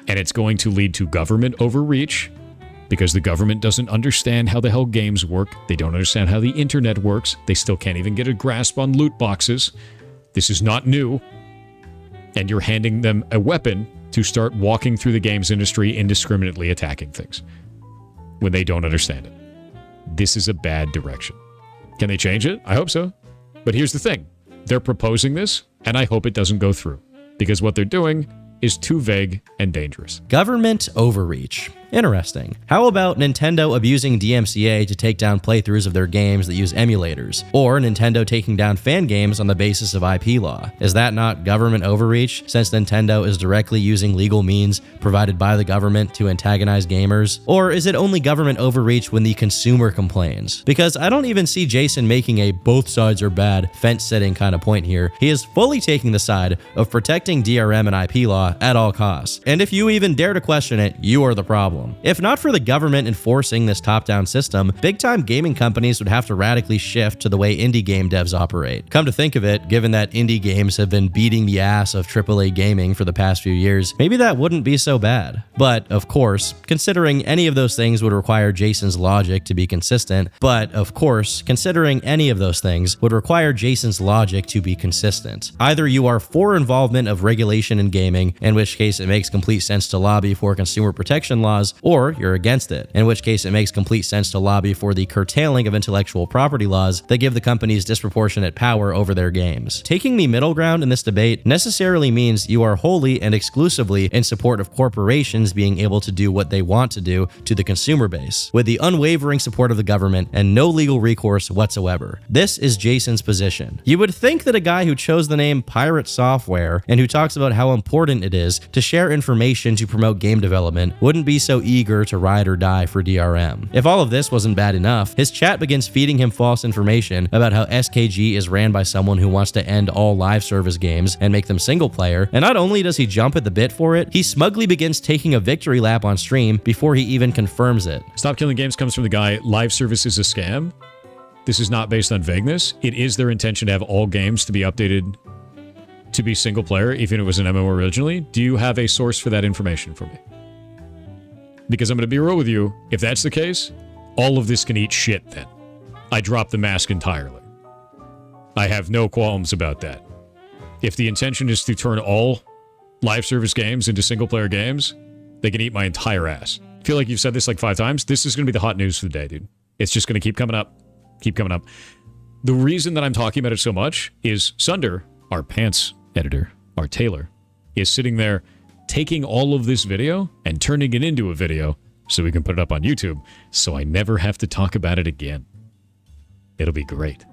And it's going to lead to government overreach, because the government doesn't understand how the hell games work. They don't understand how the internet works. They still can't even get a grasp on loot boxes. This is not new. And you're handing them a weapon to start walking through the games industry indiscriminately attacking things when they don't understand it. This is a bad direction. Can they change it? I hope so. But here's the thing. They're proposing this, and I hope it doesn't go through, because what they're doing is too vague and dangerous. Government overreach. Interesting. How about Nintendo abusing DMCA to take down playthroughs of their games that use emulators? Or Nintendo taking down fan games on the basis of IP law? Is that not government overreach, since Nintendo is directly using legal means provided by the government to antagonize gamers? Or is it only government overreach when the consumer complains? Because I don't even see Jason making a both sides are bad fence-sitting kind of point here. He is fully taking the side of protecting DRM and IP law at all costs. And if you even dare to question it, you are the problem. If not for the government enforcing this top-down system, big-time gaming companies would have to radically shift to the way indie game devs operate. Come to think of it, given that indie games have been beating the ass of AAA gaming for the past few years, maybe that wouldn't be so bad. But, of course, considering any of those things would require Jason's logic to be consistent, either you are for involvement of regulation in gaming, in which case it makes complete sense to lobby for consumer protection laws, or you're against it, in which case it makes complete sense to lobby for the curtailing of intellectual property laws that give the companies disproportionate power over their games. Taking the middle ground in this debate necessarily means you are wholly and exclusively in support of corporations being able to do what they want to do to the consumer base, with the unwavering support of the government and no legal recourse whatsoever. This is Jason's position. You would think that a guy who chose the name Pirate Software and who talks about how important it is to share information to promote game development wouldn't be so eager to ride or die for DRM. If all of this wasn't bad enough, his chat begins feeding him false information about how SKG is ran by someone who wants to end all live service games and make them single player, and not only does he jump at the bit for it, he smugly begins taking a victory lap on stream before he even confirms it. Stop Killing Games comes from the guy, live service is a scam. This is not based on vagueness. It is their intention to have all games to be updated to be single player, even if it was an MMO originally. Do you have a source for that information for me? Because I'm going to be real with you, if that's the case, all of this can eat shit then. I drop the mask entirely. I have no qualms about that. If the intention is to turn all live service games into single player games, they can eat my entire ass. I feel like you've said this like 5 times. This is going to be the hot news for the day, dude. It's just going to keep coming up. Keep coming up. The reason that I'm talking about it so much is Sunder, our pants editor, our tailor, is sitting there taking all of this video and turning it into a video so we can put it up on YouTube, so I never have to talk about it again. It'll be great.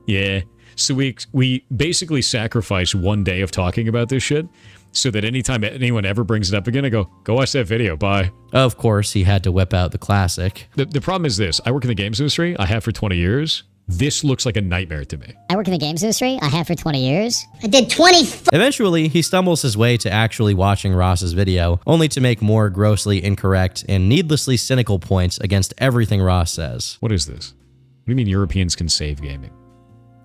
Yeah. So we basically sacrifice one day of talking about this shit so that anytime anyone ever brings it up again, I go watch that video, bye. Of course, he had to whip out the classic. The problem is this. I work in the games industry. I have for 20 years. This looks like a nightmare to me. I work in the games industry. I have for 20 years. I did 20 Eventually, he stumbles his way to actually watching Ross's video, only to make more grossly incorrect and needlessly cynical points against everything Ross says. What is this? What do you mean Europeans can save gaming?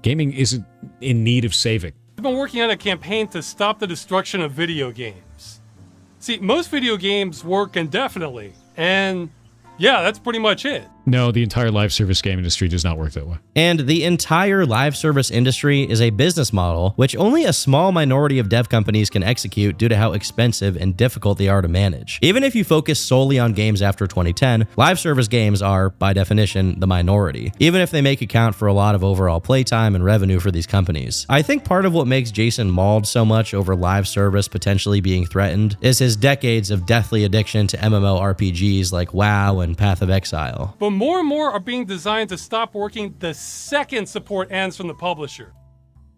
Gaming isn't in need of saving. I've been working on a campaign to stop the destruction of video games. See, most video games work indefinitely, and yeah, that's pretty much it. No, the entire live service game industry does not work that way. And the entire live service industry is a business model which only a small minority of dev companies can execute due to how expensive and difficult they are to manage. Even if you focus solely on games after 2010, live service games are, by definition, the minority, even if they make account for a lot of overall playtime and revenue for these companies. I think part of what makes Jason mauled so much over live service potentially being threatened is his decades of deathly addiction to MMORPGs like WoW and Path of Exile. But more and more are being designed to stop working the second support ends from the publisher.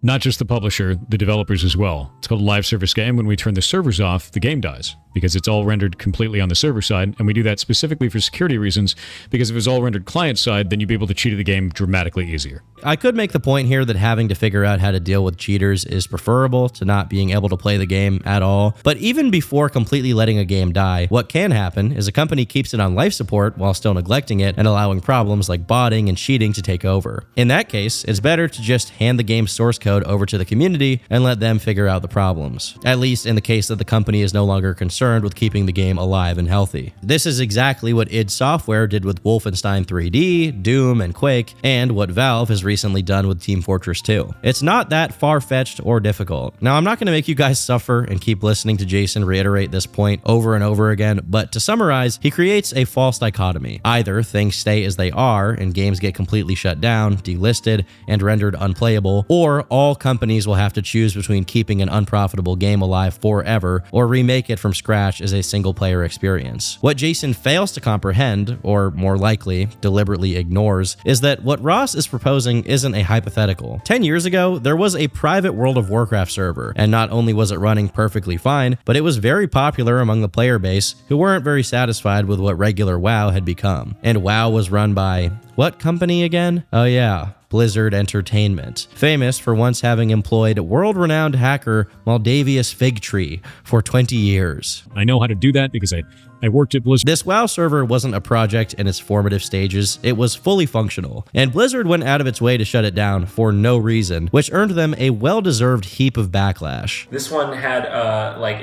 Not just the publisher, the developers as well. It's called a live service game. When we turn the servers off, the game dies because it's all rendered completely on the server side, and we do that specifically for security reasons, because if it was all rendered client side, then you'd be able to cheat at the game dramatically easier. I could make the point here that having to figure out how to deal with cheaters is preferable to not being able to play the game at all, but even before completely letting a game die, what can happen is a company keeps it on life support while still neglecting it and allowing problems like botting and cheating to take over. In that case, it's better to just hand the game's source code over to the community and let them figure out the problems, at least in the case that the company is no longer concerned with keeping the game alive and healthy. This is exactly what id Software did with Wolfenstein 3D, Doom, and Quake, and what Valve has recently done with Team Fortress 2. It's not that far-fetched or difficult. Now, I'm not going to make you guys suffer and keep listening to Jason reiterate this point over and over again, but to summarize, he creates a false dichotomy. Either things stay as they are and games get completely shut down, delisted, and rendered unplayable, or all companies will have to choose between keeping an unprofitable game alive forever or remake it from scratch as a single-player experience. What Jason fails to comprehend, or more likely, deliberately ignores, is that what Ross is proposing isn't a hypothetical. 10 years ago, there was a private World of Warcraft server, and not only was it running perfectly fine, but it was very popular among the player base who weren't very satisfied with what regular WoW had become. And WoW was run by what company again? Oh yeah, Blizzard Entertainment, famous for once having employed world-renowned hacker Maldavius Figtree for 20 years. I know how to do that because I worked at Blizzard. This WoW server wasn't a project in its formative stages, it was fully functional, and Blizzard went out of its way to shut it down for no reason, which earned them a well-deserved heap of backlash. This one had,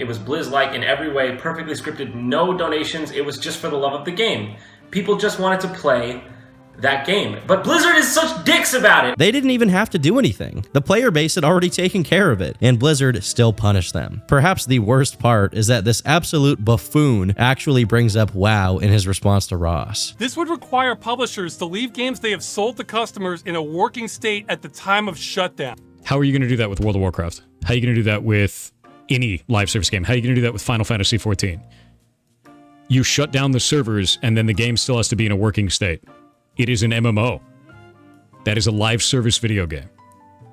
it was Blizz-like in every way, perfectly scripted, no donations, it was just for the love of the game. People just wanted to play that game. But Blizzard is such dicks about it. They didn't even have to do anything. The player base had already taken care of it, and Blizzard still punished them. Perhaps the worst part is that this absolute buffoon actually brings up WoW in his response to Ross. This would require publishers to leave games they have sold to customers in a working state at the time of shutdown. How are you going to do that with World of Warcraft? How are you going to do that with any live service game? How are you going to do that with Final Fantasy XIV? You shut down the servers, and then the game still has to be in a working state. It is an MMO. That is a live service video game.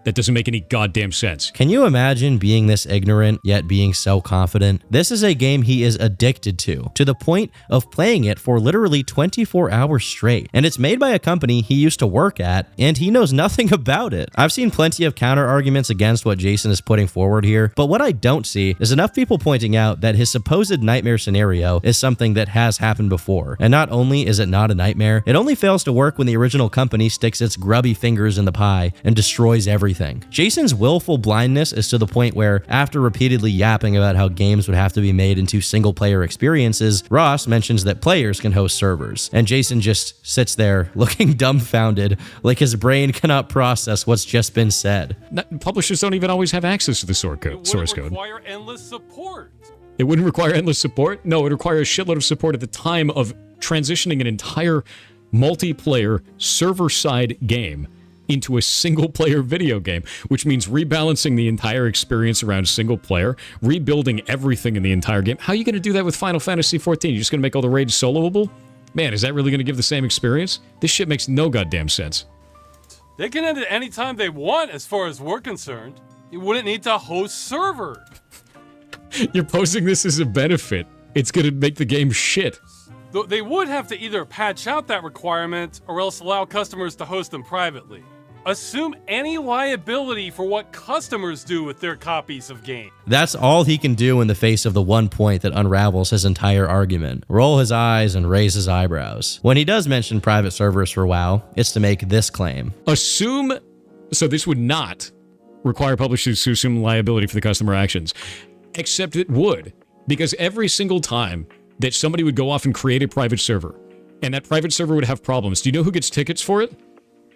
That doesn't make any goddamn sense. Can you imagine being this ignorant, yet being so confident? This is a game he is addicted to the point of playing it for literally 24 hours straight. And it's made by a company he used to work at, and he knows nothing about it. I've seen plenty of counter arguments against what Jason is putting forward here, but what I don't see is enough people pointing out that his supposed nightmare scenario is something that has happened before. And not only is it not a nightmare, it only fails to work when the original company sticks its grubby fingers in the pie and destroys everything. Jason's willful blindness is to the point where, after repeatedly yapping about how games would have to be made into single-player experiences, Ross mentions that players can host servers, and Jason just sits there looking dumbfounded, like his brain cannot process what's just been said. Publishers don't even always have access to the source code. It wouldn't require endless support. It wouldn't require endless support? No, it would require a shitload of support at the time of transitioning an entire multiplayer server-side game into a single-player video game, which means rebalancing the entire experience around single-player, rebuilding everything in the entire game. How are you going to do that with Final Fantasy XIV? You're just going to make all the raids soloable? Man, is that really going to give the same experience? This shit makes no goddamn sense. They can end it any time they want as far as we're concerned. You wouldn't need to host servers. You're posing this as a benefit. It's going to make the game shit. They would have to either patch out that requirement or else allow customers to host them privately. assume any liability for what customers do with their copies of games. That's all he can do in the face of the one point that unravels his entire argument. Roll his eyes and raise his eyebrows. When he does mention private servers for WoW, it's to make this claim. So this would not require publishers to assume liability for the customer actions, except it would, because every single time that somebody would go off and create a private server, and that private server would have problems, do you know who gets tickets for it?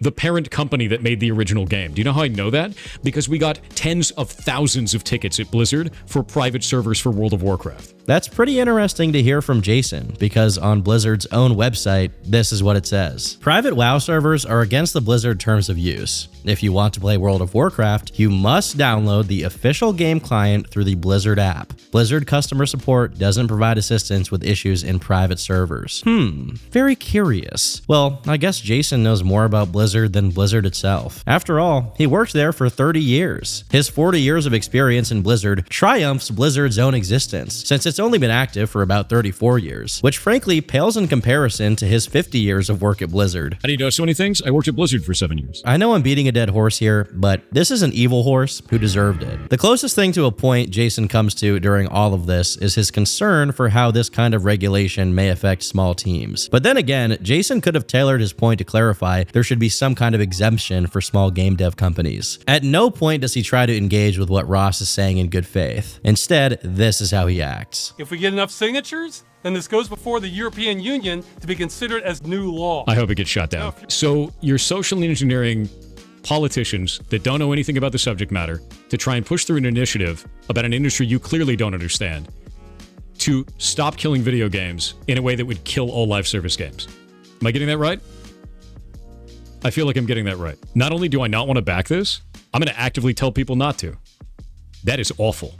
The parent company that made the original game. Do you know how I know that? Because we got tens of thousands of tickets at Blizzard for private servers for World of Warcraft. That's pretty interesting to hear from Jason, because on Blizzard's own website, this is what it says. Private WoW servers are against the Blizzard terms of use. If you want to play World of Warcraft, you must download the official game client through the Blizzard app. Blizzard customer support doesn't provide assistance with issues in private servers. Very curious. Well, I guess Jason knows more about Blizzard than Blizzard itself. After all, he worked there for 30 years. His 40 years of experience in Blizzard triumphs Blizzard's own existence, since it's only been active for about 34 years, which frankly pales in comparison to his 50 years of work at Blizzard. How do you know so many things? I worked at Blizzard for 7 years. I know I'm beating a dead horse here, but this is an evil horse who deserved it. The closest thing to a point Jason comes to during all of this is his concern for how this kind of regulation may affect small teams. But then again, Jason could have tailored his point to clarify there should be some kind of exemption for small game dev companies. At no point does he try to engage with what Ross is saying in good faith. Instead, this is how he acts. If we get enough signatures, then this goes before the European Union to be considered as new law. I hope it gets shot down. So you're social engineering politicians that don't know anything about the subject matter to try and push through an initiative about an industry you clearly don't understand to stop killing video games in a way that would kill all live service games. Am I getting that right? I feel like I'm getting that right. Not only do I not want to back this, I'm going to actively tell people not to. That is awful.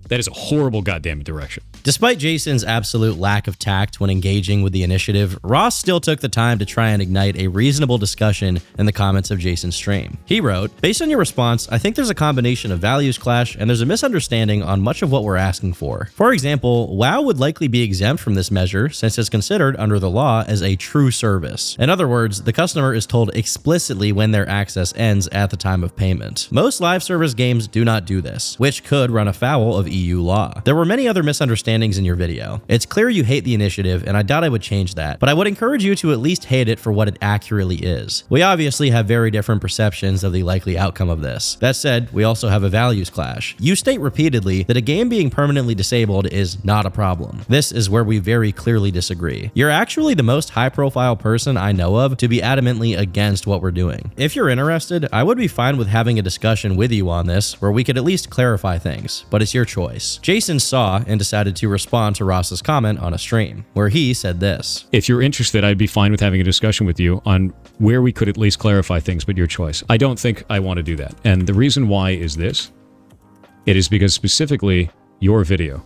That is a horrible goddamn direction. Despite Jason's absolute lack of tact when engaging with the initiative, Ross still took the time to try and ignite a reasonable discussion in the comments of Jason's stream. He wrote, "Based on your response, I think there's a combination of values clash and there's a misunderstanding on much of what we're asking for. For example, WoW would likely be exempt from this measure since it's considered under the law as a true service. In other words, the customer is told explicitly when their access ends at the time of payment. Most live service games do not do this, which could run afoul of EU law. There were many other misunderstandings in your video. It's clear you hate the initiative, and I doubt I would change that, but I would encourage you to at least hate it for what it accurately is. We obviously have very different perceptions of the likely outcome of this. That said, we also have a values clash. You state repeatedly that a game being permanently disabled is not a problem. This is where we very clearly disagree. You're actually the most high-profile person I know of to be adamantly against what we're doing. If you're interested, I would be fine with having a discussion with you on this where we could at least clarify things, but it's your choice." Jason saw and decided to respond to Ross's comment on a stream, where he said this. If you're interested, I'd be fine with having a discussion with you on where we could at least clarify things, but your choice. I don't think I want to do that. And the reason why is this. It is because specifically your video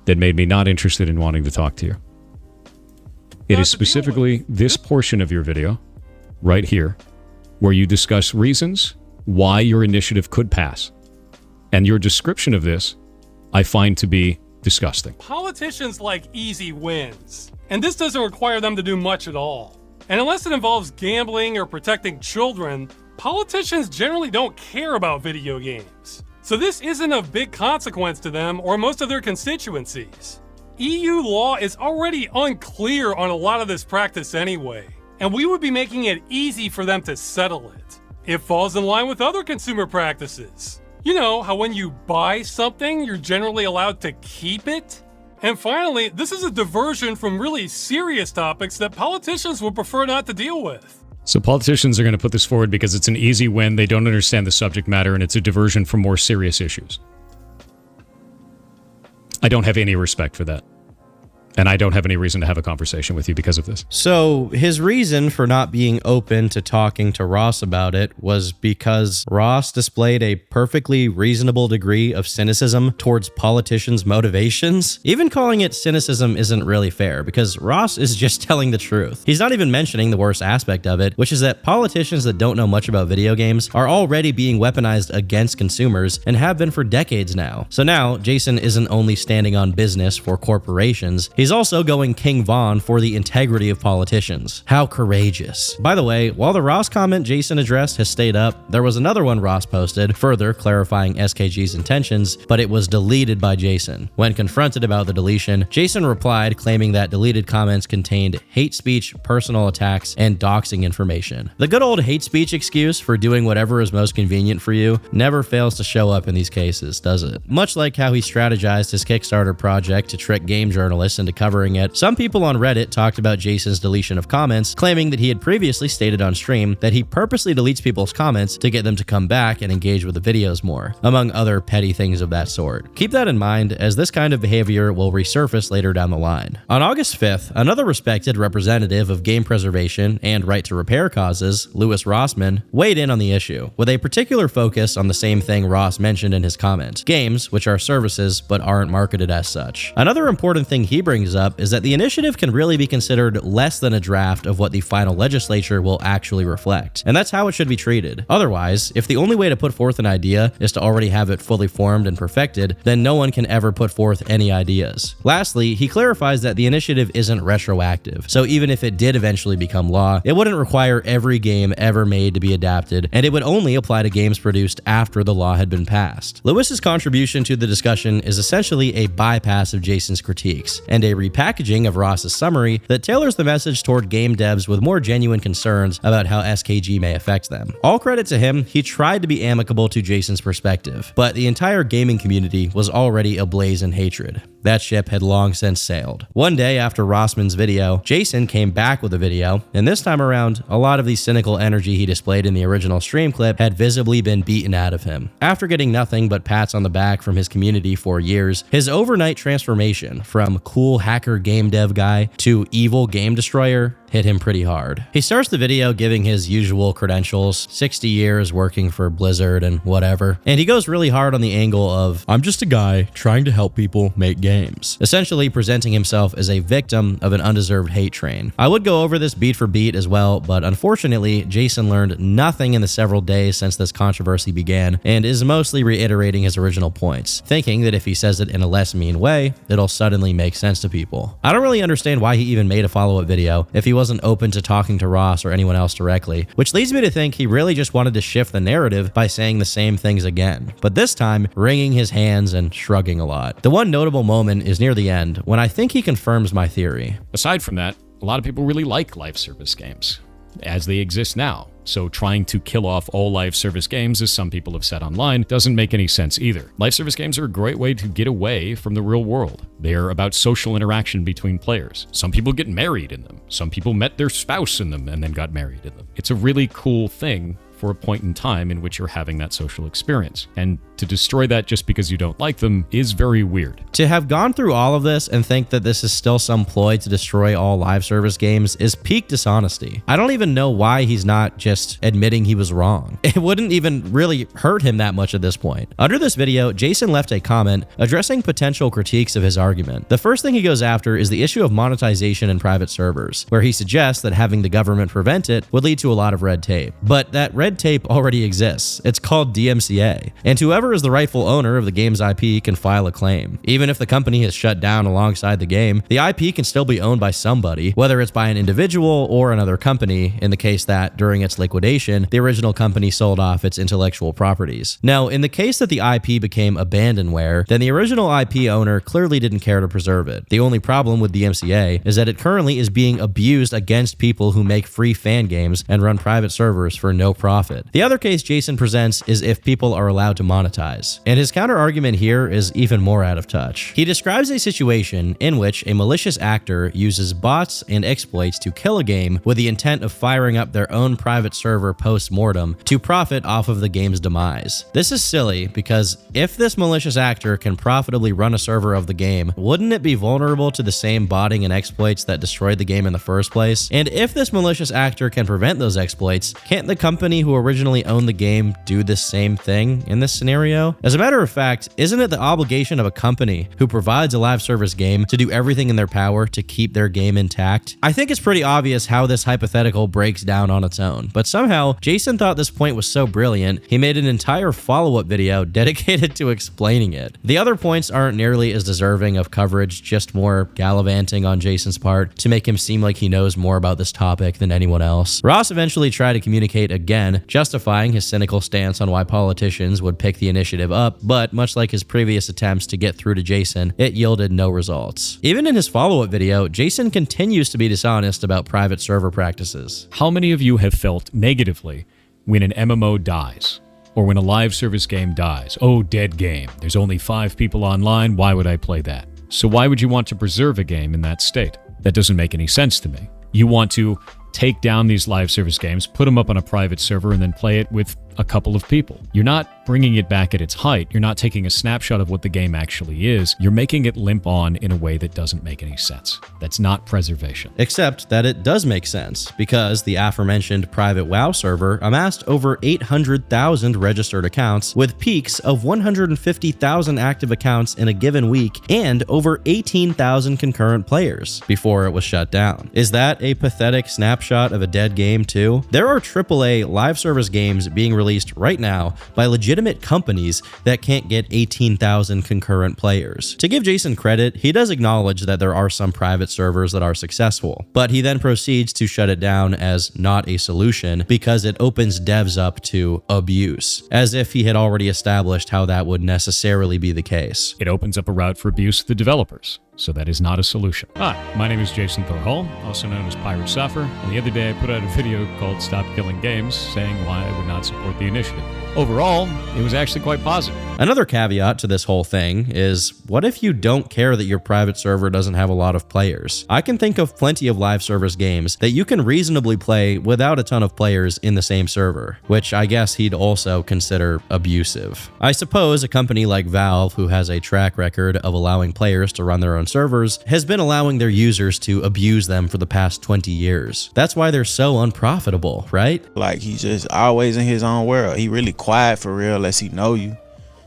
that made me not interested in wanting to talk to you. It is specifically this portion of your video, right here, where you discuss reasons why your initiative could pass. And your description of this, I find to be disgusting. Politicians like easy wins, and this doesn't require them to do much at all. And unless it involves gambling or protecting children, politicians generally don't care about video games. So this isn't of big consequence to them or most of their constituencies. EU law is already unclear on a lot of this practice anyway, and we would be making it easy for them to settle it. It falls in line with other consumer practices. You know how when you buy something, you're generally allowed to keep it? And finally, this is a diversion from really serious topics that politicians would prefer not to deal with. So politicians are going to put this forward because it's an easy win, they don't understand the subject matter, and it's a diversion from more serious issues. I don't have any respect for that. And I don't have any reason to have a conversation with you because of this. So his reason for not being open to talking to Ross about it was because Ross displayed a perfectly reasonable degree of cynicism towards politicians' motivations. Even calling it cynicism isn't really fair because Ross is just telling the truth. He's not even mentioning the worst aspect of it, which is that politicians that don't know much about video games are already being weaponized against consumers and have been for decades now. So now Jason isn't only standing on business for corporations, He's also going King Von for the integrity of politicians. How courageous. By the way, while the Ross comment Jason addressed has stayed up, there was another one Ross posted, further clarifying SKG's intentions, but it was deleted by Jason. When confronted about the deletion, Jason replied claiming that deleted comments contained hate speech, personal attacks, and doxing information. The good old hate speech excuse for doing whatever is most convenient for you never fails to show up in these cases, does it? Much like how he strategized his Kickstarter project to trick game journalists into covering it, some people on Reddit talked about Jason's deletion of comments, claiming that he had previously stated on stream that he purposely deletes people's comments to get them to come back and engage with the videos more, among other petty things of that sort. Keep that in mind, as this kind of behavior will resurface later down the line. On August 5th, another respected representative of game preservation and right to repair causes, Louis Rossman, weighed in on the issue, with a particular focus on the same thing Ross mentioned in his comment: games, which are services but aren't marketed as such. Another important thing he brings up is that the initiative can really be considered less than a draft of what the final legislature will actually reflect, and that's how it should be treated. Otherwise, if the only way to put forth an idea is to already have it fully formed and perfected, then no one can ever put forth any ideas. Lastly, he clarifies that the initiative isn't retroactive, so even if it did eventually become law, it wouldn't require every game ever made to be adapted, and it would only apply to games produced after the law had been passed. Lewis's contribution to the discussion is essentially a bypass of Jason's critiques, and a repackaging of Ross's summary that tailors the message toward game devs with more genuine concerns about how SKG may affect them. All credit to him, he tried to be amicable to Jason's perspective, but the entire gaming community was already ablaze in hatred. That ship had long since sailed. One day after Rossman's video, Jason came back with a video, and this time around, a lot of the cynical energy he displayed in the original stream clip had visibly been beaten out of him. After getting nothing but pats on the back from his community for years, his overnight transformation from cool hacker game dev guy to evil game destroyer hit him pretty hard. He starts the video giving his usual credentials, 60 years working for Blizzard and whatever, and he goes really hard on the angle of, I'm just a guy trying to help people make games, essentially presenting himself as a victim of an undeserved hate train. I would go over this beat for beat as well, but unfortunately, Jason learned nothing in the several days since this controversy began, and is mostly reiterating his original points, thinking that if he says it in a less mean way, it'll suddenly make sense to people. I don't really understand why he even made a follow-up video if he wasn't open to talking to Ross or anyone else directly, which leads me to think he really just wanted to shift the narrative by saying the same things again, but this time wringing his hands and shrugging a lot. The one notable moment is near the end, when I think he confirms my theory. Aside from that, a lot of people really like live service games, as they exist now. So trying to kill off all live service games, as some people have said online, doesn't make any sense either. Live service games are a great way to get away from the real world. They're about social interaction between players. Some people get married in them. Some people met their spouse in them and then got married in them. It's a really cool thing for a point in time in which you're having that social experience. And to destroy that just because you don't like them is very weird. To have gone through all of this and think that this is still some ploy to destroy all live service games is peak dishonesty. I don't even know why he's not just admitting he was wrong. It wouldn't even really hurt him that much at this point. Under this video, Jason left a comment addressing potential critiques of his argument. The first thing he goes after is the issue of monetization in private servers, where he suggests that having the government prevent it would lead to a lot of red tape. But that red tape already exists. It's called DMCA, and whoever is the rightful owner of the game's IP can file a claim. Even if the company is shut down alongside the game, the IP can still be owned by somebody, whether it's by an individual or another company, in the case that, during its liquidation, the original company sold off its intellectual properties. Now, in the case that the IP became abandonware, then the original IP owner clearly didn't care to preserve it. The only problem with DMCA is that it currently is being abused against people who make free fan games and run private servers for no profit. The other case Jason presents is if people are allowed to monetize, and his counter argument here is even more out of touch. He describes a situation in which a malicious actor uses bots and exploits to kill a game with the intent of firing up their own private server post-mortem to profit off of the game's demise. This is silly because if this malicious actor can profitably run a server of the game, wouldn't it be vulnerable to the same botting and exploits that destroyed the game in the first place? And if this malicious actor can prevent those exploits, can't the company who who originally owned the game do the same thing in this scenario? As a matter of fact, isn't it the obligation of a company who provides a live service game to do everything in their power to keep their game intact? I think it's pretty obvious how this hypothetical breaks down on its own, but somehow Jason thought this point was so brilliant, he made an entire follow-up video dedicated to explaining it. The other points aren't nearly as deserving of coverage, just more gallivanting on Jason's part to make him seem like he knows more about this topic than anyone else. Ross eventually tried to communicate again, justifying his cynical stance on why politicians would pick the initiative up, but much like his previous attempts to get through to Jason, it yielded no results. Even in his follow-up video, Jason continues to be dishonest about private server practices. How many of you have felt negatively when an MMO dies? Or when a live service game dies? Oh, dead game. There's only 5 people online, why would I play that? So why would you want to preserve a game in that state? That doesn't make any sense to me. You want to take down these live service games, put them up on a private server, and then play it with a couple of people. You're not bringing it back at its height. You're not taking a snapshot of what the game actually is. You're making it limp on in a way that doesn't make any sense. That's not preservation. Except that it does make sense, because the aforementioned private WoW server amassed over 800,000 registered accounts, with peaks of 150,000 active accounts in a given week and over 18,000 concurrent players before it was shut down. Is that a pathetic snapshot of a dead game too? There are AAA live service games being released right now by legitimate companies that can't get 18,000 concurrent players. To give Jason credit, he does acknowledge that there are some private servers that are successful, but he then proceeds to shut it down as not a solution because it opens devs up to abuse, as if he had already established how that would necessarily be the case. It opens up a route for abuse of the developers. So that is not a solution. Hi, my name is Jason Thorhall, also known as Pirate Suffer, and the other day I put out a video called Stop Killing Games, saying why I would not support the initiative. Overall, it was actually quite positive. Another caveat to this whole thing is, what if you don't care that your private server doesn't have a lot of players? I can think of plenty of live service games that you can reasonably play without a ton of players in the same server, which I guess he'd also consider abusive. I suppose a company like Valve, who has a track record of allowing players to run their own servers, has been allowing their users to abuse them for the past 20 years. That's why they're so unprofitable, right? Like, he's just always in his own world. He really quiet for real unless he know you.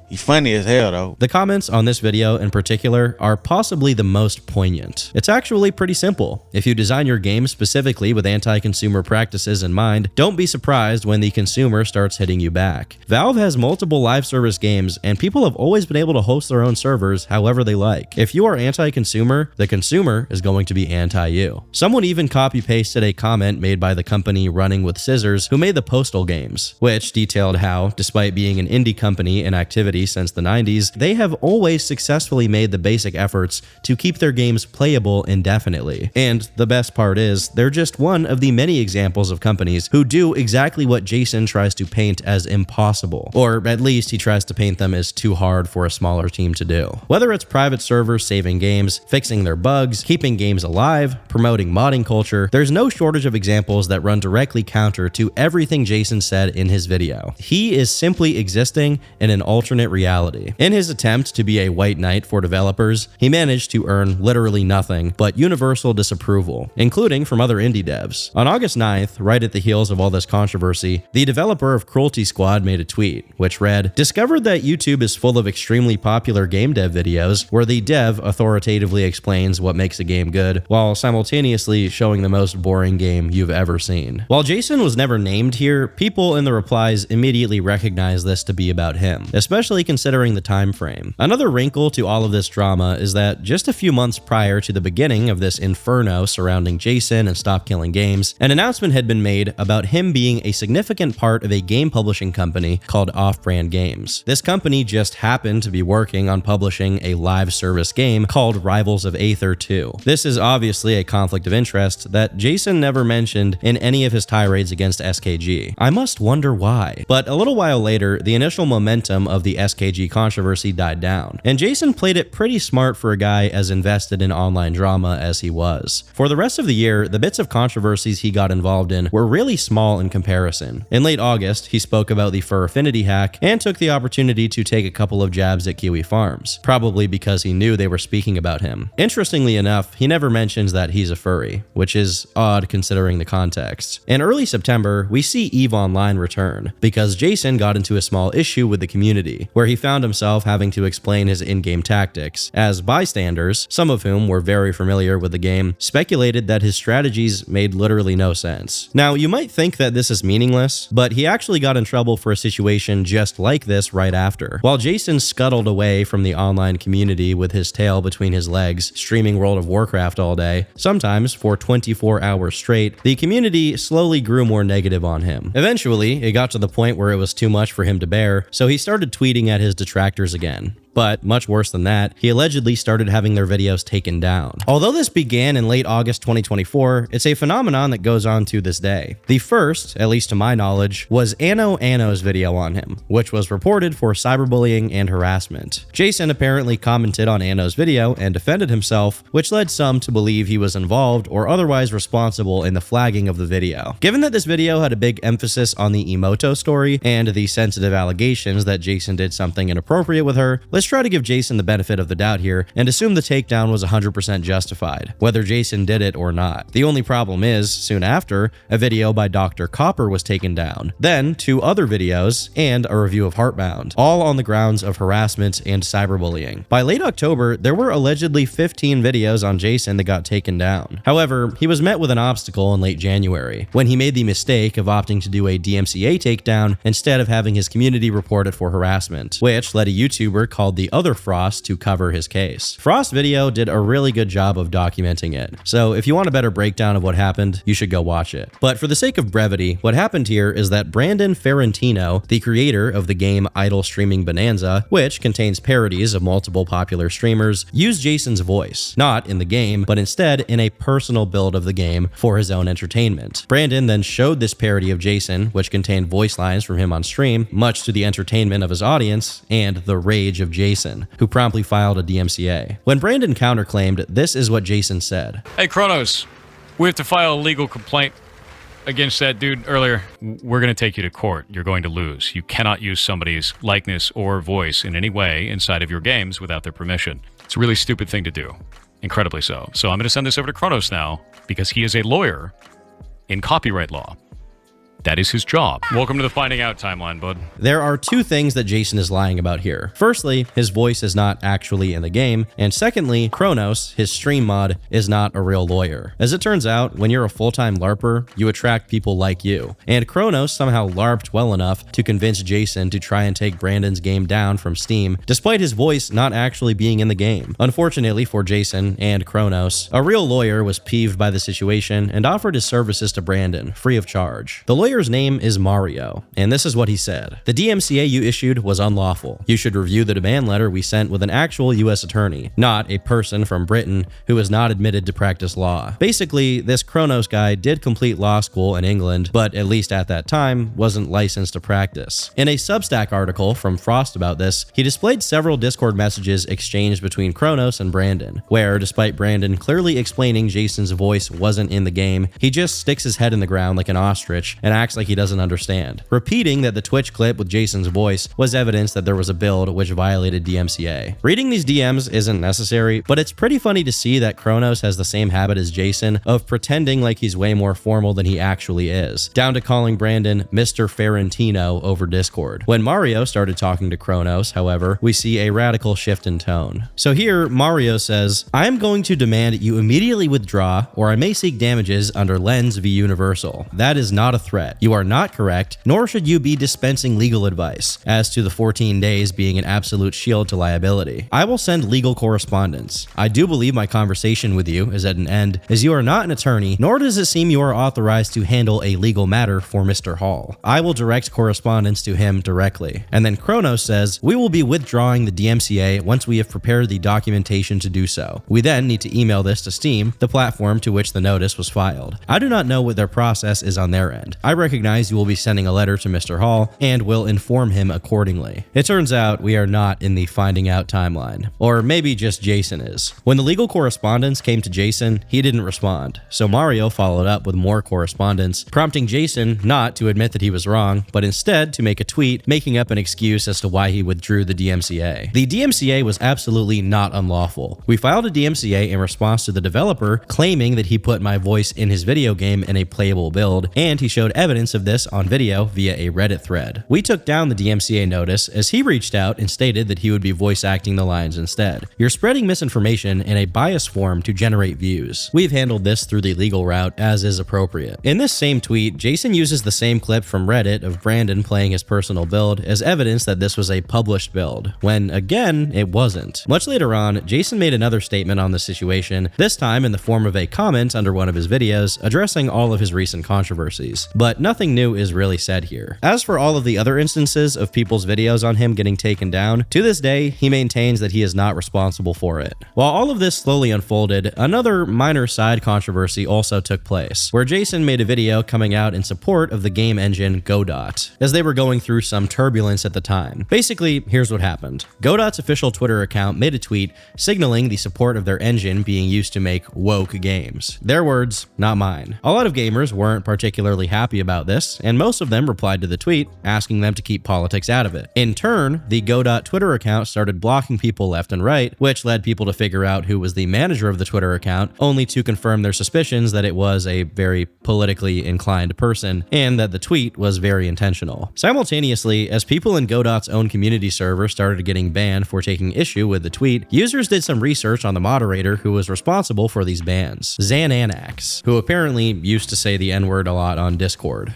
He's funny as hell though. The comments on this video in particular are possibly the most poignant. It's actually pretty simple. If you design your game specifically with anti-consumer practices in mind, don't be surprised when the consumer starts hitting you back. Valve has multiple live service games, and people have always been able to host their own servers however they like. If you are anti-consumer, the consumer is going to be anti-you. Someone even copy-pasted a comment made by the company Running with Scissors, who made the Postal games, which detailed how, despite being an indie company in activity since the 90s, they have always successfully made the basic efforts to keep their games playable indefinitely. And the best part is, they're just one of the many examples of companies who do exactly what Jason tries to paint as impossible, or at least he tries to paint them as too hard for a smaller team to do. Whether it's private servers saving games, fixing their bugs, keeping games alive, promoting modding culture, there's no shortage of examples that run directly counter to everything Jason said in his video. He is simply existing in an alternate reality. In his attempt to be a white knight for developers, he managed to earn literally nothing but universal disapproval, including from other indie devs. On August 9th, right at the heels of all this controversy, the developer of Cruelty Squad made a tweet, which read, "Discovered that YouTube is full of extremely popular game dev videos where the dev authoritatively explains what makes a game good, while simultaneously showing the most boring game you've ever seen." While Jason was never named here, people in the replies immediately recognized this to be about him, especially considering the time frame. Another wrinkle to all of this drama is that just a few months prior to the beginning of this inferno surrounding Jason and Stop Killing Games, an announcement had been made about him being a significant part of a game publishing company called Off-Brand Games. This company just happened to be working on publishing a live service game called Rivals of Aether 2. This is obviously a conflict of interest that Jason never mentioned in any of his tirades against SKG. I must wonder why. But a little while later, the initial momentum of the SKG controversy died down. And Jason played it pretty smart for a guy as invested in online drama as he was. For the rest of the year, the bits of controversies he got involved in were really small in comparison. In late August, he spoke about the Fur Affinity hack and took the opportunity to take a couple of jabs at Kiwi Farms, probably because he knew they were speaking about him. Interestingly enough, he never mentions that he's a furry, which is odd considering the context. In early September, we see EVE Online return, because Jason got into a small issue with the community, where he found himself having to explain his in-game tactics, as bystanders, some of whom were very familiar with the game, speculated that his strategies made literally no sense. Now, you might think that this is meaningless, but he actually got in trouble for a situation just like this right after. While Jason scuttled away from the online community with his tail between his legs, streaming World of Warcraft all day, sometimes for 24 hours straight, the community slowly grew more negative on him. Eventually, it got to the point where it was too much for him to bear, so he started tweeting at his detractors again. But much worse than that, he allegedly started having their videos taken down. Although this began in late August 2024, it's a phenomenon that goes on to this day. The first, at least to my knowledge, was Anno's video on him, which was reported for cyberbullying and harassment. Jason apparently commented on Anno's video and defended himself, which led some to believe he was involved or otherwise responsible in the flagging of the video. Given that this video had a big emphasis on the Emoto story and the sensitive allegations that Jason did something inappropriate with her, let's try to give Jason the benefit of the doubt here and assume the takedown was 100% justified, whether Jason did it or not. The only problem is, soon after, a video by Dr. Copper was taken down, then 2 other videos, and a review of Heartbound, all on the grounds of harassment and cyberbullying. By late October, there were allegedly 15 videos on Jason that got taken down. However, he was met with an obstacle in late January, when he made the mistake of opting to do a DMCA takedown instead of having his community report it for harassment, which led a YouTuber called the Other Frost to cover his case. Frost's video did a really good job of documenting it, so if you want a better breakdown of what happened, you should go watch it. But for the sake of brevity, what happened here is that Brandon Ferrantino, the creator of the game Idle Streaming Bonanza, which contains parodies of multiple popular streamers, used Jason's voice, not in the game, but instead in a personal build of the game for his own entertainment. Brandon then showed this parody of Jason, which contained voice lines from him on stream, much to the entertainment of his audience and the rage of Jason, who promptly filed a DMCA. When Brandon counterclaimed, this is what Jason said. Hey, Kronos, we have to file a legal complaint against that dude earlier. We're going to take you to court. You're going to lose. You cannot use somebody's likeness or voice in any way inside of your games without their permission. It's a really stupid thing to do. Incredibly so. So I'm going to send this over to Kronos now because he is a lawyer in copyright law. That is his job. Welcome to the finding out timeline, bud. There are 2 things that Jason is lying about here. Firstly, his voice is not actually in the game, and secondly, Kronos, his stream mod, is not a real lawyer. As it turns out, when you're a full-time LARPer, you attract people like you, and Kronos somehow LARPed well enough to convince Jason to try and take Brandon's game down from Steam, despite his voice not actually being in the game. Unfortunately for Jason and Kronos, a real lawyer was peeved by the situation and offered his services to Brandon, free of charge. The lawyer's name is Mario, and this is what he said. The DMCA you issued was unlawful. You should review the demand letter we sent with an actual US attorney, not a person from Britain who is not admitted to practice law. Basically, this Kronos guy did complete law school in England, but at least at that time, wasn't licensed to practice. In a Substack article from Frost about this, he displayed several Discord messages exchanged between Kronos and Brandon, where, despite Brandon clearly explaining Jason's voice wasn't in the game, he just sticks his head in the ground like an ostrich and acts like he doesn't understand, repeating that the Twitch clip with Jason's voice was evidence that there was a build which violated DMCA. Reading these DMs isn't necessary, but it's pretty funny to see that Kronos has the same habit as Jason of pretending like he's way more formal than he actually is, down to calling Brandon Mr. Ferrantino over Discord. When Mario started talking to Kronos, however, we see a radical shift in tone. So here, Mario says, "I am going to demand you immediately withdraw, or I may seek damages under Lens v. Universal. That is not a threat. You are not correct, nor should you be dispensing legal advice as to the 14 days being an absolute shield to liability. I will send legal correspondence. I do believe my conversation with you is at an end, as you are not an attorney, nor does it seem you are authorized to handle a legal matter for Mr. Hall. I will direct correspondence to him directly." And then Kronos says, "We will be withdrawing the DMCA once we have prepared the documentation to do so. We then need to email this to Steam, the platform to which the notice was filed. I do not know what their process is on their end. I recognize you will be sending a letter to Mr. Hall and will inform him accordingly. It turns out we are not in the finding out timeline. Or maybe just Jason is. When the legal correspondence came to Jason, he didn't respond, so Mario followed up with more correspondence, prompting Jason not to admit that he was wrong, but instead to make a tweet making up an excuse as to why he withdrew the DMCA. The DMCA was absolutely not unlawful. We filed a DMCA in response to the developer claiming that he put my voice in his video game in a playable build, and he showed evidence of this on video via a Reddit thread. We took down the DMCA notice as he reached out and stated that he would be voice acting the lines instead. You're spreading misinformation in a bias form to generate views. We've handled this through the legal route as is appropriate. In this same tweet, Jason uses the same clip from Reddit of Brandon playing his personal build as evidence that this was a published build, when again, it wasn't. Much later on, Jason made another statement on the situation, this time in the form of a comment under one of his videos addressing all of his recent controversies. But nothing new is really said here. As for all of the other instances of people's videos on him getting taken down, to this day, he maintains that he is not responsible for it. While all of this slowly unfolded, another minor side controversy also took place, where Jason made a video coming out in support of the game engine Godot, as they were going through some turbulence at the time. Basically, here's what happened. Godot's official Twitter account made a tweet signaling the support of their engine being used to make woke games. Their words, not mine. A lot of gamers weren't particularly happy about this, and most of them replied to the tweet, asking them to keep politics out of it. In turn, the Godot Twitter account started blocking people left and right, which led people to figure out who was the manager of the Twitter account, only to confirm their suspicions that it was a very politically inclined person, and that the tweet was very intentional. Simultaneously, as people in Godot's own community server started getting banned for taking issue with the tweet, users did some research on the moderator who was responsible for these bans, Xananax, who apparently used to say the N-word a lot on Discord.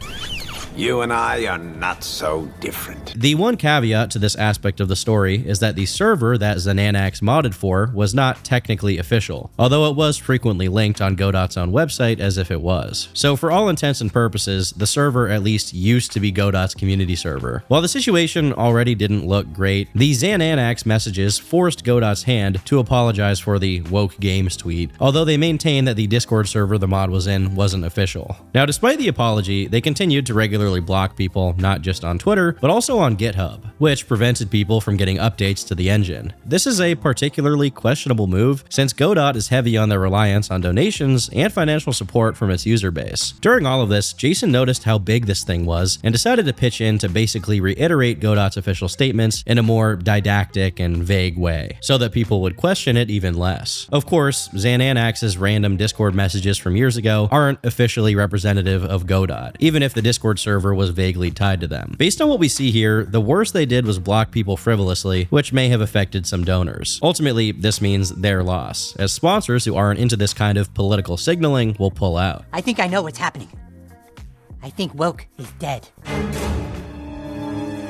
You and I are not so different. The one caveat to this aspect of the story is that the server that Xananax modded for was not technically official, although it was frequently linked on Godot's own website as if it was. So for all intents and purposes, the server at least used to be Godot's community server. While the situation already didn't look great, the Xananax messages forced Godot's hand to apologize for the woke games tweet, although they maintained that the Discord server the mod was in wasn't official. Now, despite the apology, they continued to regularly block people, not just on Twitter, but also on GitHub, which prevented people from getting updates to the engine. This is a particularly questionable move, since Godot is heavy on their reliance on donations and financial support from its user base. During all of this, Jason noticed how big this thing was and decided to pitch in to basically reiterate Godot's official statements in a more didactic and vague way, so that people would question it even less. Of course, Xananax's random Discord messages from years ago aren't officially representative of Godot, even if the Discord server was vaguely tied to them. Based on what we see here, the worst they did was block people frivolously, which may have affected some donors. Ultimately, this means their loss, as sponsors who aren't into this kind of political signaling will pull out. I think I know what's happening. I think woke is dead.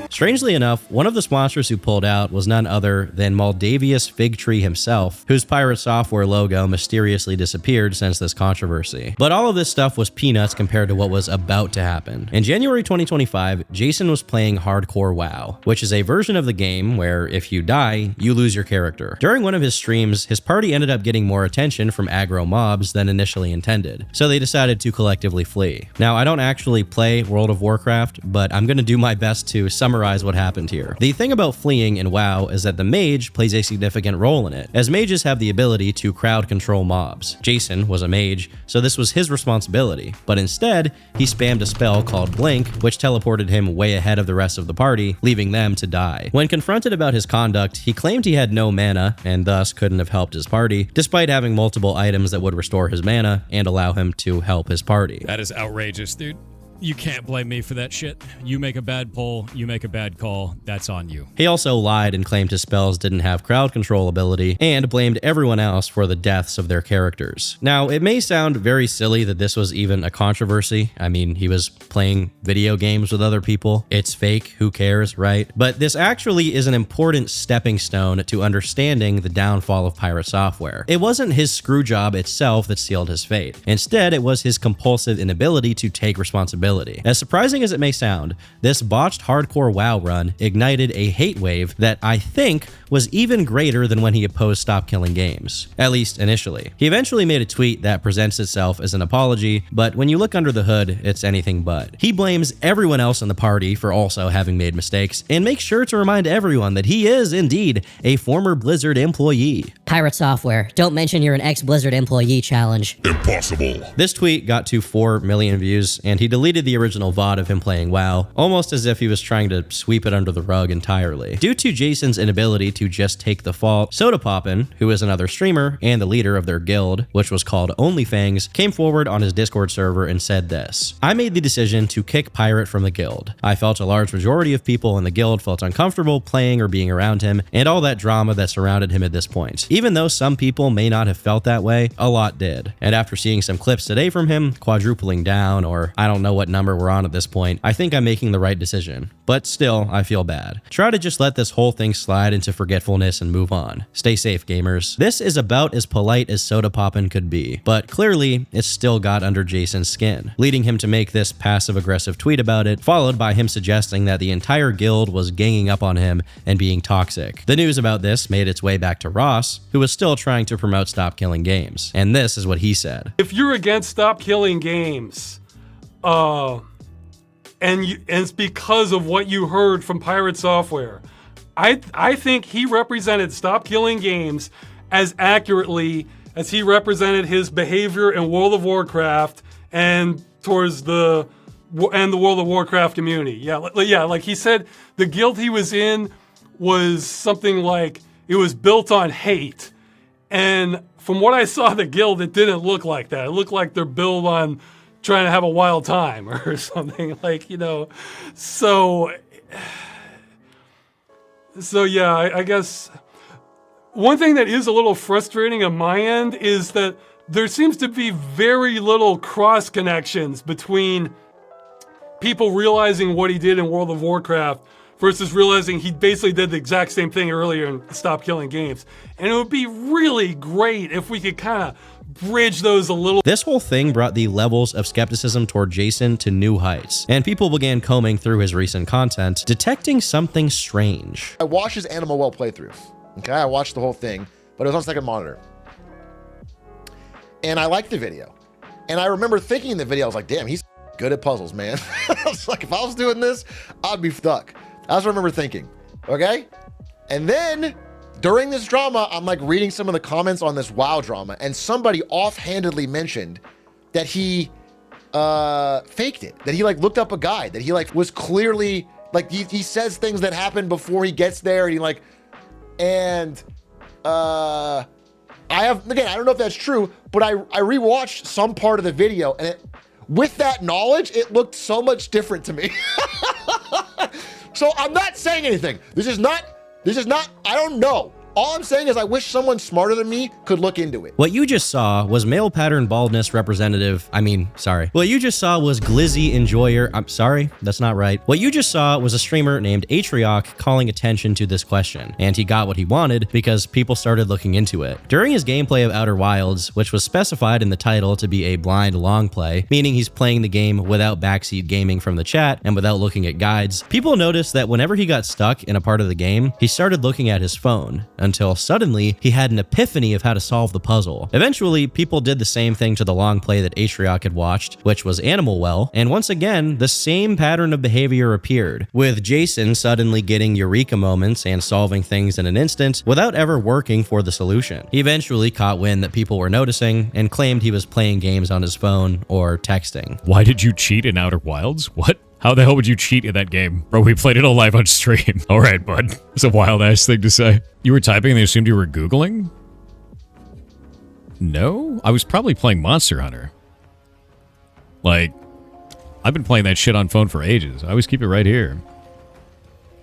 Strangely enough, one of the sponsors who pulled out was none other than Moldavius Figtree himself, whose Pirate Software logo mysteriously disappeared since this controversy. But all of this stuff was peanuts compared to what was about to happen. In January 2025, Jason was playing Hardcore WoW, which is a version of the game where if you die, you lose your character. During one of his streams, his party ended up getting more attention from aggro mobs than initially intended, so they decided to collectively flee. Now, I don't actually play World of Warcraft, but I'm gonna do my best to summarize what happened here. The thing about fleeing in WoW is that the mage plays a significant role in it, as mages have the ability to crowd control mobs. Jason was a mage, so this was his responsibility, but instead, he spammed a spell called Blink, which teleported him way ahead of the rest of the party, leaving them to die. When confronted about his conduct, he claimed he had no mana, and thus couldn't have helped his party, despite having multiple items that would restore his mana and allow him to help his party. That is outrageous, dude. You can't blame me for that shit. You make a bad poll, you make a bad call, that's on you. He also lied and claimed his spells didn't have crowd control ability, and blamed everyone else for the deaths of their characters. Now, it may sound very silly that this was even a controversy. I mean, he was playing video games with other people. It's fake, who cares, right? But this actually is an important stepping stone to understanding the downfall of Pirate Software. It wasn't his screw job itself that sealed his fate. Instead, it was his compulsive inability to take responsibility ability. As surprising as it may sound, this botched hardcore WoW run ignited a hate wave that I think was even greater than when he opposed Stop Killing Games, at least initially. He eventually made a tweet that presents itself as an apology, but when you look under the hood, it's anything but. He blames everyone else in the party for also having made mistakes, and makes sure to remind everyone that he is indeed a former Blizzard employee. Pirate Software, don't mention you're an ex-Blizzard employee challenge. Impossible. This tweet got to 4 million views, and he deleted the original VOD of him playing WoW, almost as if he was trying to sweep it under the rug entirely. Due to Jason's inability to just take the fault, Sodapoppin, who is another streamer and the leader of their guild, which was called OnlyFangs, came forward on his Discord server and said this: "I made the decision to kick Pirate from the guild. I felt a large majority of people in the guild felt uncomfortable playing or being around him, and all that drama that surrounded him at this point. Even though some people may not have felt that way, a lot did. And after seeing some clips today from him, quadrupling down, or I don't know what number we're on at this point, I think I'm making the right decision. But still, I feel bad. Try to just let this whole thing slide into forgetfulness and move on. Stay safe, gamers." This is about as polite as Sodapoppin could be, but clearly, it still got under Jason's skin, leading him to make this passive-aggressive tweet about it, followed by him suggesting that the entire guild was ganging up on him and being toxic. The news about this made its way back to Ross, who was still trying to promote Stop Killing Games, and this is what he said. If you're against Stop Killing Games, and it's because of what you heard from Pirate Software, I think he represented Stop Killing Games as accurately as he represented his behavior in World of Warcraft and towards the World of Warcraft community. Yeah, like he said, the guild he was in was something like, it was built on hate. And from what I saw the guild, it didn't look like that. It looked like they're built on trying to have a wild time or something, like, you know. So yeah, I guess one thing that is a little frustrating on my end is that there seems to be very little cross connections between people realizing what he did in World of Warcraft versus realizing he basically did the exact same thing earlier in Stop Killing Games. And it would be really great if we could kind of bridge those a little. This whole thing brought the levels of skepticism toward Jason to new heights, and people began combing through his recent content, detecting something strange. I watched his Animal Well playthrough. Okay, I watched the whole thing, but it was on second monitor. And I liked the video. And I remember thinking in the video, I was like, damn, he's good at puzzles, man. I was like, if I was doing this, I'd be stuck. That's what I remember thinking, okay? And then during this drama, I'm like reading some of the comments on this WoW drama, and somebody offhandedly mentioned that he faked it, that he like looked up a guide, that he like was clearly like, he says things that happen before he gets there, and he like, and I don't know if that's true, but I rewatched some part of the video, and with that knowledge, it looked so much different to me. So I'm not saying anything. This is not, I don't know. All I'm saying is I wish someone smarter than me could look into it. What you just saw was male pattern baldness representative, What you just saw was Glizzy Enjoyer, that's not right. What you just saw was a streamer named Atrioc calling attention to this question, and he got what he wanted because people started looking into it. During his gameplay of Outer Wilds, which was specified in the title to be a blind long play, meaning he's playing the game without backseat gaming from the chat and without looking at guides, people noticed that whenever he got stuck in a part of the game, he started looking at his phone, until suddenly he had an epiphany of how to solve the puzzle. Eventually, people did the same thing to the long play that Atrioc had watched, which was Animal Well, and once again, the same pattern of behavior appeared, with Jason suddenly getting eureka moments and solving things in an instant without ever working for the solution. He eventually caught wind that people were noticing and claimed he was playing games on his phone or texting. Why did you cheat in Outer Wilds? What? How the hell would you cheat in that game? Bro, we played it all live on stream. All right, bud. It's a wild-ass thing to say. You were typing and they assumed you were Googling? No? I was probably playing Monster Hunter. Like, I've been playing that shit on phone for ages. I always keep it right here.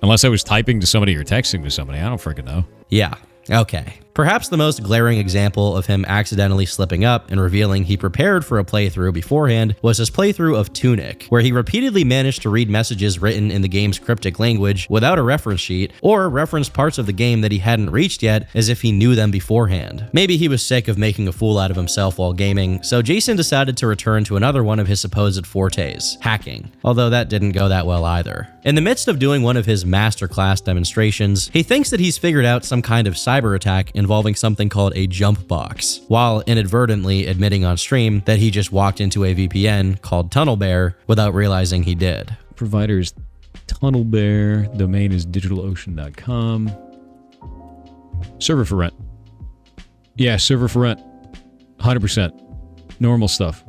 Unless I was typing to somebody or texting to somebody. I don't freaking know. Yeah. Okay. Perhaps the most glaring example of him accidentally slipping up and revealing he prepared for a playthrough beforehand was his playthrough of Tunic, where he repeatedly managed to read messages written in the game's cryptic language without a reference sheet, or referenced parts of the game that he hadn't reached yet as if he knew them beforehand. Maybe he was sick of making a fool out of himself while gaming, so Jason decided to return to another one of his supposed fortes, hacking, although that didn't go that well either. In the midst of doing one of his masterclass demonstrations, he thinks that he's figured out some kind of cyber attack involving something called a jump box, while inadvertently admitting on stream that he just walked into a VPN called Tunnel Bear without realizing he did. Providers Tunnel Bear, domain is digitalocean.com. Server for rent. Yeah, server for rent. 100%. Normal stuff.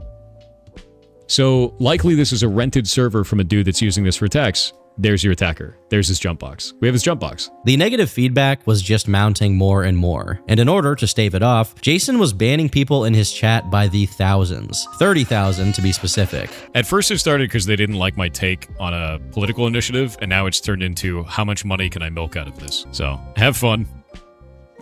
So likely this is a rented server from a dude that's using this for attacks. There's your attacker. There's his jump box. We have his jump box. The negative feedback was just mounting more and more, and in order to stave it off, Jason was banning people in his chat by the thousands. 30,000 to be specific. At first it started because they didn't like my take on a political initiative, and now it's turned into how much money can I milk out of this. So, have fun.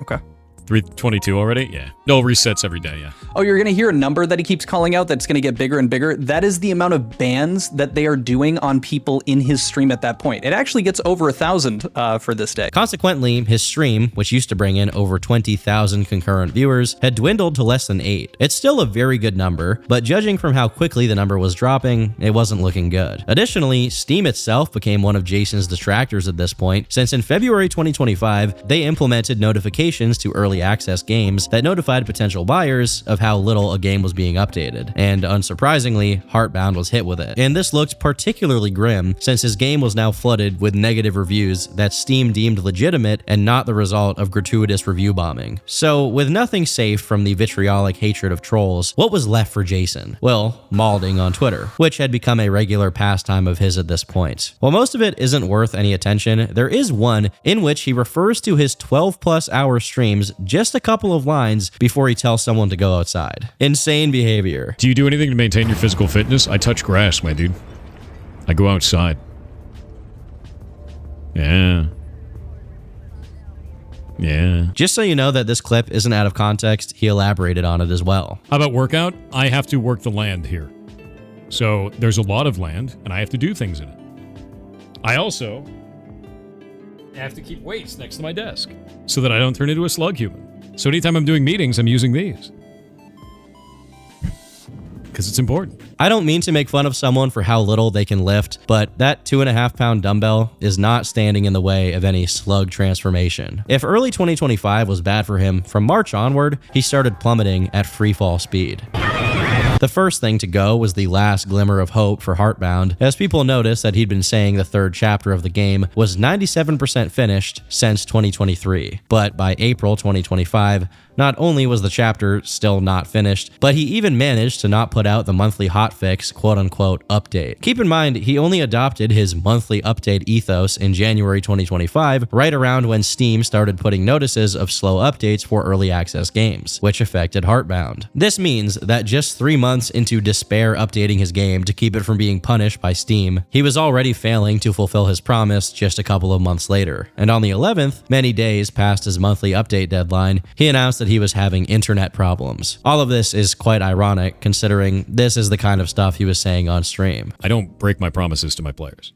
Okay. 322 already? Yeah. No, resets every day, yeah. Oh, you're going to hear a number that he keeps calling out that's going to get bigger and bigger. That is the amount of bans that they are doing on people in his stream at that point. It actually gets over 1,000 for this day. Consequently, his stream, which used to bring in over 20,000 concurrent viewers, had dwindled to less than 8. It's still a very good number, but judging from how quickly the number was dropping, it wasn't looking good. Additionally, Steam itself became one of Jason's distractors at this point, since in February 2025, they implemented notifications to early access games that notified potential buyers of how little a game was being updated. And unsurprisingly, Heartbound was hit with it. And this looked particularly grim since his game was now flooded with negative reviews that Steam deemed legitimate and not the result of gratuitous review bombing. So with nothing safe from the vitriolic hatred of trolls, what was left for Jason? Well, malding on Twitter, which had become a regular pastime of his at this point. While most of it isn't worth any attention, there is one in which he refers to his 12+ hour streams just a couple of lines before he tells someone to go outside. Insane behavior. Do you do anything to maintain your physical fitness? I touch grass, my dude. I go outside. Yeah. Yeah. Just so you know that this clip isn't out of context, he elaborated on it as well. How about workout? I have to work the land here. So there's a lot of land, and I have to do things in it. I also have to keep weights next to my desk so that I don't turn into a slug human. So anytime I'm doing meetings, I'm using these. Because it's important. I don't mean to make fun of someone for how little they can lift, but that 2.5-pound dumbbell is not standing in the way of any slug transformation. If early 2025 was bad for him, from March onward, he started plummeting at freefall speed. The first thing to go was the last glimmer of hope for Heartbound, as people noticed that he'd been saying the third chapter of the game was 97% finished since 2023. But by April 2025, not only was the chapter still not finished, but he even managed to not put out the monthly hotfix quote-unquote update. Keep in mind, he only adopted his monthly update ethos in January 2025, right around when Steam started putting notices of slow updates for early access games, which affected Heartbound. This means that just 3 months into despair updating his game to keep it from being punished by Steam, he was already failing to fulfill his promise just a couple of months later. And on the 11th, many days past his monthly update deadline, he announced that he was having internet problems. All of this is quite ironic, considering this is the kind of stuff he was saying on stream. I don't break my promises to my players.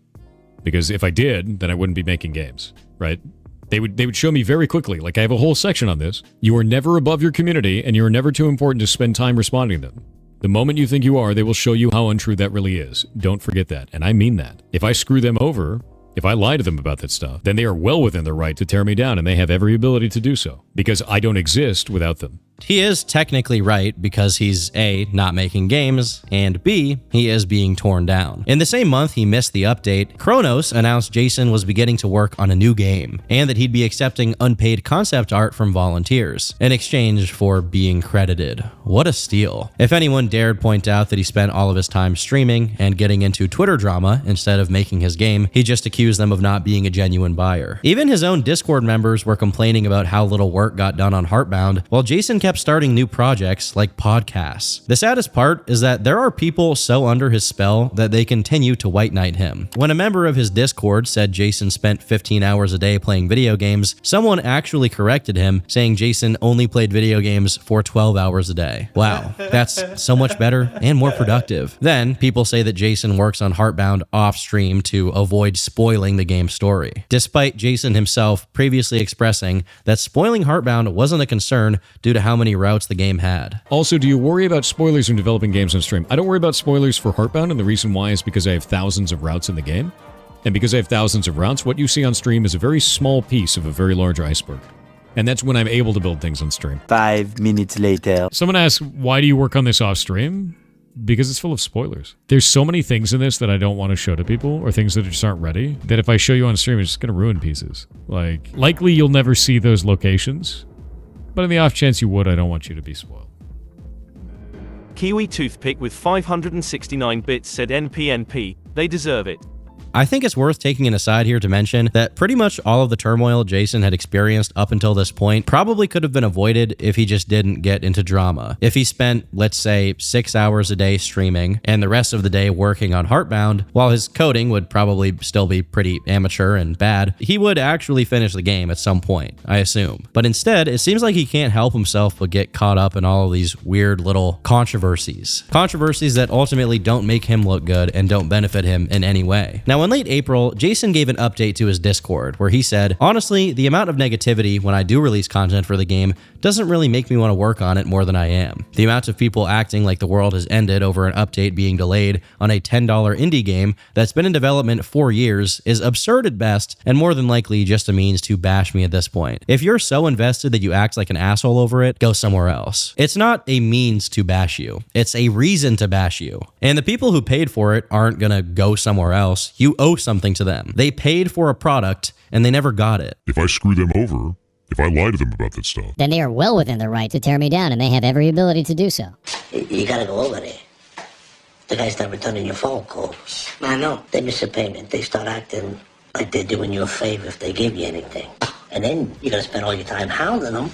Because if I did, then I wouldn't be making games, right? They would show me very quickly, like I have a whole section on this. You are never above your community, and you are never too important to spend time responding to them. The moment you think you are, they will show you how untrue that really is. Don't forget that, and I mean that. If I screw them over, if I lie to them about that stuff, then they are well within their right to tear me down, and they have every ability to do so, because I don't exist without them. He is technically right because he's A, not making games, and B, he is being torn down. In the same month he missed the update, Kronos announced Jason was beginning to work on a new game, and that he'd be accepting unpaid concept art from volunteers, in exchange for being credited. What a steal. If anyone dared point out that he spent all of his time streaming and getting into Twitter drama instead of making his game, he just accused them of not being a genuine buyer. Even his own Discord members were complaining about how little work got done on Heartbound, while Jason kept starting new projects like podcasts. The saddest part is that there are people so under his spell that they continue to white knight him. When a member of his Discord said Jason spent 15 hours a day playing video games, someone actually corrected him, saying Jason only played video games for 12 hours a day. Wow, that's so much better and more productive. Then, people say that Jason works on Heartbound off-stream to avoid spoiling the game's story, despite Jason himself previously expressing that spoiling Heartbound wasn't a concern due to how many routes the game had. Also, do you worry about spoilers when developing games on stream? I don't worry about spoilers for Heartbound, and the reason why is because I have thousands of routes in the game. And because I have thousands of routes, what you see on stream is a very small piece of a very large iceberg. And that's when I'm able to build things on stream. 5 minutes later. Someone asks, why do you work on this off stream? Because it's full of spoilers. There's so many things in this that I don't want to show to people, or things that just aren't ready, that if I show you on stream, it's just going to ruin pieces. Like, likely you'll never see those locations, but in the off chance you would, I don't want you to be spoiled. Kiwi Toothpick with 569 bits said NPNP, they deserve it. I think it's worth taking an aside here to mention that pretty much all of the turmoil Jason had experienced up until this point probably could have been avoided if he just didn't get into drama. If he spent, let's say, 6 hours a day streaming and the rest of the day working on Heartbound, while his coding would probably still be pretty amateur and bad, he would actually finish the game at some point, I assume. But instead, it seems like he can't help himself but get caught up in all of these weird little controversies. Controversies that ultimately don't make him look good and don't benefit him in any way. Now, in late April, Jason gave an update to his Discord where he said, honestly, the amount of negativity when I do release content for the game doesn't really make me want to work on it more than I am. The amount of people acting like the world has ended over an update being delayed on a $10 indie game that's been in development 4 years is absurd at best and more than likely just a means to bash me at this point. If you're so invested that you act like an asshole over it, go somewhere else. It's not a means to bash you. It's a reason to bash you. And the people who paid for it aren't gonna go somewhere else. You owe something to them. They paid for a product and they never got it. If I screw them over, if I lie to them about that stuff, then they are well within their right to tear me down, and they have every ability to do so. You gotta go over there. The guy's not returning your phone calls. I know. They miss a payment. They start acting like they're doing you a favor if they give you anything. And then you gotta spend all your time hounding them.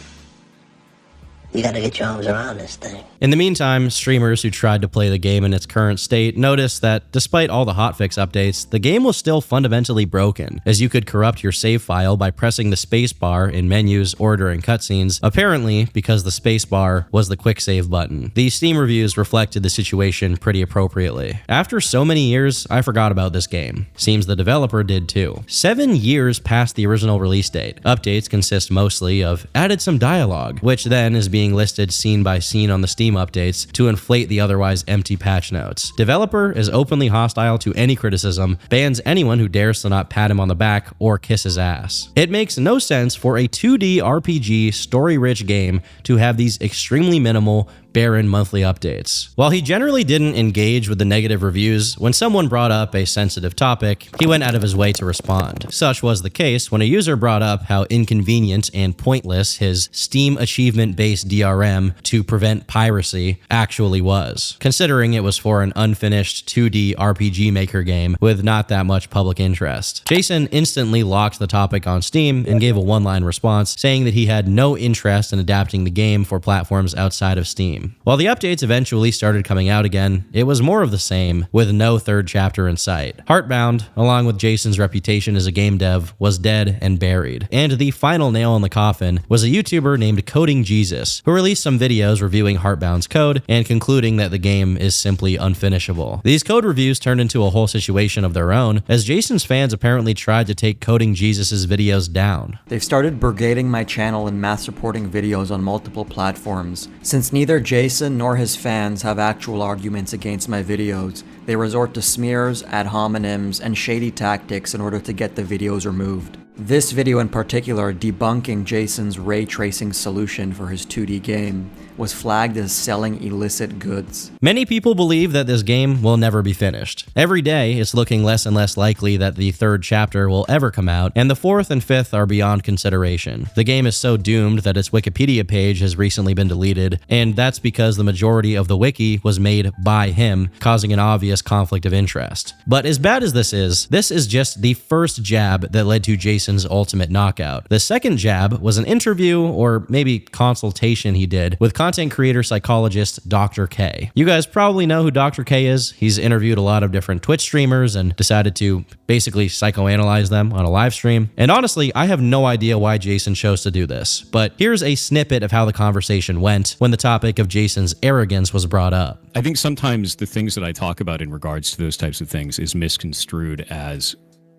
You gotta get your arms around this thing. In the meantime, streamers who tried to play the game in its current state noticed that despite all the hotfix updates, the game was still fundamentally broken, as you could corrupt your save file by pressing the spacebar in menus or during cutscenes, apparently because the spacebar was the quick save button. These Steam reviews reflected the situation pretty appropriately. After so many years, I forgot about this game. Seems the developer did too. 7 years past the original release date, updates consist mostly of added some dialogue, which then is being listed scene by scene on the Steam updates to inflate the otherwise empty patch notes. Developer is openly hostile to any criticism, bans anyone who dares to not pat him on the back or kiss his ass. It makes no sense for a 2D RPG story-rich game to have these extremely minimal, barren monthly updates. While he generally didn't engage with the negative reviews, when someone brought up a sensitive topic, he went out of his way to respond. Such was the case when a user brought up how inconvenient and pointless his Steam achievement-based DRM to prevent piracy actually was, considering it was for an unfinished 2D RPG Maker game with not that much public interest. Jason instantly locked the topic on Steam and gave a one-line response saying that he had no interest in adapting the game for platforms outside of Steam. While the updates eventually started coming out again, it was more of the same, with no third chapter in sight. Heartbound, along with Jason's reputation as a game dev, was dead and buried. And the final nail in the coffin was a YouTuber named Coding Jesus, who released some videos reviewing Heartbound's code and concluding that the game is simply unfinishable. These code reviews turned into a whole situation of their own, as Jason's fans apparently tried to take Coding Jesus' videos down. They've started brigading my channel and mass reporting videos on multiple platforms. Since neither Jason nor his fans have actual arguments against my videos, they resort to smears, ad hominems, and shady tactics in order to get the videos removed. This video in particular debunking Jason's ray tracing solution for his 2D game was flagged as selling illicit goods. Many people believe that this game will never be finished. Every day, it's looking less and less likely that the third chapter will ever come out, and the fourth and fifth are beyond consideration. The game is so doomed that its Wikipedia page has recently been deleted, and that's because the majority of the wiki was made by him, causing an obvious conflict of interest. But as bad as this is just the first jab that led to Jason's ultimate knockout. The second jab was an interview, or maybe consultation he did, with content creator psychologist Dr. K. You guys probably know who Dr. K is. He's interviewed a lot of different Twitch streamers and decided to basically psychoanalyze them on a live stream. And honestly, I have no idea why Jason chose to do this, but here's a snippet of how the conversation went when the topic of Jason's arrogance was brought up. I think sometimes the things that I talk about in regards to those types of things is misconstrued as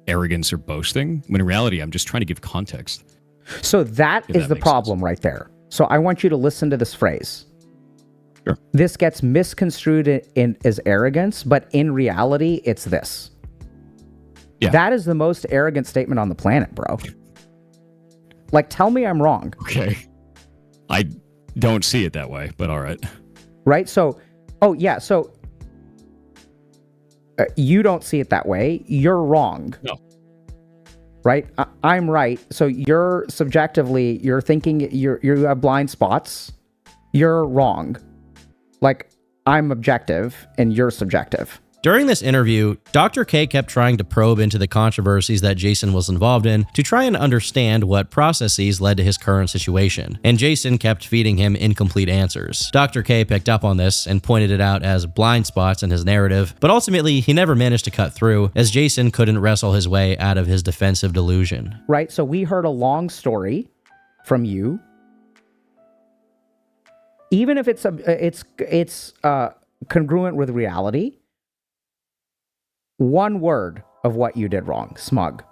arrogance or boasting, when in reality, I'm just trying to give context. So that is the problem right there. So I want you to listen to this phrase. Sure. This gets misconstrued as arrogance, but in reality, it's this. Yeah. That is the most arrogant statement on the planet, bro. Like, tell me I'm wrong. Okay. I don't see it that way, but all right. Right? So, oh yeah, so you don't see it that way. You're wrong. No. Right? I'm right. So you're subjectively, you're thinking you have blind spots. You're wrong. Like, I'm objective and you're subjective. During this interview, Dr. K kept trying to probe into the controversies that Jason was involved in to try and understand what processes led to his current situation, and Jason kept feeding him incomplete answers. Dr. K picked up on this and pointed it out as blind spots in his narrative, but ultimately he never managed to cut through, as Jason couldn't wrestle his way out of his defensive delusion. Right, so we heard a long story from you. Even if it's congruent with reality, one word of what you did wrong, smug,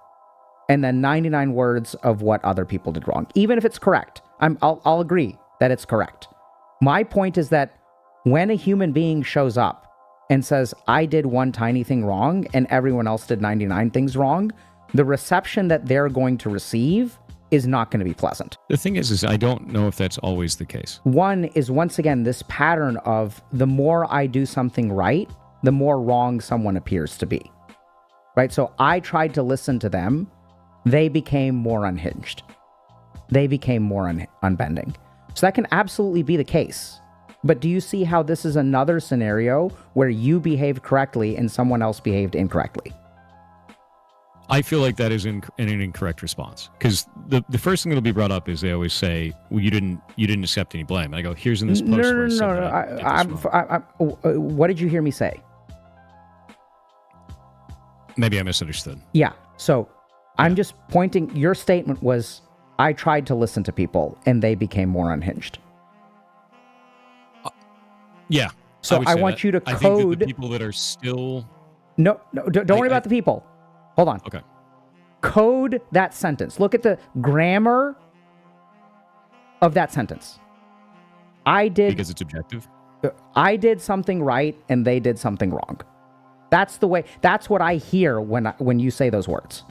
and then 99 words of what other people did wrong. Even if it's correct, I'll agree that it's correct. My point is that when a human being shows up and says, I did one tiny thing wrong and everyone else did 99 things wrong, the reception that they're going to receive is not going to be pleasant. The thing is I don't know if that's always the case. One is, once again, this pattern of the more I do something right, the more wrong someone appears to be, right? So I tried to listen to them. They became more unhinged. They became more unbending. So that can absolutely be the case. But do you see how this is another scenario where you behaved correctly and someone else behaved incorrectly? I feel like that is an incorrect response, because the first thing that'll be brought up is they always say, well, you didn't accept any blame. And I go, here's in this post. No. What did you hear me say? Maybe I misunderstood. Yeah. So I'm just pointing, your statement was, I tried to listen to people and they became more unhinged. Yeah. So I want you to I code. think that the people that are still. No, don't worry about the people. Hold on. Okay. Code that sentence. Look at the grammar of that sentence. Because it's objective? I did something right and they did something wrong. That's the way, that's what I hear when you say those words.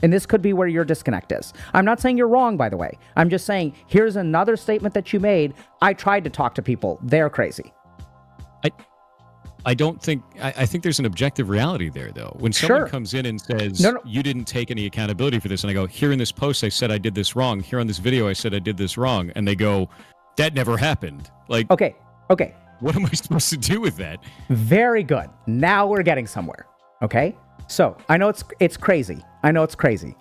And this could be where your disconnect is. I'm not saying you're wrong, by the way. I'm just saying, here's another statement that you made. I tried to talk to people. They're crazy. I don't think, I think there's an objective reality there, though. When someone comes in and says, you didn't take any accountability for this, and I go, here in this post I said I did this wrong, here on this video I said I did this wrong, and they go, that never happened. Like, okay. What am I supposed to do with that? Very good. Now we're getting somewhere. Okay? So, I know it's crazy. I know it's crazy.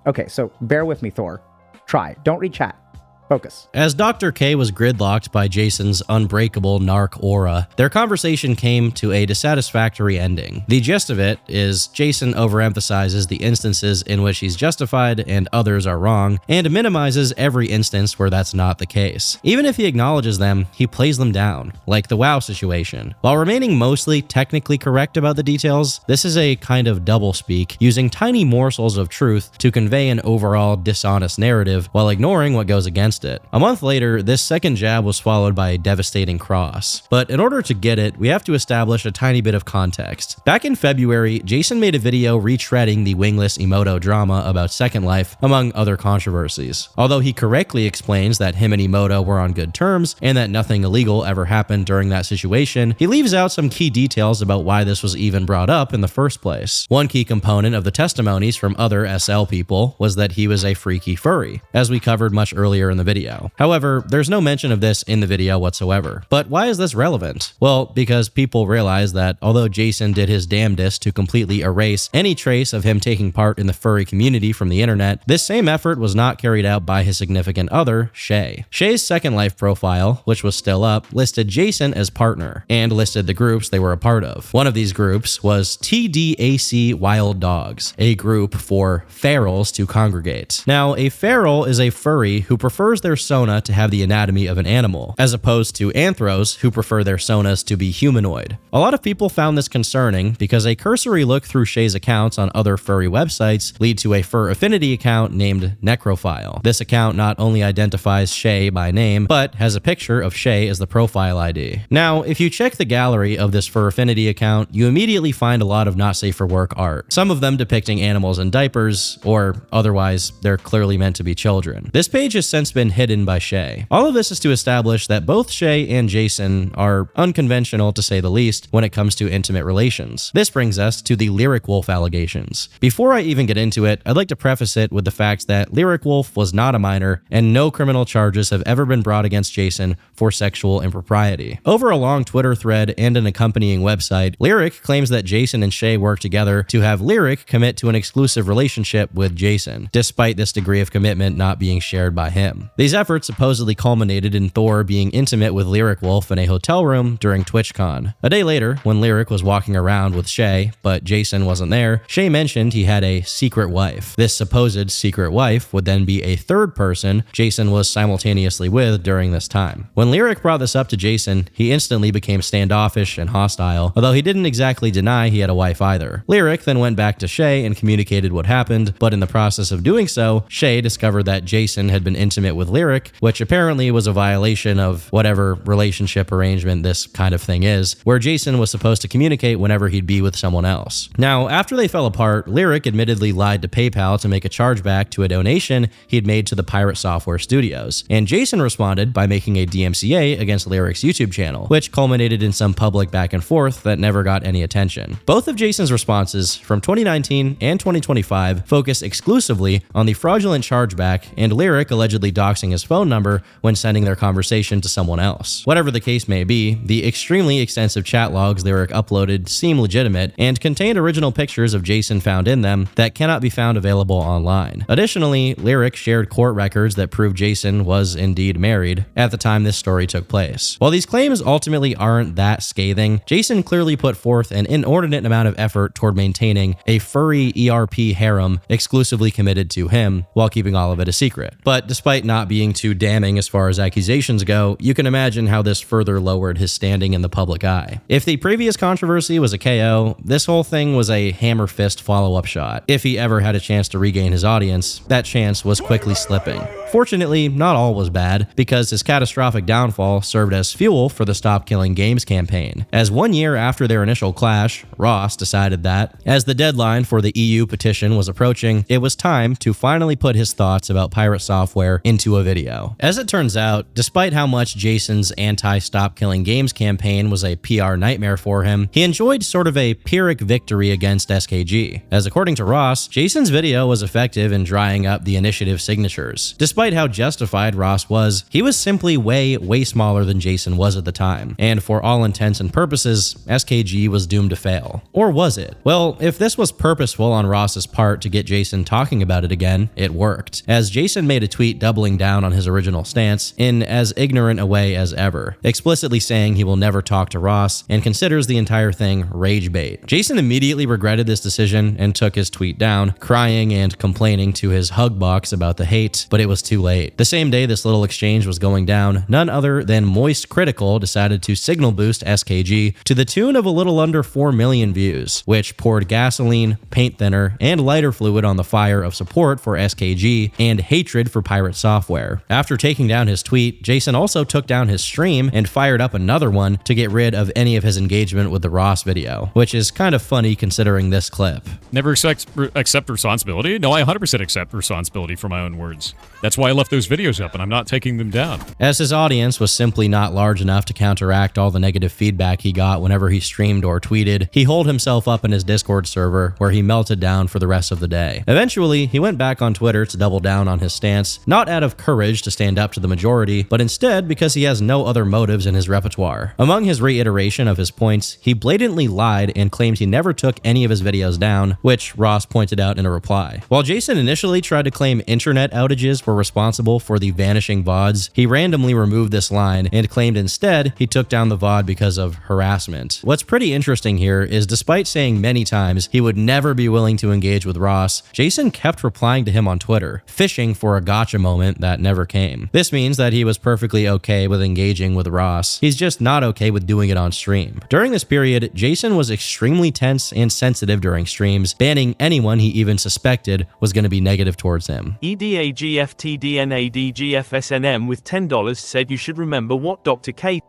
Okay, so bear with me, Thor. Try. Don't read chat. Focus. As Dr. K was gridlocked by Jason's unbreakable narc aura, their conversation came to a dissatisfactory ending. The gist of it is Jason overemphasizes the instances in which he's justified and others are wrong, and minimizes every instance where that's not the case. Even if he acknowledges them, he plays them down, like the WoW situation. While remaining mostly technically correct about the details, this is a kind of doublespeak, using tiny morsels of truth to convey an overall dishonest narrative while ignoring what goes against against it. A month later, this second jab was followed by a devastating cross. But in order to get it, we have to establish a tiny bit of context. Back in February, Jason made a video retreading the wingless Emoto drama about Second Life, among other controversies. Although he correctly explains that him and Emoto were on good terms and that nothing illegal ever happened during that situation, he leaves out some key details about why this was even brought up in the first place. One key component of the testimonies from other SL people was that he was a freaky furry, as we covered much earlier in the video. However, there's no mention of this in the video whatsoever. But why is this relevant? Well, because people realize that although Jason did his damnedest to completely erase any trace of him taking part in the furry community from the internet, this same effort was not carried out by his significant other, Shay. Shay's Second Life profile, which was still up, listed Jason as partner, and listed the groups they were a part of. One of these groups was TDAC Wild Dogs, a group for ferals to congregate. Now, a feral is a furry who prefers their sona to have the anatomy of an animal, as opposed to anthros who prefer their sonas to be humanoid. A lot of people found this concerning because a cursory look through Shay's accounts on other furry websites lead to a fur affinity account named Necrophile. This account not only identifies Shay by name, but has a picture of Shay as the profile ID. Now, if you check the gallery of this fur affinity account, you immediately find a lot of not safe for work art, some of them depicting animals in diapers, or otherwise they're clearly meant to be children. This page has since been hidden by Shay. All of this is to establish that both Shay and Jason are unconventional, to say the least, when it comes to intimate relations. This brings us to the Lyric Wolf allegations. Before I even get into it, I'd like to preface it with the fact that Lyric Wolf was not a minor, and no criminal charges have ever been brought against Jason for sexual impropriety. Over a long Twitter thread and an accompanying website, Lyric claims that Jason and Shay worked together to have Lyric commit to an exclusive relationship with Jason, despite this degree of commitment not being shared by him. These efforts supposedly culminated in Thor being intimate with Lyric Wolf in a hotel room during TwitchCon. A day later, when Lyric was walking around with Shay, but Jason wasn't there, Shay mentioned he had a secret wife. This supposed secret wife would then be a third person Jason was simultaneously with during this time. When Lyric brought this up to Jason, he instantly became standoffish and hostile, although he didn't exactly deny he had a wife either. Lyric then went back to Shay and communicated what happened, but in the process of doing so, Shay discovered that Jason had been intimate with Lyric, which apparently was a violation of whatever relationship arrangement this kind of thing is, where Jason was supposed to communicate whenever he'd be with someone else. Now, after they fell apart, Lyric admittedly lied to PayPal to make a chargeback to a donation he'd made to the Pirate Software Studios, and Jason responded by making a DMCA against Lyric's YouTube channel, which culminated in some public back and forth that never got any attention. Both of Jason's responses from 2019 and 2025 focus exclusively on the fraudulent chargeback and Lyric allegedly doxing his phone number when sending their conversation to someone else. Whatever the case may be, the extremely extensive chat logs Lyric uploaded seem legitimate and contained original pictures of Jason found in them that cannot be found available online. Additionally, Lyric shared court records that prove Jason was indeed married at the time this story took place. While these claims ultimately aren't that scathing, Jason clearly put forth an inordinate amount of effort toward maintaining a furry ERP harem exclusively committed to him while keeping all of it a secret. But despite not being too damning as far as accusations go, you can imagine how this further lowered his standing in the public eye. If the previous controversy was a KO, this whole thing was a hammer fist follow-up shot. If he ever had a chance to regain his audience, that chance was quickly slipping. Fortunately, not all was bad, because his catastrophic downfall served as fuel for the Stop Killing Games campaign, as 1 year after their initial clash, Ross decided that, as the deadline for the EU petition was approaching, it was time to finally put his thoughts about Pirate Software into a video. As it turns out, despite how much Jason's anti-Stop Killing Games campaign was a PR nightmare for him, he enjoyed sort of a Pyrrhic victory against SKG, as according to Ross, Jason's video was effective in drying up the initiative signatures. Despite how justified Ross was, he was simply way smaller than Jason was at the time, and for all intents and purposes, SKG was doomed to fail. Or was it? Well, if this was purposeful on Ross's part to get Jason talking about it again, it worked, as Jason made a tweet doubling down on his original stance in as ignorant a way as ever, explicitly saying he will never talk to Ross and considers the entire thing rage bait. Jason immediately regretted this decision and took his tweet down, crying and complaining to his hug box about the hate, but it was too late. The same day this little exchange was going down, none other than Moist Critical decided to signal boost SKG to the tune of a little under 4 million views, which poured gasoline, paint thinner, and lighter fluid on the fire of support for SKG and hatred for Pirate Software. software. After taking down his tweet, Jason also took down his stream and fired up another one to get rid of any of his engagement with the Ross video, which is kind of funny considering this clip. Never accept responsibility? No, I 100% accept responsibility for my own words. That's why I left those videos up and I'm not taking them down. As his audience was simply not large enough to counteract all the negative feedback he got whenever he streamed or tweeted, he holed himself up in his Discord server where he melted down for the rest of the day. Eventually, he went back on Twitter to double down on his stance, not out of courage to stand up to the majority, but instead because he has no other motives in his repertoire. Among his reiteration of his points, he blatantly lied and claimed he never took any of his videos down, which Ross pointed out in a reply. While Jason initially tried to claim internet outages were responsible for the vanishing VODs, he randomly removed this line and claimed instead he took down the VOD because of harassment. What's pretty interesting here is despite saying many times he would never be willing to engage with Ross, Jason kept replying to him on Twitter, fishing for a gotcha moment that never came. This means that he was perfectly okay with engaging with Ross. He's just not okay with doing it on stream. During this period, Jason was extremely tense and sensitive during streams, banning anyone he even suspected was going to be negative towards him. EDAGFTDNADGFSNM with $10 said you should remember what Dr. K.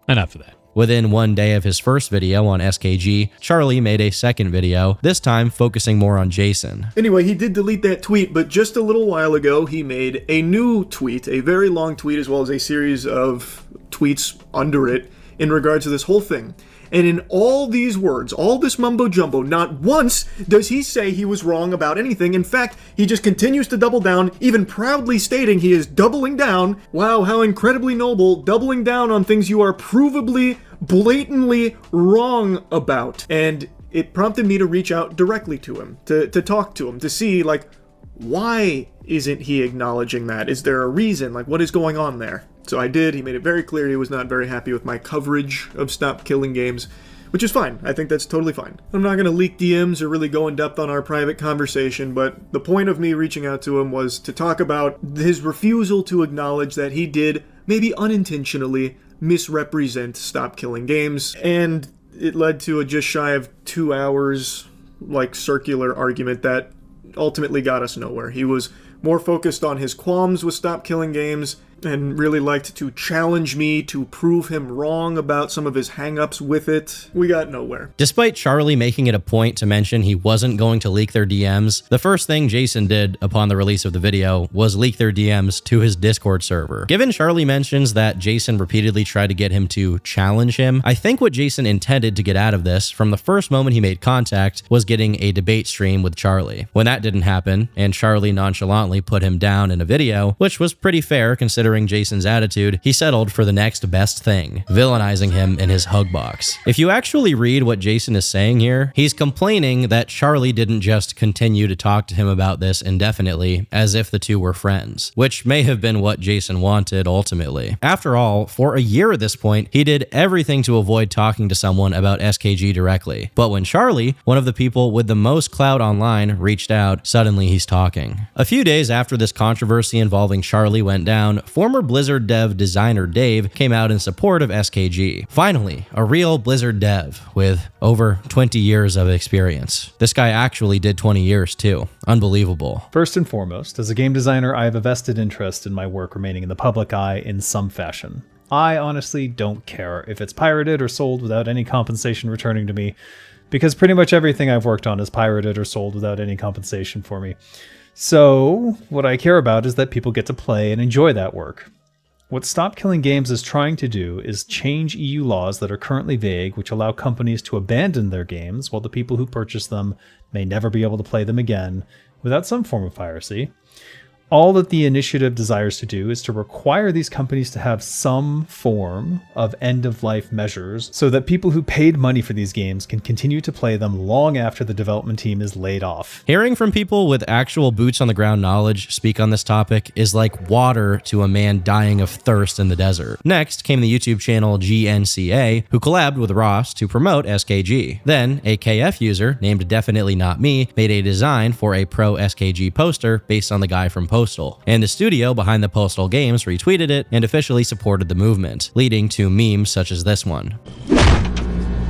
Enough of that. Within one day of his first video on SKG, Charlie made a second video, this time focusing more on Jason. Anyway, he did delete that tweet, but just a little while ago, he made a new tweet, a very long tweet, as well as a series of tweets under it in regards to this whole thing. And in all these words, all this mumbo jumbo, not once does he say he was wrong about anything. In fact, he just continues to double down, even proudly stating he is doubling down. Wow, how incredibly noble, doubling down on things you are provably, blatantly wrong about. And it prompted me to reach out directly to him, to talk to him, to see, like, why isn't he acknowledging that? Is there a reason? Like, what is going on there? So I did. He made it very clear he was not very happy with my coverage of Stop Killing Games, which is fine. I think that's totally fine. I'm not going to leak DMs or really go in depth on our private conversation, but the point of me reaching out to him was to talk about his refusal to acknowledge that he did, maybe unintentionally, misrepresent Stop Killing Games, and it led to a just shy of 2 hours, like, circular argument that ultimately got us nowhere. He was more focused on his qualms with Stop Killing Games and really liked to challenge me to prove him wrong about some of his hang-ups with it. We got nowhere. Despite Charlie making it a point to mention he wasn't going to leak their DMs, the first thing Jason did upon the release of the video was leak their DMs to his Discord server. Given Charlie mentions that Jason repeatedly tried to get him to challenge him, I think what Jason intended to get out of this from the first moment he made contact was getting a debate stream with Charlie. When that didn't happen, and Charlie nonchalantly put him down in a video, which was pretty fair considering Jason's attitude, he settled for the next best thing, villainizing him in his hug box. If you actually read what Jason is saying here, he's complaining that Charlie didn't just continue to talk to him about this indefinitely as if the two were friends, which may have been what Jason wanted ultimately. After all, for a year at this point, he did everything to avoid talking to someone about SKG directly. But when Charlie, one of the people with the most clout online, reached out, suddenly he's talking. A few days after this controversy involving Charlie went down, former Blizzard dev designer Dave came out in support of SKG. Finally, a real Blizzard dev with over 20 years of experience. This guy actually did 20 years too. Unbelievable. First and foremost, as a game designer, I have a vested interest in my work remaining in the public eye in some fashion. I honestly don't care if it's pirated or sold without any compensation returning to me, because pretty much everything I've worked on is pirated or sold without any compensation for me. So, what I care about is that people get to play and enjoy that work. What Stop Killing Games is trying to do is change EU laws that are currently vague, which allow companies to abandon their games while the people who purchase them may never be able to play them again without some form of piracy. All that the initiative desires to do is to require these companies to have some form of end-of-life measures so that people who paid money for these games can continue to play them long after the development team is laid off. Hearing from people with actual boots-on-the-ground knowledge speak on this topic is like water to a man dying of thirst in the desert. Next came the YouTube channel DMCA, who collabed with Ross to promote SKG. Then, a KF user named Definitely Not Me made a design for a pro SKG poster based on the guy from Postal, and the studio behind the Postal games retweeted it and officially supported the movement, leading to memes such as this one.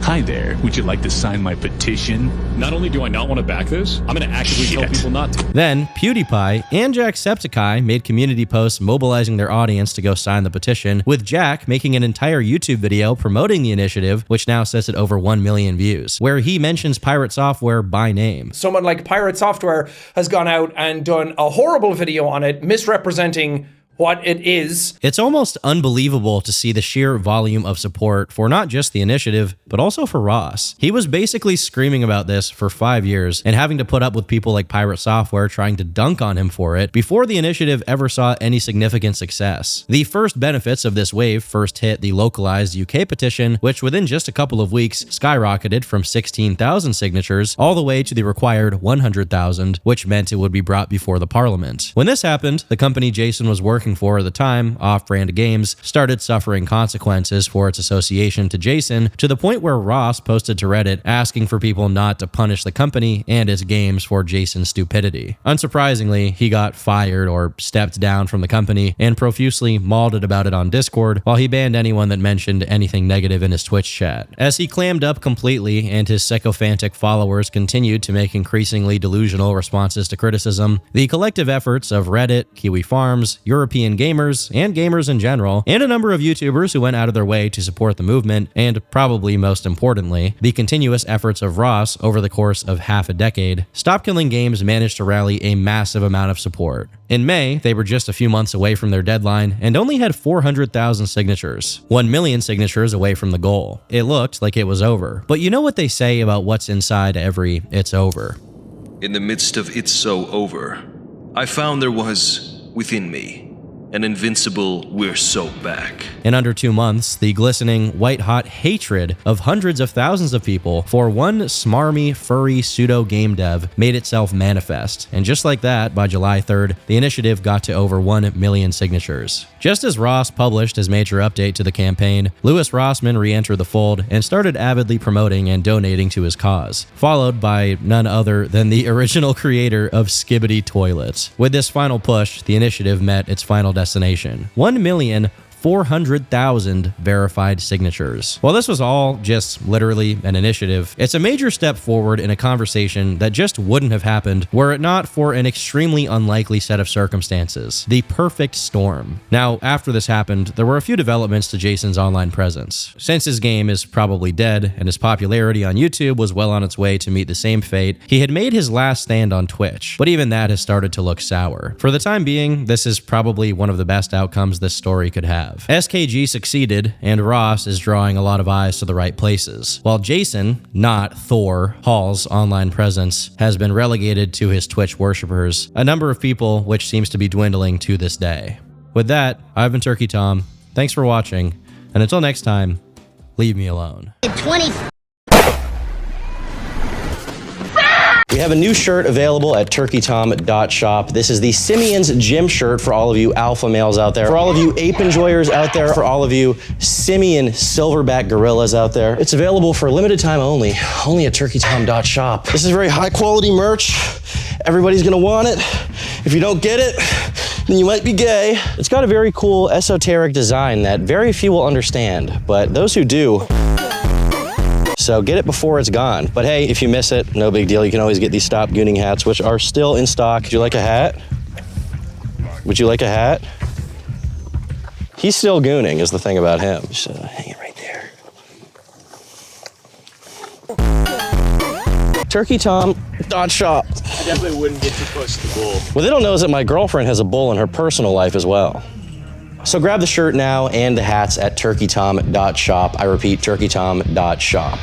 Hi there, would you like to sign my petition? Not only do I not want to back this, I'm going to actively tell people not to. Then, PewDiePie and Jacksepticeye made community posts mobilizing their audience to go sign the petition, with Jack making an entire YouTube video promoting the initiative, which now sits at over 1 million views, where he mentions Pirate Software by name. Someone like Pirate Software has gone out and done a horrible video on it, misrepresenting what it is. It's almost unbelievable to see the sheer volume of support for not just the initiative, but also for Ross. He was basically screaming about this for 5 years and having to put up with people like Pirate Software trying to dunk on him for it before the initiative ever saw any significant success. The first benefits of this wave first hit the localized UK petition, which within just a couple of weeks skyrocketed from 16,000 signatures all the way to the required 100,000, which meant it would be brought before the Parliament. When this happened, the company Jason was working for at the time, Off-Brand Games, started suffering consequences for its association to Jason, to the point where Ross posted to Reddit asking for people not to punish the company and its games for Jason's stupidity. Unsurprisingly, he got fired or stepped down from the company and profusely mauled about it on Discord, while he banned anyone that mentioned anything negative in his Twitch chat. As he clammed up completely and his sycophantic followers continued to make increasingly delusional responses to criticism, the collective efforts of Reddit, Kiwi Farms, European gamers, and gamers in general, and a number of YouTubers who went out of their way to support the movement, and probably most importantly, the continuous efforts of Ross over the course of half a decade, Stop Killing Games managed to rally a massive amount of support. In May, they were just a few months away from their deadline and only had 400,000 signatures, 1 million signatures away from the goal. It looked like it was over. But you know what they say about what's inside every "it's over"? In the midst of "it's so over," I found there was, within me, an invincible "we're so back." In under 2 months, the glistening, white-hot hatred of hundreds of thousands of people for one smarmy, furry pseudo-game dev made itself manifest, and just like that, by July 3rd, the initiative got to over 1 million signatures. Just as Ross published his major update to the campaign, Louis Rossmann re-entered the fold and started avidly promoting and donating to his cause, followed by none other than the original creator of Skibbity Toilet. With this final push, the initiative met its final destination: 1,400,000 verified signatures. While this was all just literally an initiative, it's a major step forward in a conversation that just wouldn't have happened were it not for an extremely unlikely set of circumstances: the perfect storm. Now, after this happened, there were a few developments to Jason's online presence. Since his game is probably dead and his popularity on YouTube was well on its way to meet the same fate, he had made his last stand on Twitch, but even that has started to look sour. For the time being, this is probably one of the best outcomes this story could have. SKG succeeded, and Ross is drawing a lot of eyes to the right places, while Jason, not Thor, Hall's online presence has been relegated to his Twitch worshippers, a number of people which seems to be dwindling to this day. With that, I've been Turkey Tom. Thanks for watching, and until next time, leave me alone. 20. We have a new shirt available at turkeytom.shop. This is the Simeon's Gym shirt for all of you alpha males out there, for all of you ape enjoyers out there, for all of you Simeon silverback gorillas out there. It's available for a limited time only at turkeytom.shop. This is very high quality merch. Everybody's gonna want it. If you don't get it, then you might be gay. It's got a very cool esoteric design that very few will understand, but those who do, so get it before it's gone. But hey, if you miss it, no big deal. You can always get these Stop Gooning hats, which are still in stock. Would you like a hat? Would you like a hat? He's still gooning is the thing about him. Just hang it right there. turkeytom.shop. I definitely wouldn't get too close to the bull. What they don't know is that my girlfriend has a bull in her personal life as well. So grab the shirt now and the hats at turkeytom.shop. I repeat, turkeytom.shop.